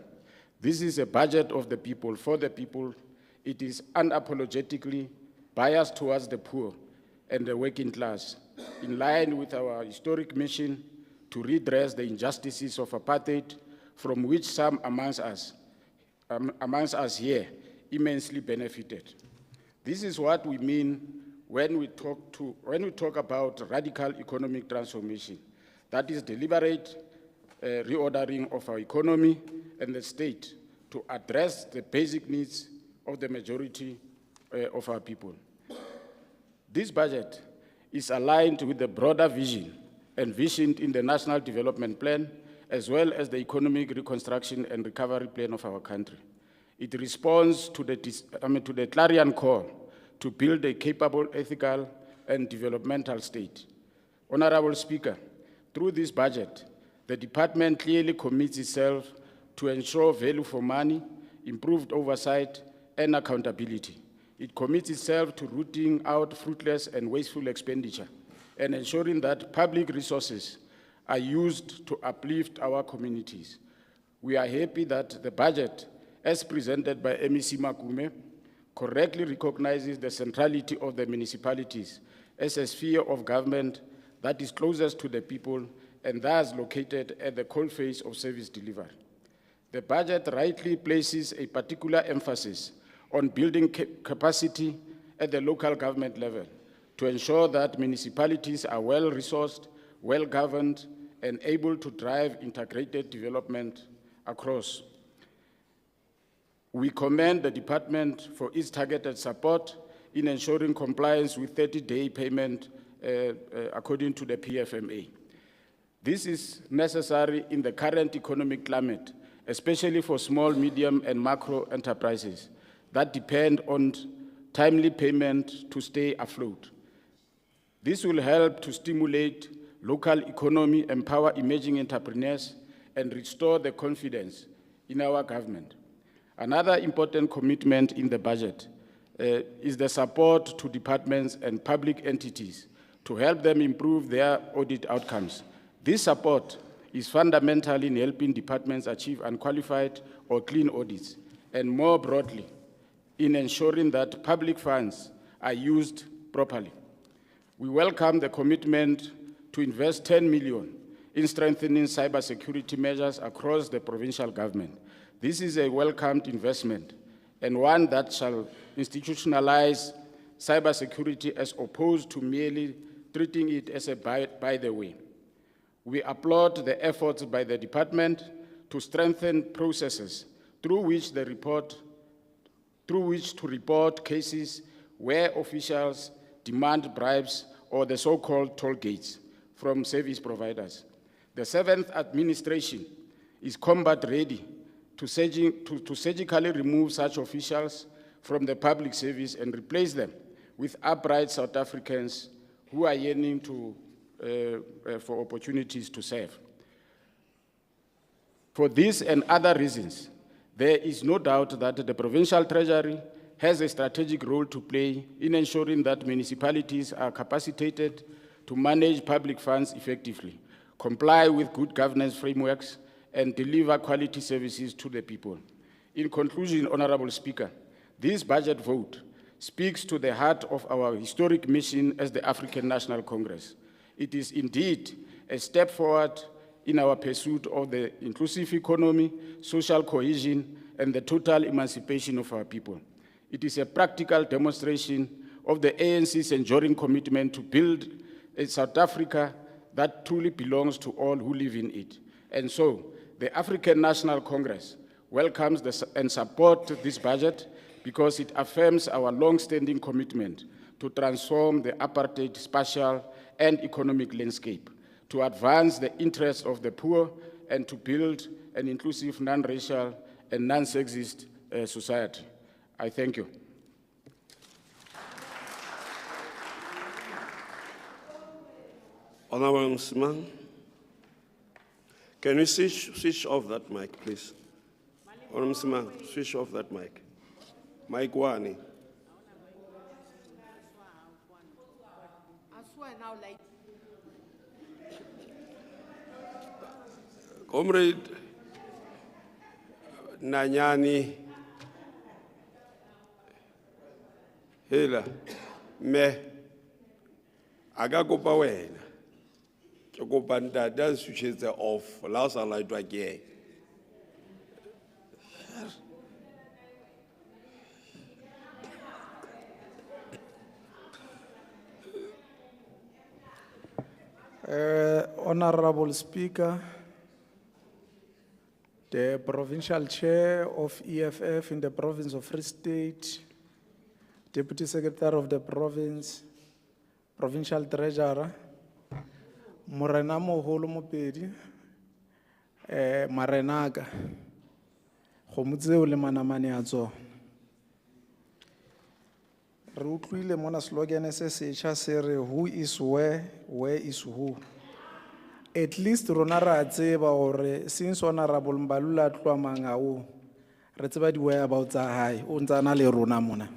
this is a budget of the people, for the people. It is unapologetically biased towards the poor and the working class, in line with our historic mission to redress the injustices of apartheid, from which some amongst us here immensely benefited. This is what we mean when we talk about radical economic transformation, that is deliberate reordering of our economy and the state to address the basic needs of the majority of our people. This budget is aligned with the broader vision envisioned in the National Development Plan, as well as the Economic Reconstruction and Recovery Plan of our country. It responds to the clarion call to build a capable, ethical, and developmental state. Honorable Speaker, through this budget, the department clearly commits itself to ensure value for money, improved oversight, and accountability. It commits itself to rooting out fruitless and wasteful expenditure and ensuring that public resources are used to uplift our communities. We are happy that the budget, as presented by MEC Makume, correctly recognizes the centrality of the municipalities as a sphere of government that is closest to the people and thus located at the coalface of service delivery. The budget rightly places a particular emphasis on building capacity at the local government level to ensure that municipalities are well-resourced, well-governed, and able to drive integrated development across. We commend the department for its targeted support in ensuring compliance with 30-day payment according to the PFMA. This is necessary in the current economic climate, especially for small, medium, and macro enterprises that depend on timely payment to stay afloat. This will help to stimulate local economy, empower emerging entrepreneurs, and restore the confidence in our government. Another important commitment in the budget is the support to departments and public entities to help them improve their audit outcomes. This support is fundamental in helping departments achieve unqualified or clean audits, and more broadly, in ensuring that public funds are used properly. We welcome the commitment to invest 10 million in strengthening cybersecurity measures across the provincial government. This is a welcomed investment and one that shall institutionalize cybersecurity as opposed to merely treating it as a by the way. We applaud the efforts by the department to strengthen processes through which to report cases where officials demand bribes or the so-called toll gates from service providers. The 7th administration is combat ready to surgically remove such officials from the public service and replace them with upright South Africans who are yearning for opportunities to serve. For this and other reasons, there is no doubt that the provincial treasury has a strategic role to play in ensuring that municipalities are capacitated to manage public funds effectively, comply with good governance frameworks, and deliver quality services to the people. In conclusion, Honorable Speaker, this budget vote speaks to the heart of our historic mission as the African National Congress. It is indeed a step forward in our pursuit of the inclusive economy, social cohesion, and the total emancipation of our people. It is a practical demonstration of the ANC's enduring commitment to build a South Africa that truly belongs to all who live in it. And so, the African National Congress welcomes and supports this budget because it affirms our long-standing commitment to transform the apartheid spatial and economic landscape, to advance the interests of the poor, and to build an inclusive, non-racial, and non-sexist society. I thank you. Honorable Msimang, can you switch off that mic, please? Honorable Msimang, switch off that mic. Mic one. Comrade Nanyani, hela, me, agakopa wena, ke kopa ntate a switchetse off, la o sa laetwa ke ena. Honorable Speaker, the Provincial Chair of EFF in the province of Free State, Deputy Secretary of the Province, Provincial Treasurer, Morena Moholo Mopedi, Marenaga, Khomutse le manamane a tso. Re utlwile mona slogan se setjha se re who is where is who. At least rona ra tseba gore since Honorable Mbalula tloa mangao re tseba di whereabouts tsa hae o ntse ana le rona mona.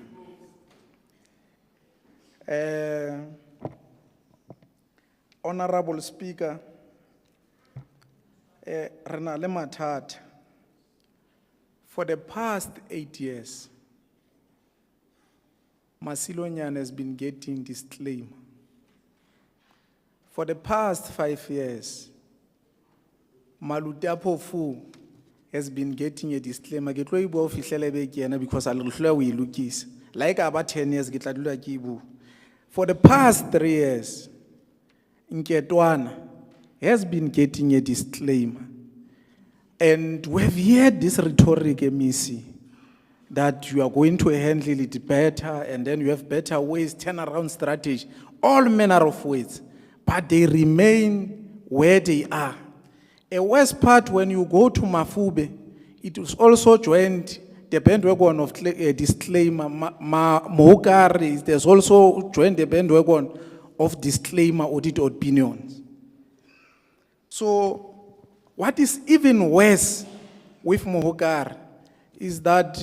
Honorable Speaker, re na le mathata. For the past 8 years, Masilonyane has been getting disclaimer. For the past 5 years, Malutapofu has been getting a disclaimer. Get lo ibo fihlele be ke yena because a le hloya o ilukisa. Like about 10 years get la dula ke ibu. For the past 3 years, Nketwana has been getting a disclaimer. And we have heard this rhetoric, Missy. that you are going to handle it better, and then you have better ways, turnaround strategy, all manner of ways, but they remain where they are. A worst part, when you go to Mafube, it was also joined the bandwagon of disclaimer. Mohokare, there's also joined the bandwagon of disclaimer audit opinions. So, what is even worse with Mohokare is that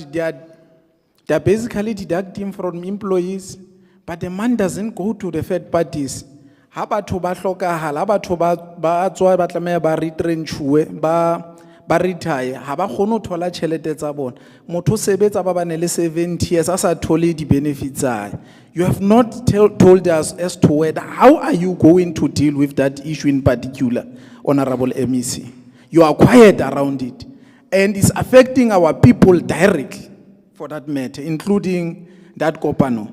they're basically deducting from employees, but the money doesn't go to the third parties. Ha batho ba hlokahala, ha batho ba tswa ba tlameha ba retrenchuwe, ba retire, ha ba kgone ho thola tjhelete tsa bona. Motho o sebetsa ba bane le 70 years, a sa thole di-benefits tsa hae. You have not told us as to whether, how are you going to deal with that issue in particular, Honorable MEC? You are quiet around it, and it's affecting our people directly, for that matter, including that Kopano.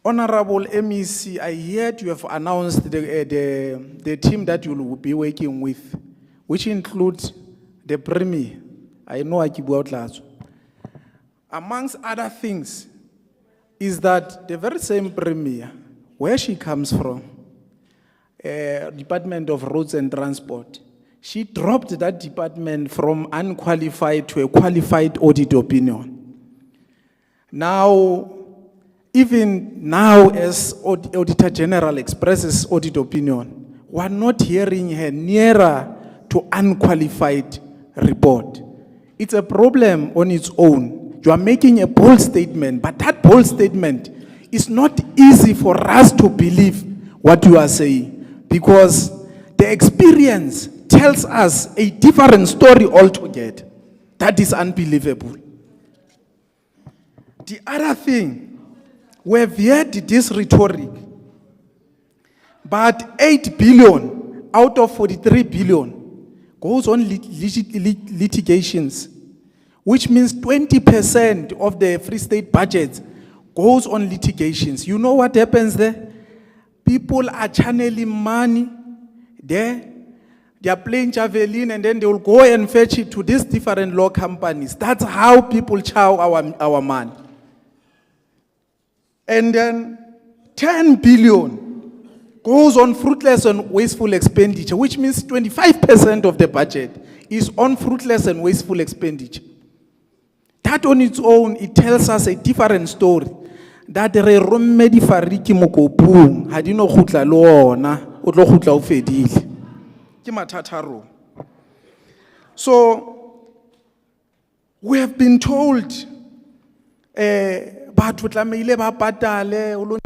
Honorable MEC, I heard you have announced the team that you will be working with, which includes the Premier. I know I keep out last. Amongst other things, is that the very same Premier, where she comes from, Department of Roads and Transport, she dropped that department from unqualified to a qualified audit opinion. Now, even now, as Auditor General expresses audit opinion, we're not hearing her nearer to unqualified report. It's a problem on its own. You are making a bold statement, but that bold statement is not easy for us to believe what you are saying, because the experience tells us a different story altogether. That is unbelievable. The other thing, we have heard this rhetoric, but 8 billion out of 43 billion goes on litigations, which means 20% of the Free State budget goes on litigations. You know what happens there? People are channeling money there. They are playing javelin, and then they will go and fetch it to these different law companies. That's how people chow our money. And then 10 billion goes on fruitless and wasteful expenditure, which means 25% of the budget is on fruitless and wasteful expenditure. That on its own, it tells us a different story. That re romme di fariki mo kopung, ha di no khutla le ona, o tlo khutla o fedile. Ke mathata a rona. So, we have been told, batho tlameile ba patale, o lo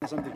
Something.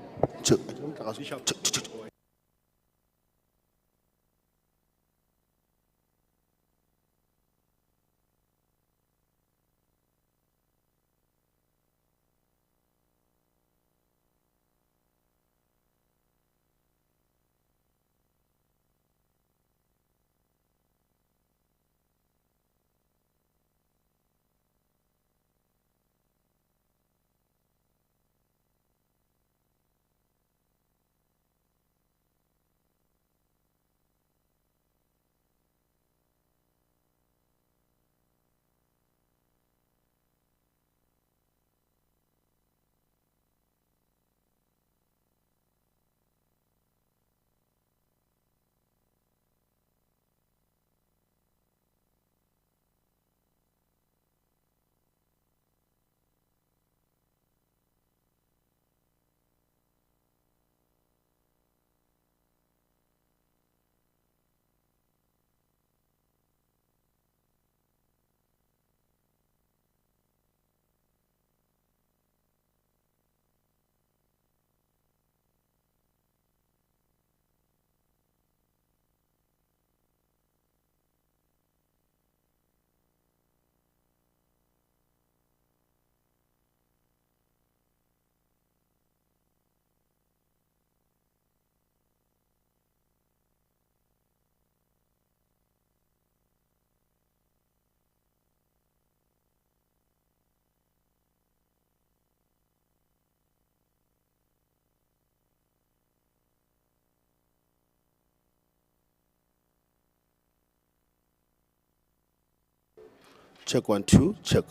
Check 1 2. Check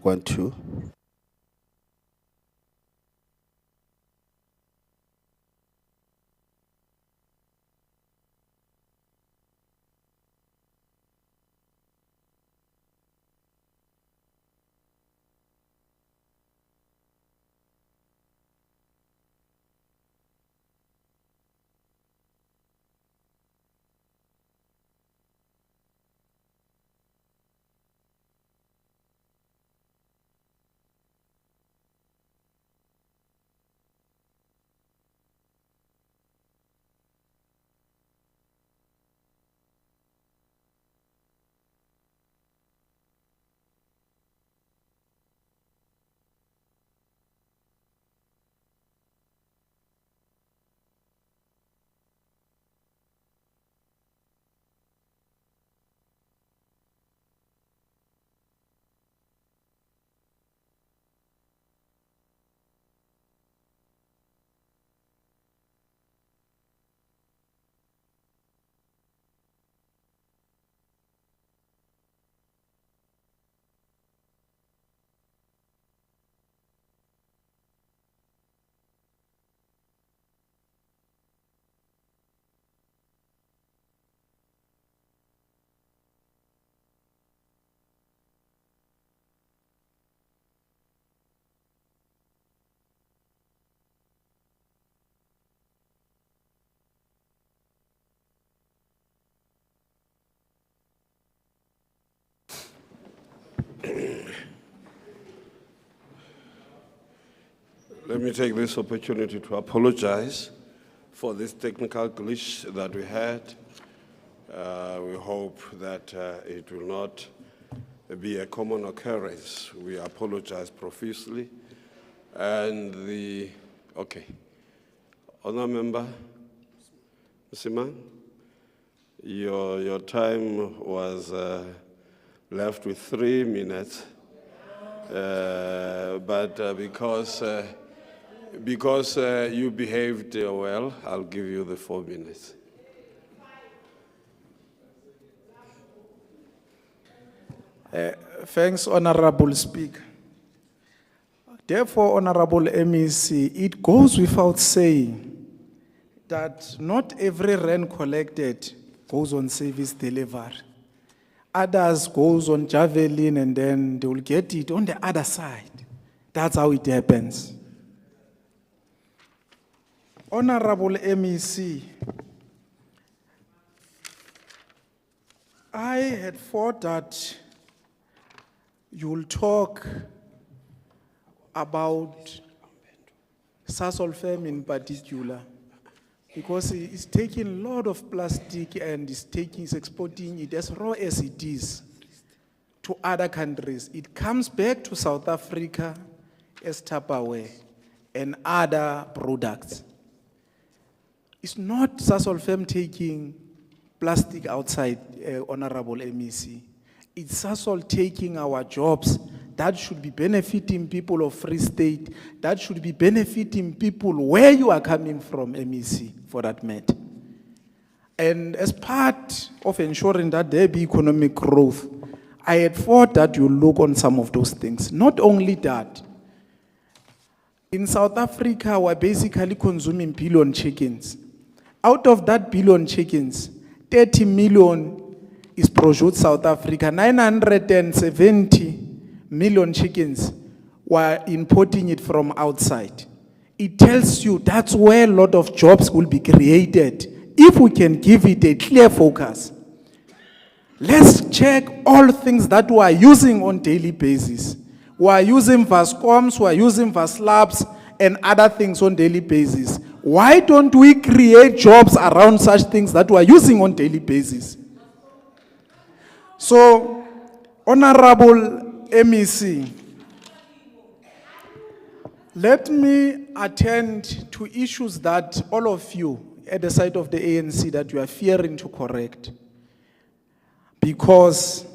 1 2. Let me take this opportunity to apologize for this technical glitch that we had. We hope that it will not be a common occurrence. We apologize profusely. And okay. Honour Member, Msiman, your time was left with 3 minutes, but because you behaved well, I'll give you the 4 minutes. Thanks, Honorable Speaker. Therefore, Honorable MEC, it goes without saying that not every rand collected goes on service delivery. Others goes on javelin and then they will get it on the other side. That's how it happens. Honorable MEC, I had thought that you'll talk about Sasol firm in particular, because it's taking a lot of plastic and it's exporting it as raw as it is to other countries. It comes back to South Africa as Tupperware and other products. It's not Sasol firm taking plastic outside, Honorable MEC. It's Sasol taking our jobs that should be benefiting people of Free State, that should be benefiting people where you are coming from, MEC, for that matter. And as part of ensuring that there be economic growth, I had thought that you look on some of those things. Not only that, in South Africa, we're basically consuming billion chickens. Out of that billion chickens, 30 million is produced South Africa. 970 million chickens were importing it from outside. It tells you that's where a lot of jobs will be created if we can give it a clear focus. Let's check all things that we are using on daily basis. We are using Vascoms, we are using Vaslabs and other things on daily basis. Why don't we create jobs around such things that we are using on daily basis? So, Honorable MEC, let me attend to issues that all of you at the side of the ANC that you are fearing to correct. Because,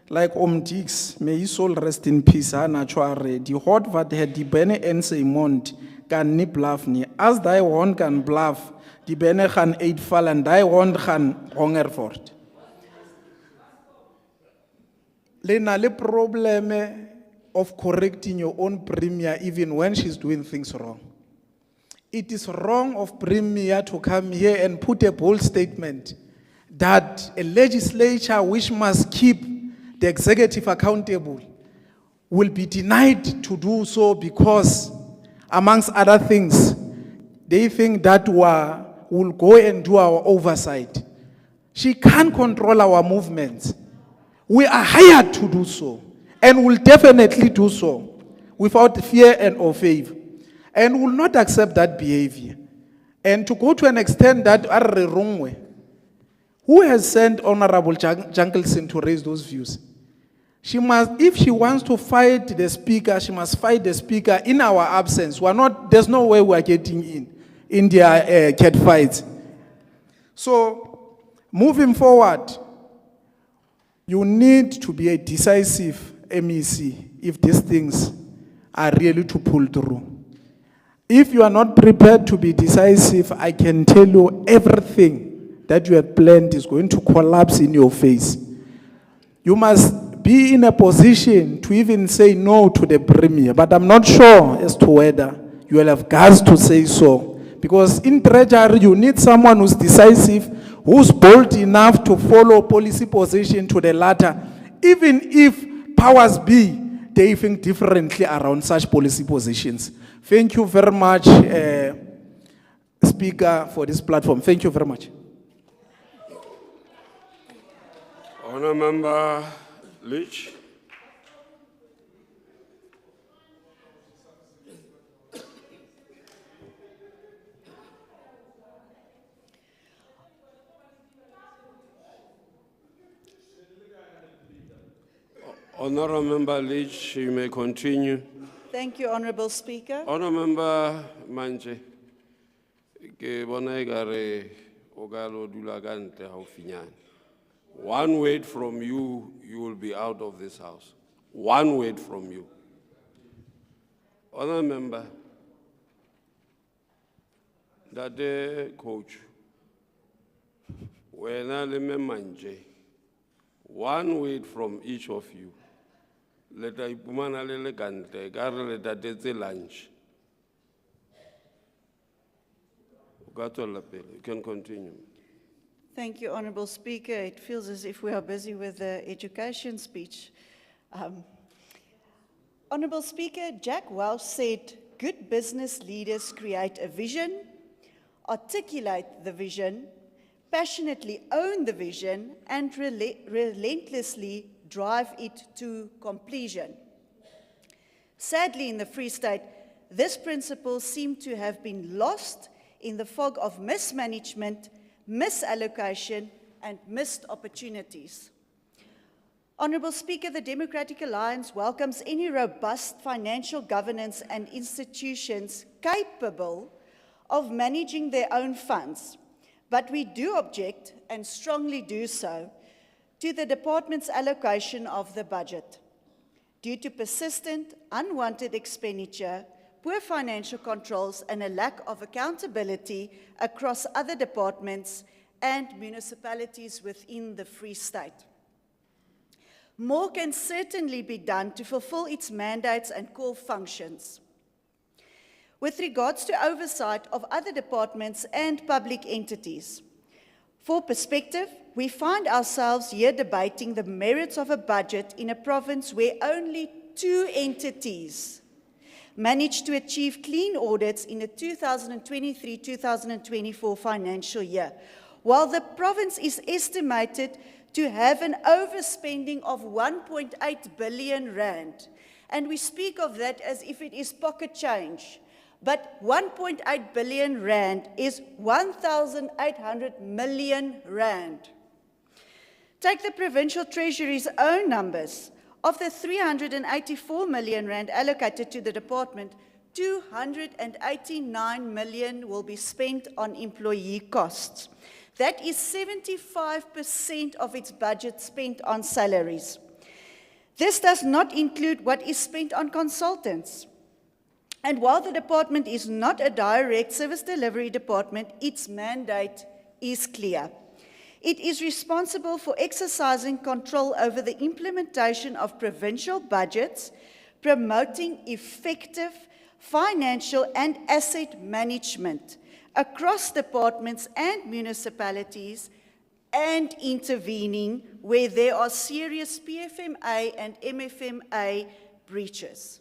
like Dix, may his soul rest in peace, the hot vat had the bene ensemont can ni bluff ni, as thy one can bluff, the bene can eight fall and thy one can hongerford. Lena, the problem of correcting your own premier even when she's doing things wrong. It is wrong of premier to come here and put a bold statement that a legislature which must keep the executive accountable will be denied to do so because, amongst other things, they think that we'll go and do our oversight. She can't control our movements. We are hired to do so, and will definitely do so without fear and or favor, and will not accept that behavior. And to go to an extent that are wrong way. Who has sent Honorable Jankelson to raise those views? She must, if she wants to fight the speaker, she must fight the speaker in our absence. There's no way we are getting in their cat fights. So, moving forward, you need to be a decisive MEC if these things are really to pull through. If you are not prepared to be decisive, I can tell you everything that you have planned is going to collapse in your face. You must be in a position to even say no to the premier, but I'm not sure as to whether you will have guts to say so. Because in treasury, you need someone who's decisive, who's bold enough to follow policy position to the latter, even if powers be, they think differently around such policy positions. Thank you very much, Speaker, for this platform. Thank you very much. Honourable Member Leach. Honourable Member Leach, you may continue. Thank you, Honorable Speaker. Honourable Member Manje, ke bona ekare o ka lo dula ka ntle haufinyane. One word from you, you will be out of this house. One word from you. Honourable Member, Dade Coach, wena le me Manje, one word from each of you. Leta ipumana le kante, kare leta tetse lunch. You can continue. Thank you, Honorable Speaker. It feels as if we are busy with the education speech. Honorable Speaker, Jack Welch said, good business leaders create a vision, articulate the vision, passionately own the vision, and relentlessly drive it to completion. Sadly, in the Free State, this principle seemed to have been lost in the fog of mismanagement, misallocation, and missed opportunities. Honourable Speaker, the Democratic Alliance welcomes any robust financial governance and institutions capable of managing their own funds, but we do object, and strongly do so, to the department's allocation of the budget. Due to persistent, unwanted expenditure, poor financial controls, and a lack of accountability across other departments and municipalities within the Free State. More can certainly be done to fulfill its mandates and core functions. With regards to oversight of other departments and public entities, for perspective, we find ourselves here debating the merits of a budget in a province where only 2 entities managed to achieve clean audits in the 2023-2024 financial year, while the province is estimated to have an overspending of 1.8 billion rand. And we speak of that as if it is pocket change. But 1.8 billion rand is 1,800 million rand. Take the provincial treasury's own numbers. Of the 384 million rand allocated to the department, 289 million will be spent on employee costs. That is 75% of its budget spent on salaries. This does not include what is spent on consultants. And while the department is not a direct service delivery department, its mandate is clear. It is responsible for exercising control over the implementation of provincial budgets, promoting effective financial and asset management across departments and municipalities, and intervening where there are serious PFMA and MFMA breaches.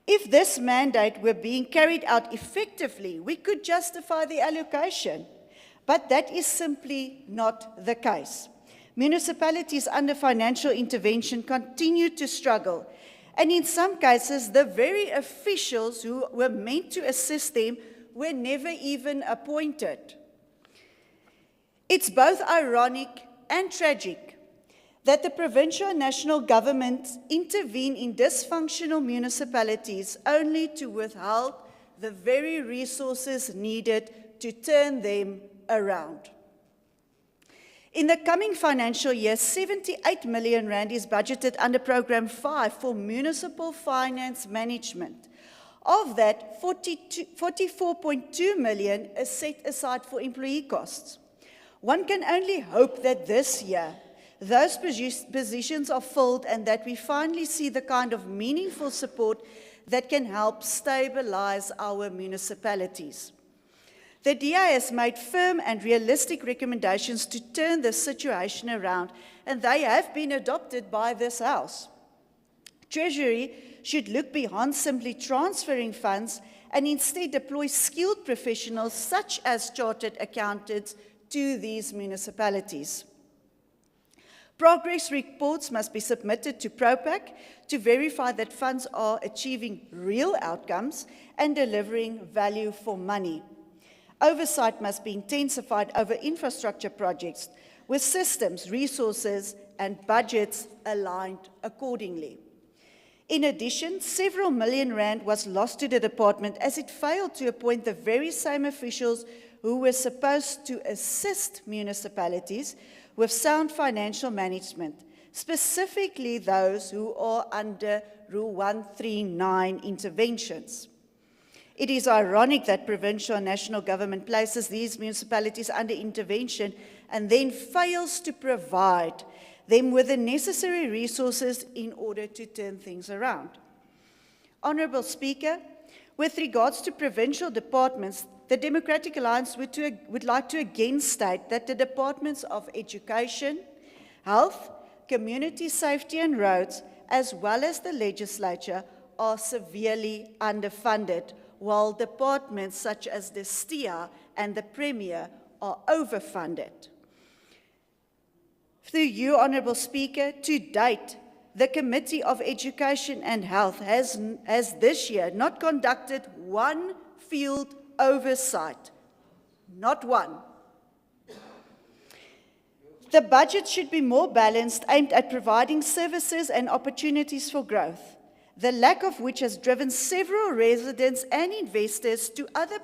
If this mandate were being carried out effectively, we could justify the allocation, but that is simply not the case. Municipalities under financial intervention continue to struggle, and in some cases, the very officials who were meant to assist them were never even appointed. It's both ironic and tragic that the provincial and national governments intervene in dysfunctional municipalities only to withhold the very resources needed to turn them around. In the coming financial year, 78 million rand is budgeted under Programme 5 for municipal finance management. Of that, 44.2 million is set aside for employee costs. One can only hope that this year, those positions are filled and that we finally see the kind of meaningful support that can help stabilize our municipalities. The DA has made firm and realistic recommendations to turn this situation around, and they have been adopted by this House. Treasury should look beyond simply transferring funds and instead deploy skilled professionals such as chartered accountants to these municipalities. Progress reports must be submitted to PROPAC to verify that funds are achieving real outcomes and delivering value for money. Oversight must be intensified over infrastructure projects with systems, resources, and budgets aligned accordingly. In addition, several million rand was lost to the department as it failed to appoint the very same officials who were supposed to assist municipalities with sound financial management, specifically those who are under Rule 139 interventions. It is ironic that provincial and national government places these municipalities under intervention and then fails to provide them with the necessary resources in order to turn things around. Honourable Speaker, with regards to provincial departments, the Democratic Alliance would like to again state that the departments of Education, Health, Community Safety and Roads, as well as the legislature, are severely underfunded, while departments such as the STIA and the Premier are overfunded. Through you, Honourable Speaker, to date, the Committee of Education and Health has this year not conducted one field oversight. Not one. The budget should be more balanced, aimed at providing services and opportunities for growth, the lack of which has driven several residents and investors to other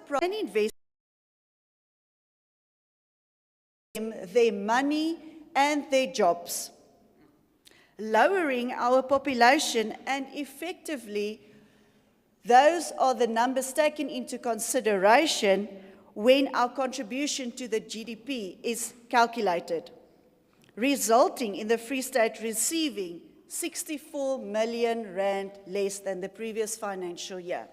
their money and their jobs, lowering our population, and effectively, those are the numbers taken into consideration when our contribution to the GDP is calculated, resulting in the Free State receiving 64 million rand less than the previous financial year.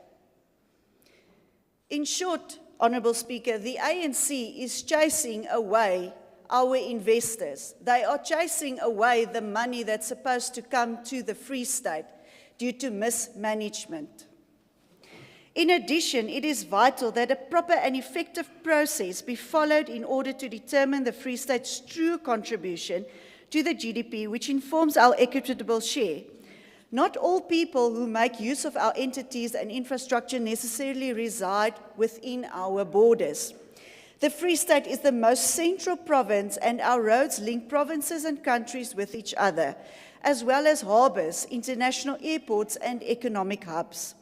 In short, Honourable Speaker, the ANC is chasing away our investors. They are chasing away the money that's supposed to come to the Free State due to mismanagement. In addition, it is vital that a proper and effective process be followed in order to determine the Free State's true contribution to the GDP, which informs our equitable share. Not all people who make use of our entities and infrastructure necessarily reside within our borders. The Free State is the most central province, and our roads link provinces and countries with each other, as well as harbours, international airports, and economic hubs.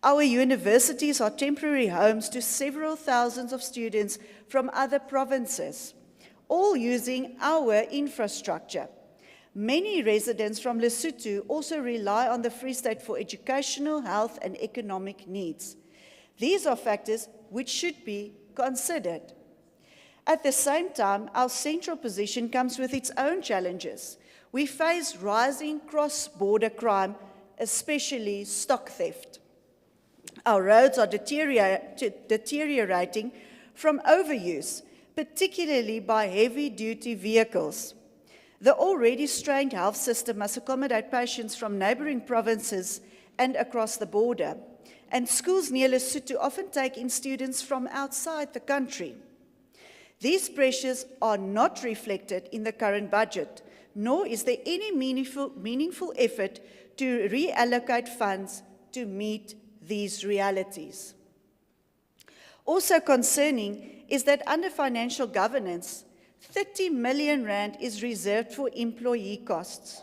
Our universities are temporary homes to several thousands of students from other provinces, all using our infrastructure. Many residents from Lesotho also rely on the Free State for educational, health, and economic needs. These are factors which should be considered. At the same time, our central position comes with its own challenges. We face rising cross-border crime, especially stock theft. Our roads are deteriorating from overuse, particularly by heavy-duty vehicles. The already strained health system must accommodate patients from neighbouring provinces and across the border. And schools near Lesotho often take in students from outside the country. These pressures are not reflected in the current budget, nor is there any meaningful effort to reallocate funds to meet these realities. Also concerning is that under financial governance, 30 million rand is reserved for employee costs,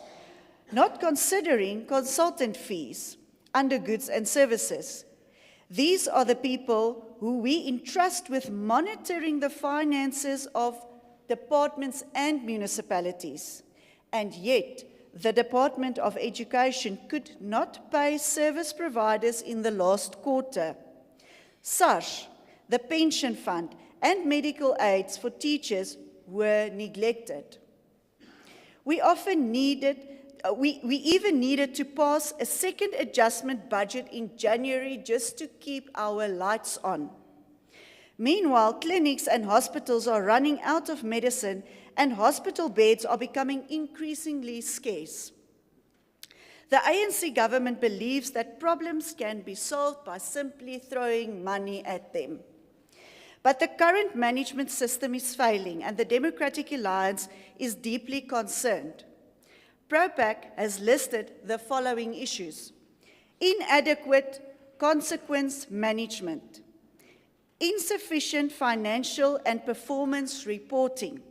not considering consultant fees under goods and services. These are the people who we entrust with monitoring the finances of departments and municipalities, and yet the Department of Education could not pay service providers in the last quarter. SARS, the pension fund, and medical aids for teachers were neglected. We even needed to pass a second adjustment budget in January just to keep our lights on. Meanwhile, clinics and hospitals are running out of medicine, and hospital beds are becoming increasingly scarce. The ANC government believes that problems can be solved by simply throwing money at them. But the current management system is failing, and the Democratic Alliance is deeply concerned. PROPAC has listed the following issues: inadequate consequence management, insufficient financial and performance reporting,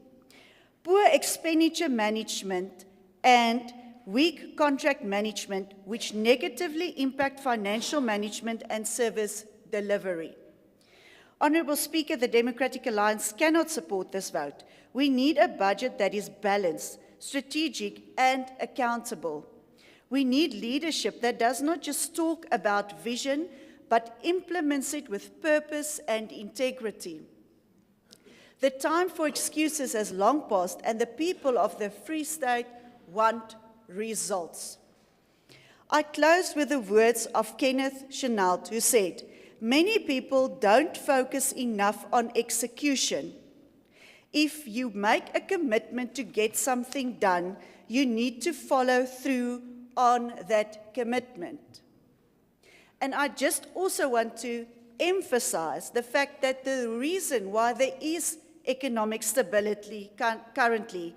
poor expenditure management, and weak contract management, which negatively impact financial management and service delivery. Honourable Speaker, the Democratic Alliance cannot support this vote. We need a budget that is balanced, strategic, and accountable. We need leadership that does not just talk about vision, but implements it with purpose and integrity. The time for excuses has long passed, and the people of the Free State want results. I close with the words of Kenneth Chenault, who said, "Many people don't focus enough on execution. If you make a commitment to get something done, you need to follow through on that commitment." And I just also want to emphasize the fact that the reason why there is economic stability currently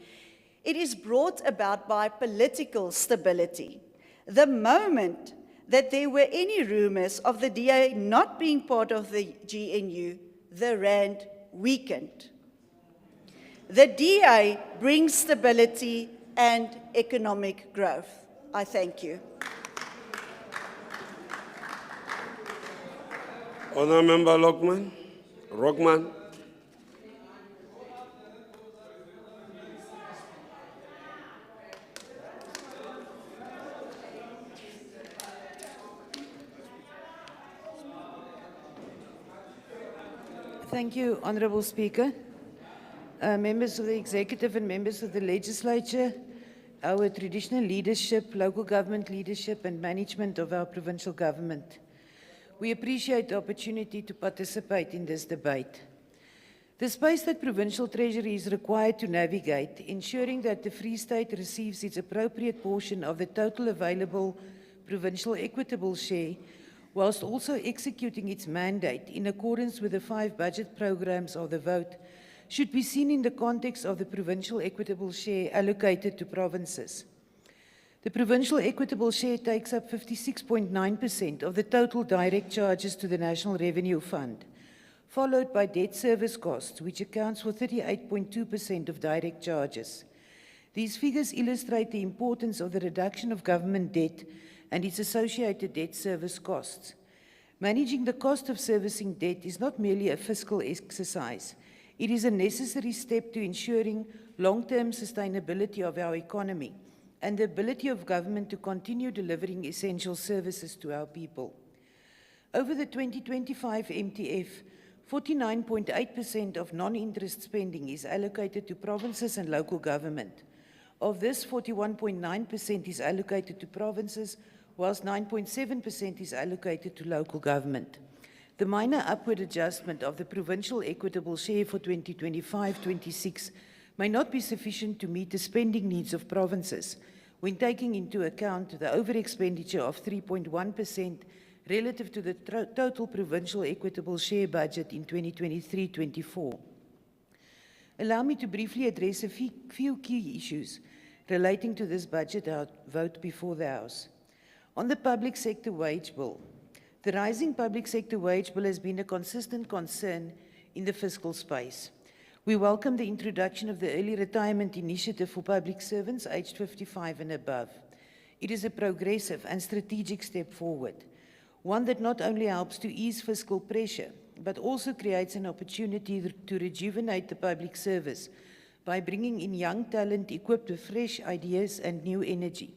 It is brought about by political stability. The moment that there were any rumors of the DA not being part of the GNU, the rand weakened. The DA brings stability and economic growth. I thank you. Honourable Member Rockman. Thank you, Honourable Speaker. Members of the Executive and members of the Legislature, our traditional leadership, local government leadership and management of our provincial government. We appreciate the opportunity to participate in this debate. The space that Provincial Treasury is required to navigate, ensuring that the Free State receives its appropriate portion of the total available provincial equitable share, whilst also executing its mandate in accordance with the 5 budget programs of the vote, should be seen in the context of the provincial equitable share allocated to provinces. The provincial equitable share takes up 56.9% of the total direct charges to the National Revenue Fund, followed by debt service costs, which accounts for 38.2% of direct charges. These figures illustrate the importance of the reduction of government debt and its associated debt service costs. Managing the cost of servicing debt is not merely a fiscal exercise. It is a necessary step to ensuring long-term sustainability of our economy and the ability of government to continue delivering essential services to our people. Over the 2025 MTF, 49.8% of non-interest spending is allocated to provinces and local government. Of this, 41.9% is allocated to provinces, whilst 9.7% is allocated to local government. The minor upward adjustment of the provincial equitable share for 2025-26 may not be sufficient to meet the spending needs of provinces when taking into account the over-expenditure of 3.1% relative to the total provincial equitable share budget in 2023-24. Allow me to briefly address a few key issues relating to this budget vote before the House. On the public sector wage bill, the rising public sector wage bill has been a consistent concern in the fiscal space. We welcome the introduction of the early retirement initiative for public servants aged 55 and above. It is a progressive and strategic step forward, one that not only helps to ease fiscal pressure, but also creates an opportunity to rejuvenate the public service by bringing in young talent equipped with fresh ideas and new energy.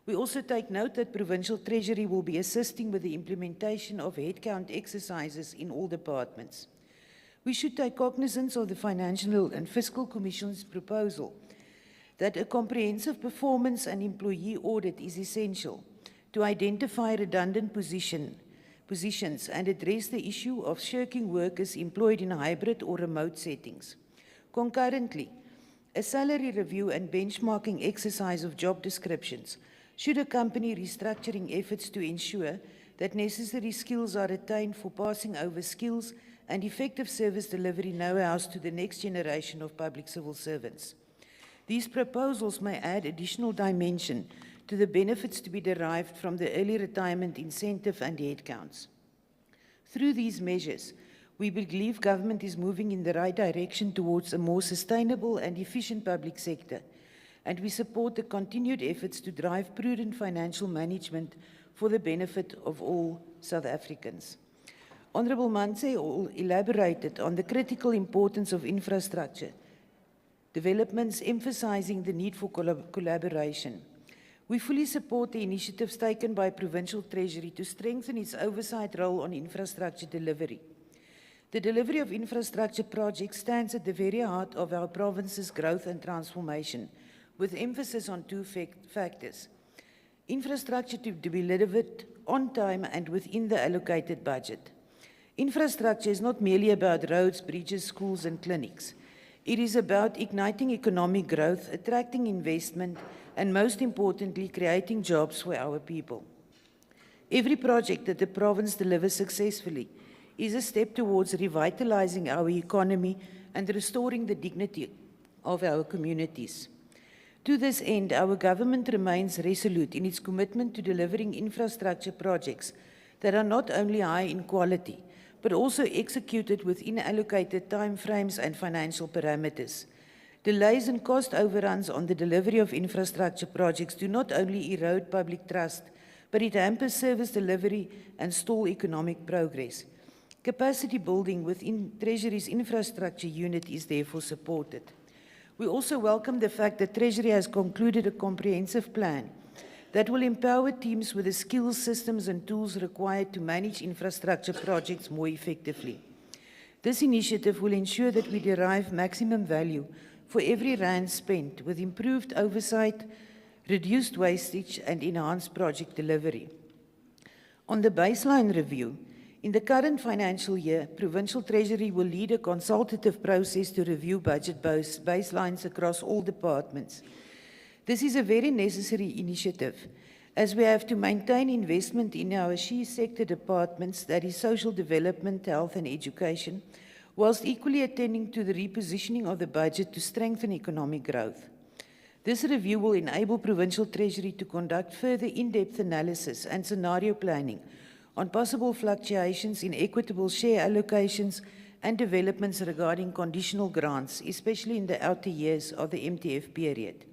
We also take note that Provincial Treasury will be assisting with the implementation of headcount exercises in all departments. We should take cognizance of the Financial and Fiscal Commission's proposal that a comprehensive performance and employee audit is essential to identify redundant positions and address the issue of shirking workers employed in hybrid or remote settings. Concurrently, a salary review and benchmarking exercise of job descriptions should accompany restructuring efforts to ensure that necessary skills are attained for passing over skills and effective service delivery know-hows to the next generation of public civil servants. These proposals may add additional dimension to the benefits to be derived from the early retirement incentive and headcounts. Through these measures, we believe government is moving in the right direction towards a more sustainable and efficient public sector, and we support the continued efforts to drive prudent financial management for the benefit of all South Africans. Honourable Manse elaborated on the critical importance of infrastructure developments, emphasising the need for collaboration. We fully support the initiatives taken by Provincial Treasury to strengthen its oversight role on infrastructure delivery. The delivery of infrastructure projects stands at the very heart of our province's growth and transformation, with emphasis on 2 factors. Infrastructure to be delivered on time and within the allocated budget. Infrastructure is not merely about roads, bridges, schools and clinics. It is about igniting economic growth, attracting investment, and most importantly, creating jobs for our people. Every project that the province delivers successfully is a step towards revitalizing our economy and restoring the dignity of our communities. To this end, our government remains resolute in its commitment to delivering infrastructure projects that are not only high in quality, but also executed within allocated timeframes and financial parameters. Delays and cost overruns on the delivery of infrastructure projects do not only erode public trust, but it hampers service delivery and stall economic progress. Capacity building within Treasury's infrastructure unit is therefore supported. We also welcome the fact that Treasury has concluded a comprehensive plan that will empower teams with the skills, systems and tools required to manage infrastructure projects more effectively. This initiative will ensure that we derive maximum value for every rand spent with improved oversight, reduced wastage and enhanced project delivery. On the baseline review, in the current financial year, Provincial Treasury will lead a consultative process to review budget baselines across all departments. This is a very necessary initiative, as we have to maintain investment in our she sector departments, that is social development, health and education, whilst equally attending to the repositioning of the budget to strengthen economic growth. This review will enable Provincial Treasury to conduct further in-depth analysis and scenario planning on possible fluctuations in equitable share allocations and developments regarding conditional grants, especially in the outer years of the MTF period.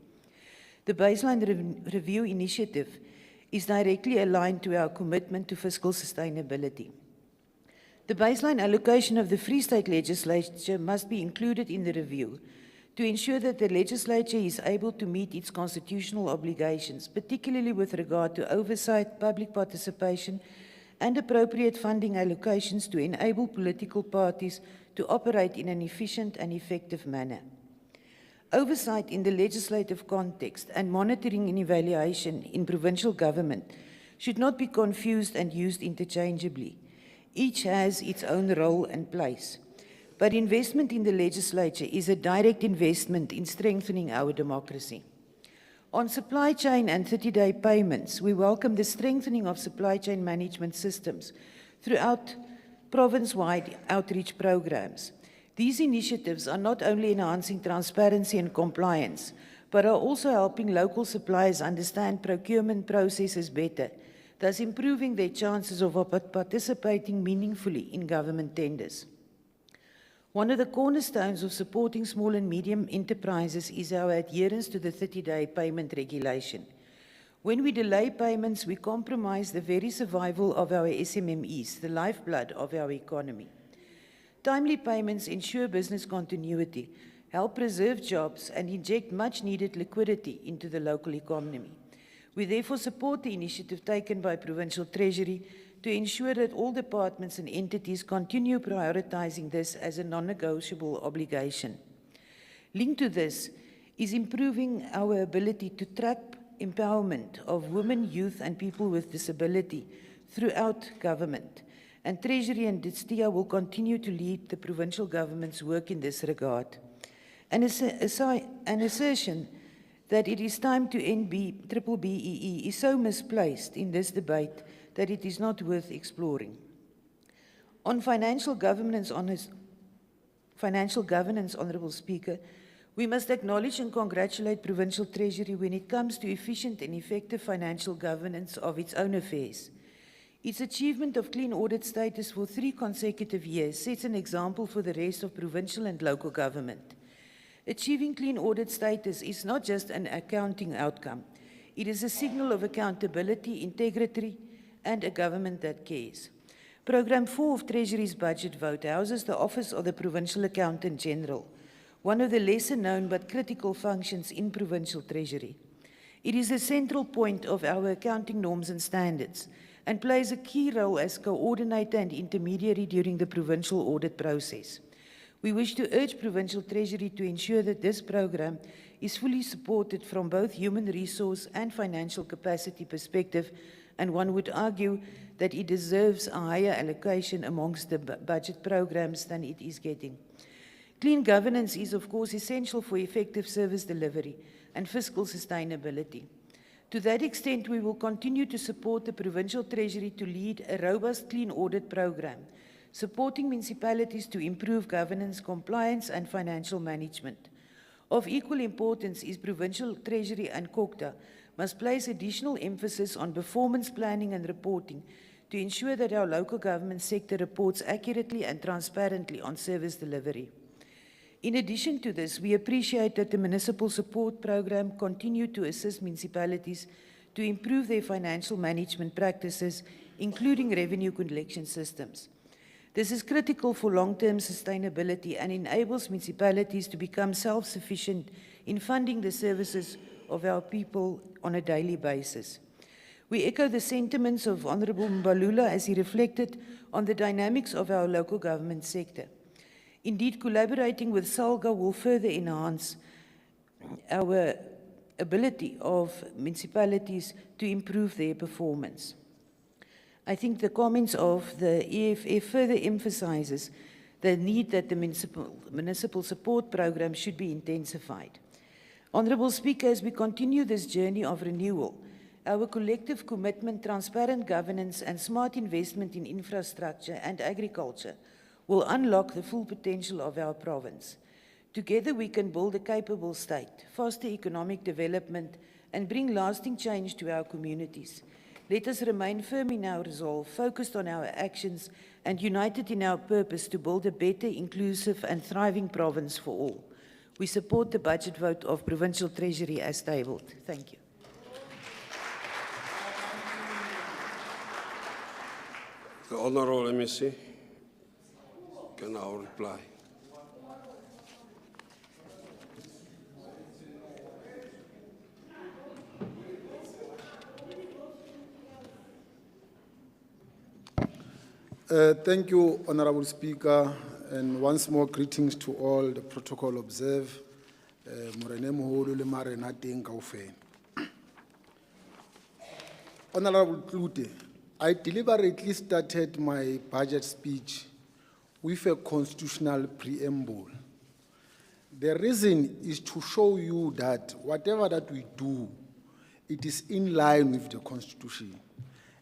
The baseline review initiative is directly aligned to our commitment to fiscal sustainability. The baseline allocation of the Free State Legislature must be included in the review to ensure that the legislature is able to meet its constitutional obligations, particularly with regard to oversight, public participation, and appropriate funding allocations to enable political parties to operate in an efficient and effective manner. Oversight in the legislative context and monitoring and evaluation in provincial government should not be confused and used interchangeably. Each has its own role and place. But investment in the legislature is a direct investment in strengthening our democracy. On supply chain and 30-day payments, we welcome the strengthening of supply chain management systems throughout province-wide outreach programs. These initiatives are not only enhancing transparency and compliance, but are also helping local suppliers understand procurement processes better, thus improving their chances of participating meaningfully in government tenders. One of the cornerstones of supporting small and medium enterprises is our adherence to the 30-day payment regulation. When we delay payments, we compromise the very survival of our SMMEs, the lifeblood of our economy. Timely payments ensure business continuity, help preserve jobs, and inject much-needed liquidity into the local economy. We therefore support the initiative taken by Provincial Treasury to ensure that all departments and entities continue prioritizing this as a non-negotiable obligation. Linked to this is improving our ability to track empowerment of women, youth, and people with disability throughout government. And Treasury and DSTIA will continue to lead the provincial government's work in this regard. An assertion that it is time to end BEE is so misplaced in this debate that it is not worth exploring. On financial governance, Honourable Speaker, we must acknowledge and congratulate Provincial Treasury when it comes to efficient and effective financial governance of its own affairs. Its achievement of clean audit status for 3 consecutive years sets an example for the rest of provincial and local government. Achieving clean audit status is not just an accounting outcome. It is a signal of accountability, integrity, and a government that cares. Program 4 of Treasury's budget vote houses the Office of the Provincial Accountant General, one of the lesser known but critical functions in Provincial Treasury. It is a central point of our accounting norms and standards and plays a key role as coordinator and intermediary during the provincial audit process. We wish to urge Provincial Treasury to ensure that this program is fully supported from both human resource and financial capacity perspective, and one would argue that it deserves a higher allocation amongst the budget programs than it is getting. Clean governance is, of course, essential for effective service delivery and fiscal sustainability. To that extent, we will continue to support the Provincial Treasury to lead a robust clean audit program, supporting municipalities to improve governance, compliance, and financial management. Of equal importance is Provincial Treasury and COGTA must place additional emphasis on performance planning and reporting to ensure that our local government sector reports accurately and transparently on service delivery. In addition to this, we appreciate that the Municipal Support Program continued to assist municipalities to improve their financial management practices, including revenue collection systems. This is critical for long-term sustainability and enables municipalities to become self-sufficient in funding the services of our people on a daily basis. We echo the sentiments of Honourable Mbalula as he reflected on the dynamics of our local government sector. Indeed, collaborating with SALGA will further enhance our ability of municipalities to improve their performance. I think the comments of the EFF further emphasizes the need that the municipal support program should be intensified. Honourable Speaker, as we continue this journey of renewal, our collective commitment, transparent governance and smart investment in infrastructure and agriculture will unlock the full potential of our province. Together we can build a capable state, foster economic development and bring lasting change to our communities. Let us remain firm in our resolve, focused on our actions and united in our purpose to build a better, inclusive and thriving province for all. We support the budget vote of Provincial Treasury as tabled. Thank you. The Honourable MEC can now reply. Thank you, Honourable Speaker, and once more greetings to all the protocol observe. Morene moholo le marena teng kaofela. Honourable Klute, I deliberately started my budget speech with a constitutional preamble. The reason is to show you that whatever that we do, it is in line with the Constitution.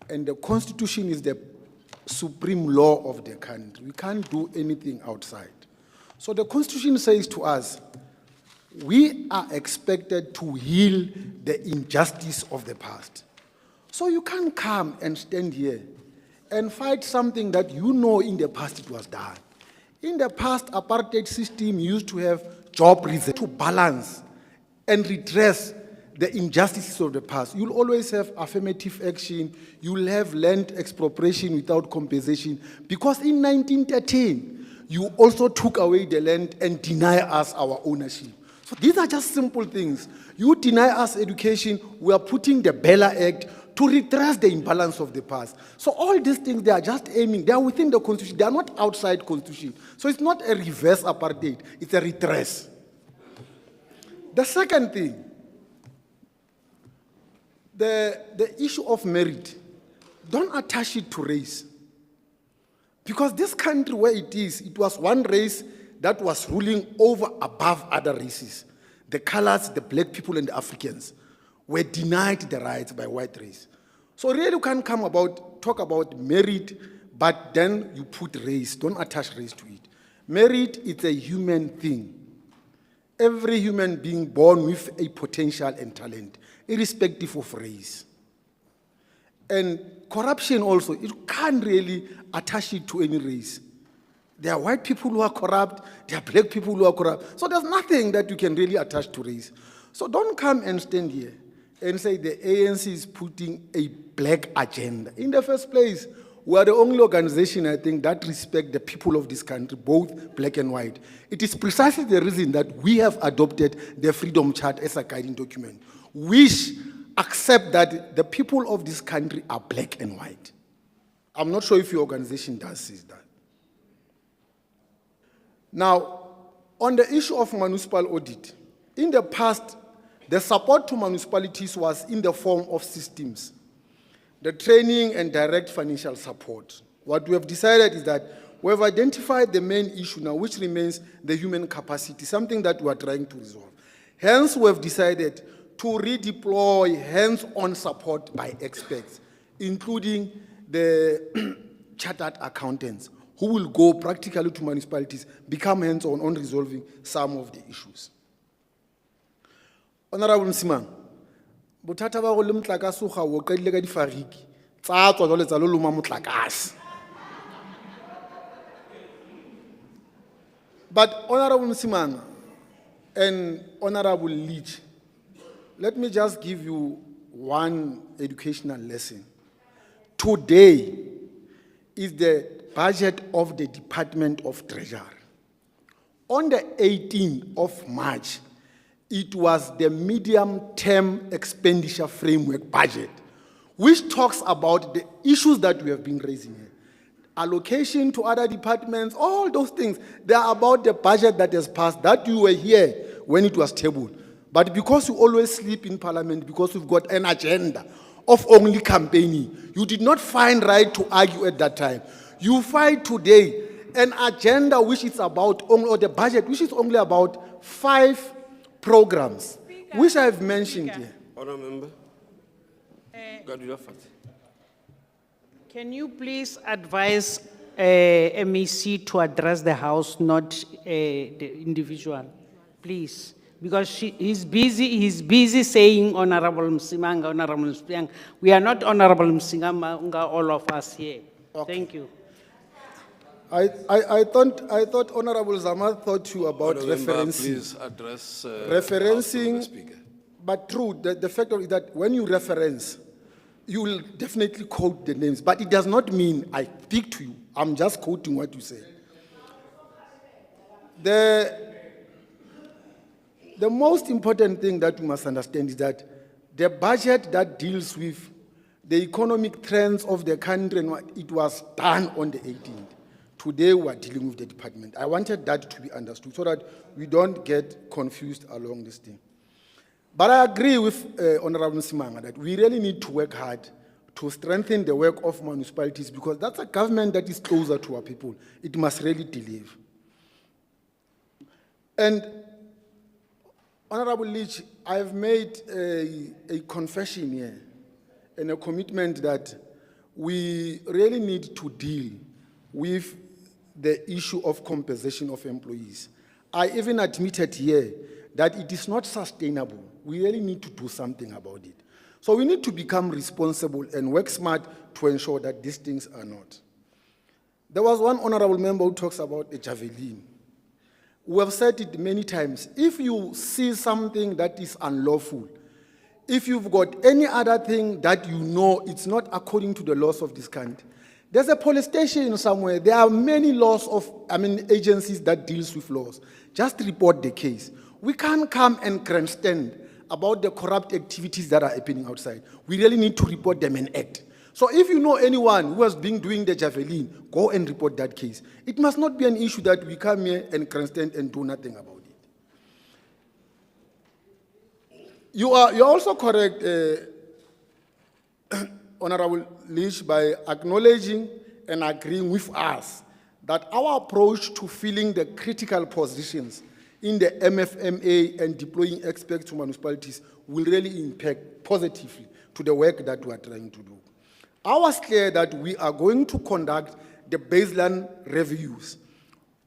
And the Constitution is the supreme law of the country. We can't do anything outside. So the Constitution says to us, we are expected to heal the injustice of the past. So you can't come and stand here and fight something that you know in the past it was done. In the past, apartheid system used to have job reserve to balance and redress the injustices of the past. You'll always have affirmative action. You'll have land expropriation without compensation. Because in 1913, you also took away the land and deny us our ownership. So these are just simple things. You deny us education, we are putting the Bella Act to redress the imbalance of the past. So all these things, they are just aiming, they are within the Constitution, they are not outside Constitution. So it's not a reverse apartheid, it's a redress. The second thing, the issue of merit, don't attach it to race. Because this country where it is, it was one race that was ruling over above other races. The colors, the black people and the Africans were denied the rights by white race. So really you can't talk about merit, but then you put race, don't attach race to it. Merit is a human thing. Every human being born with a potential and talent, irrespective of race. And corruption also, you can't really attach it to any race. There are white people who are corrupt, there are black people who are corrupt. So there's nothing that you can really attach to race. So don't come and stand here and say the ANC is putting a black agenda. In the first place, we are the only organization, I think, that respect the people of this country, both black and white. It is precisely the reason that we have adopted the Freedom Charter as a guiding document, which accept that the people of this country are black and white. I'm not sure if your organization does say that. Now, on the issue of municipal audit, in the past, the support to municipalities was in the form of systems, the training and direct financial support. What we have decided is that we have identified the main issue now, which remains the human capacity, something that we are trying to resolve. Hence, we have decided to redeploy hands-on support by experts, including the chartered accountants, who will go practically to municipalities, become hands-on on resolving some of the issues. Honorable Msimang, bothata ba go le motlakase o ga o qadile ka difariki tsa tswa jwale tsa lo loma motlakase. But Honorable Msimang and Honorable Leach, let me just give you one educational lesson. Today is the budget of the Department of Treasury. On the 18th of March, it was the medium-term expenditure framework budget, which talks about the issues that we have been raising here. Allocation to other departments, all those things. They are about the budget that has passed, that you were here when it was tabled. But because you always sleep in Parliament, because you've got an agenda of only campaigning, you did not find right to argue at that time. You find today an agenda which is about, or the budget which is only about 5 programs, which I have mentioned here. Honourable Member. Can you please advise MEC to address the House, not the individual, please? Because he's busy saying Honorable Msimanga, Honorable Msimanga. We are not Honorable Msimanga, all of us here. Okay. Thank you. I thought Honorable Zama thought you about Honourable Member, referencing. please address Referencing, the Speaker. but true, the fact is that when you reference, you will definitely quote the names, but it does not mean I speak to you. I'm just quoting what you say. The most important thing that you must understand is that the budget that deals with the economic trends of the country, and what it was done on the 18th. Today we are dealing with the department. I wanted that to be understood so that we don't get confused along this thing. But I agree with Honorable Msimanga that we really need to work hard to strengthen the work of municipalities, because that's a government that is closer to our people. It must really deliver. And Honorable Leach, I've made a confession here and a commitment that we really need to deal with the issue of compensation of employees. I even admitted here that it is not sustainable. We really need to do something about it. So we need to become responsible and work smart to ensure that these things are not. There was one honorable member who talks about a javelin. We have said it many times. If you see something that is unlawful, if you've got any other thing that you know it's not according to the laws of this country, there's a police station somewhere. There are many laws of, agencies that deals with laws. Just report the case. We can't come and grandstand about the corrupt activities that are happening outside. We really need to report them and act. So if you know anyone who has been doing the javelin, go and report that case. It must not be an issue that we come here and grandstand and do nothing about it. You're also correct, Honorable Leach, by acknowledging and agreeing with us that our approach to filling the critical positions in the MFMA and deploying experts to municipalities will really impact positively to the work that we are trying to do. I was clear that we are going to conduct the baseline reviews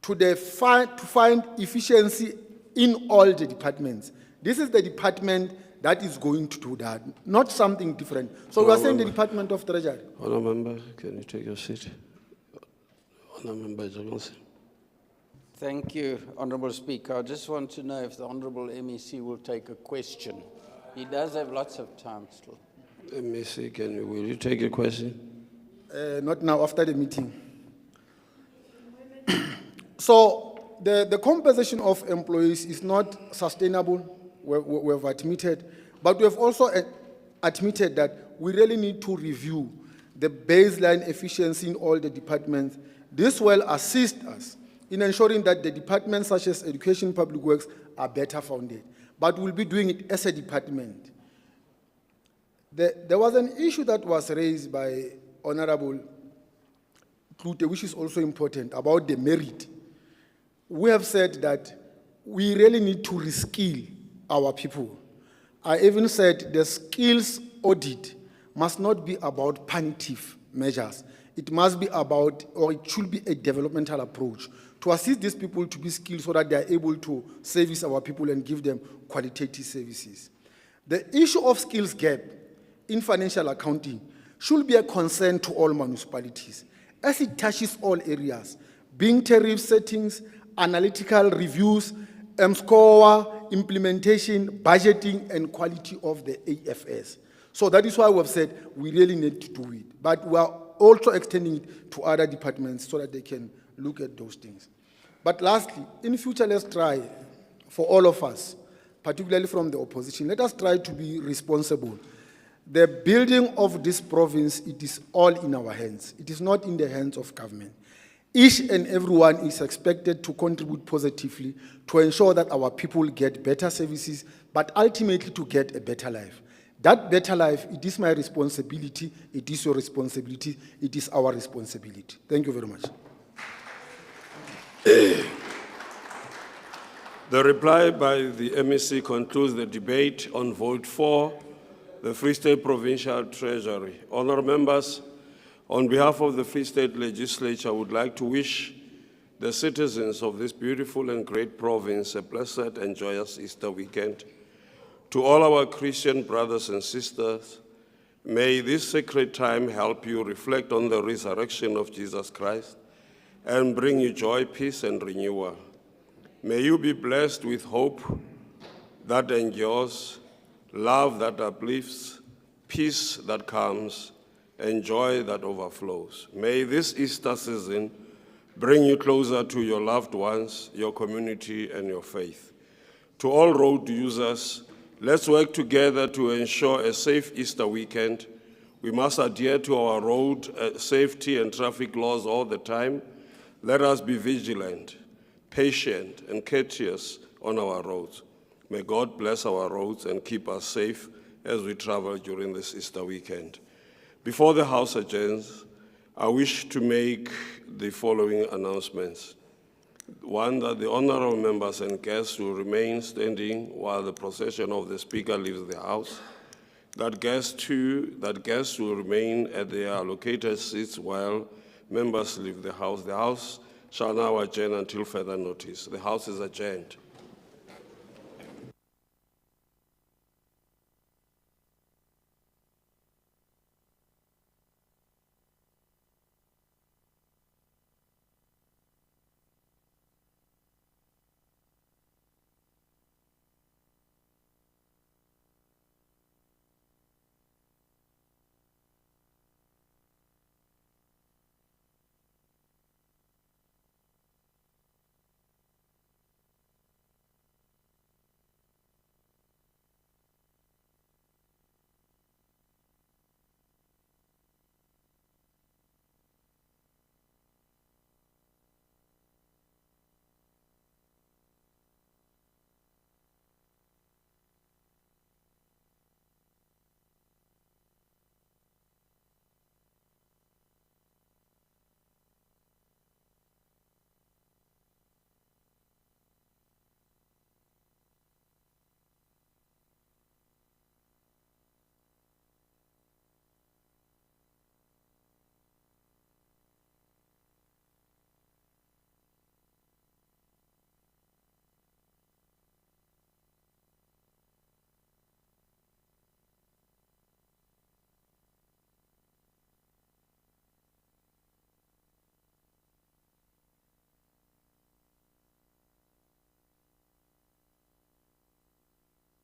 to find efficiency in all the departments. This is the department that is going to do that, not something different. So we are saying the Department of Treasury. Honourable Member, can you take your seat? Honourable Member Johnson. Thank you, Honourable Speaker. I just want to know if the Honourable MEC will take a question. He does have lots of time still. MEC, will you take a question? Not now, after the meeting. So the compensation of employees is not sustainable. We have admitted, but we have also admitted that we really need to review the baseline efficiency in all the departments. This will assist us in ensuring that the departments such as Education, Public Works are better founded. But we'll be doing it as a department. There was an issue that was raised by Honorable Klute, which is also important, about the merit. We have said that we really need to reskill our people. I even said the skills audit must not be about punitive measures. It must be about, or it should be a developmental approach to assist these people to be skilled so that they are able to service our people and give them qualitative services. The issue of skills gap in financial accounting should be a concern to all municipalities, as it touches all areas, being tariff settings, analytical reviews, score, implementation, budgeting, and quality of the AFS. So that is why we've said we really need to do it. But we are also extending it to other departments so that they can look at those things. But lastly, in future, let's try, for all of us, particularly from the opposition, let us try to be responsible. The building of this province, it is all in our hands. It is not in the hands of government. Each and everyone is expected to contribute positively to ensure that our people get better services, but ultimately to get a better life. That better life, it is my responsibility, it is your responsibility, it is our responsibility. Thank you very much. The reply by the MEC concludes the debate on vote for the Free State Provincial Treasury. Honourable members, on behalf of the Free State Legislature, I would like to wish the citizens of this beautiful and great province a blessed and joyous Easter weekend. To all our Christian brothers and sisters, may this sacred time help you reflect on the resurrection of Jesus Christ and bring you joy, peace, and renewal. May you be blessed with hope that endures, love that uplifts, peace that calms, and joy that overflows. May this Easter season bring you closer to your loved ones, your community, and your faith. To all road users, let's work together to ensure a safe Easter weekend. We must adhere to our road safety and traffic laws all the time. Let us be vigilant, patient, and courteous on our roads. May God bless our roads and keep us safe as we travel during this Easter weekend. Before the House adjourns, I wish to make the following announcements. One, that the honorable members and guests will remain standing while the procession of the Speaker leaves the House. That guests will remain at their allocated seats while members leave the House. The House shall now adjourn until further notice. The House is adjourned.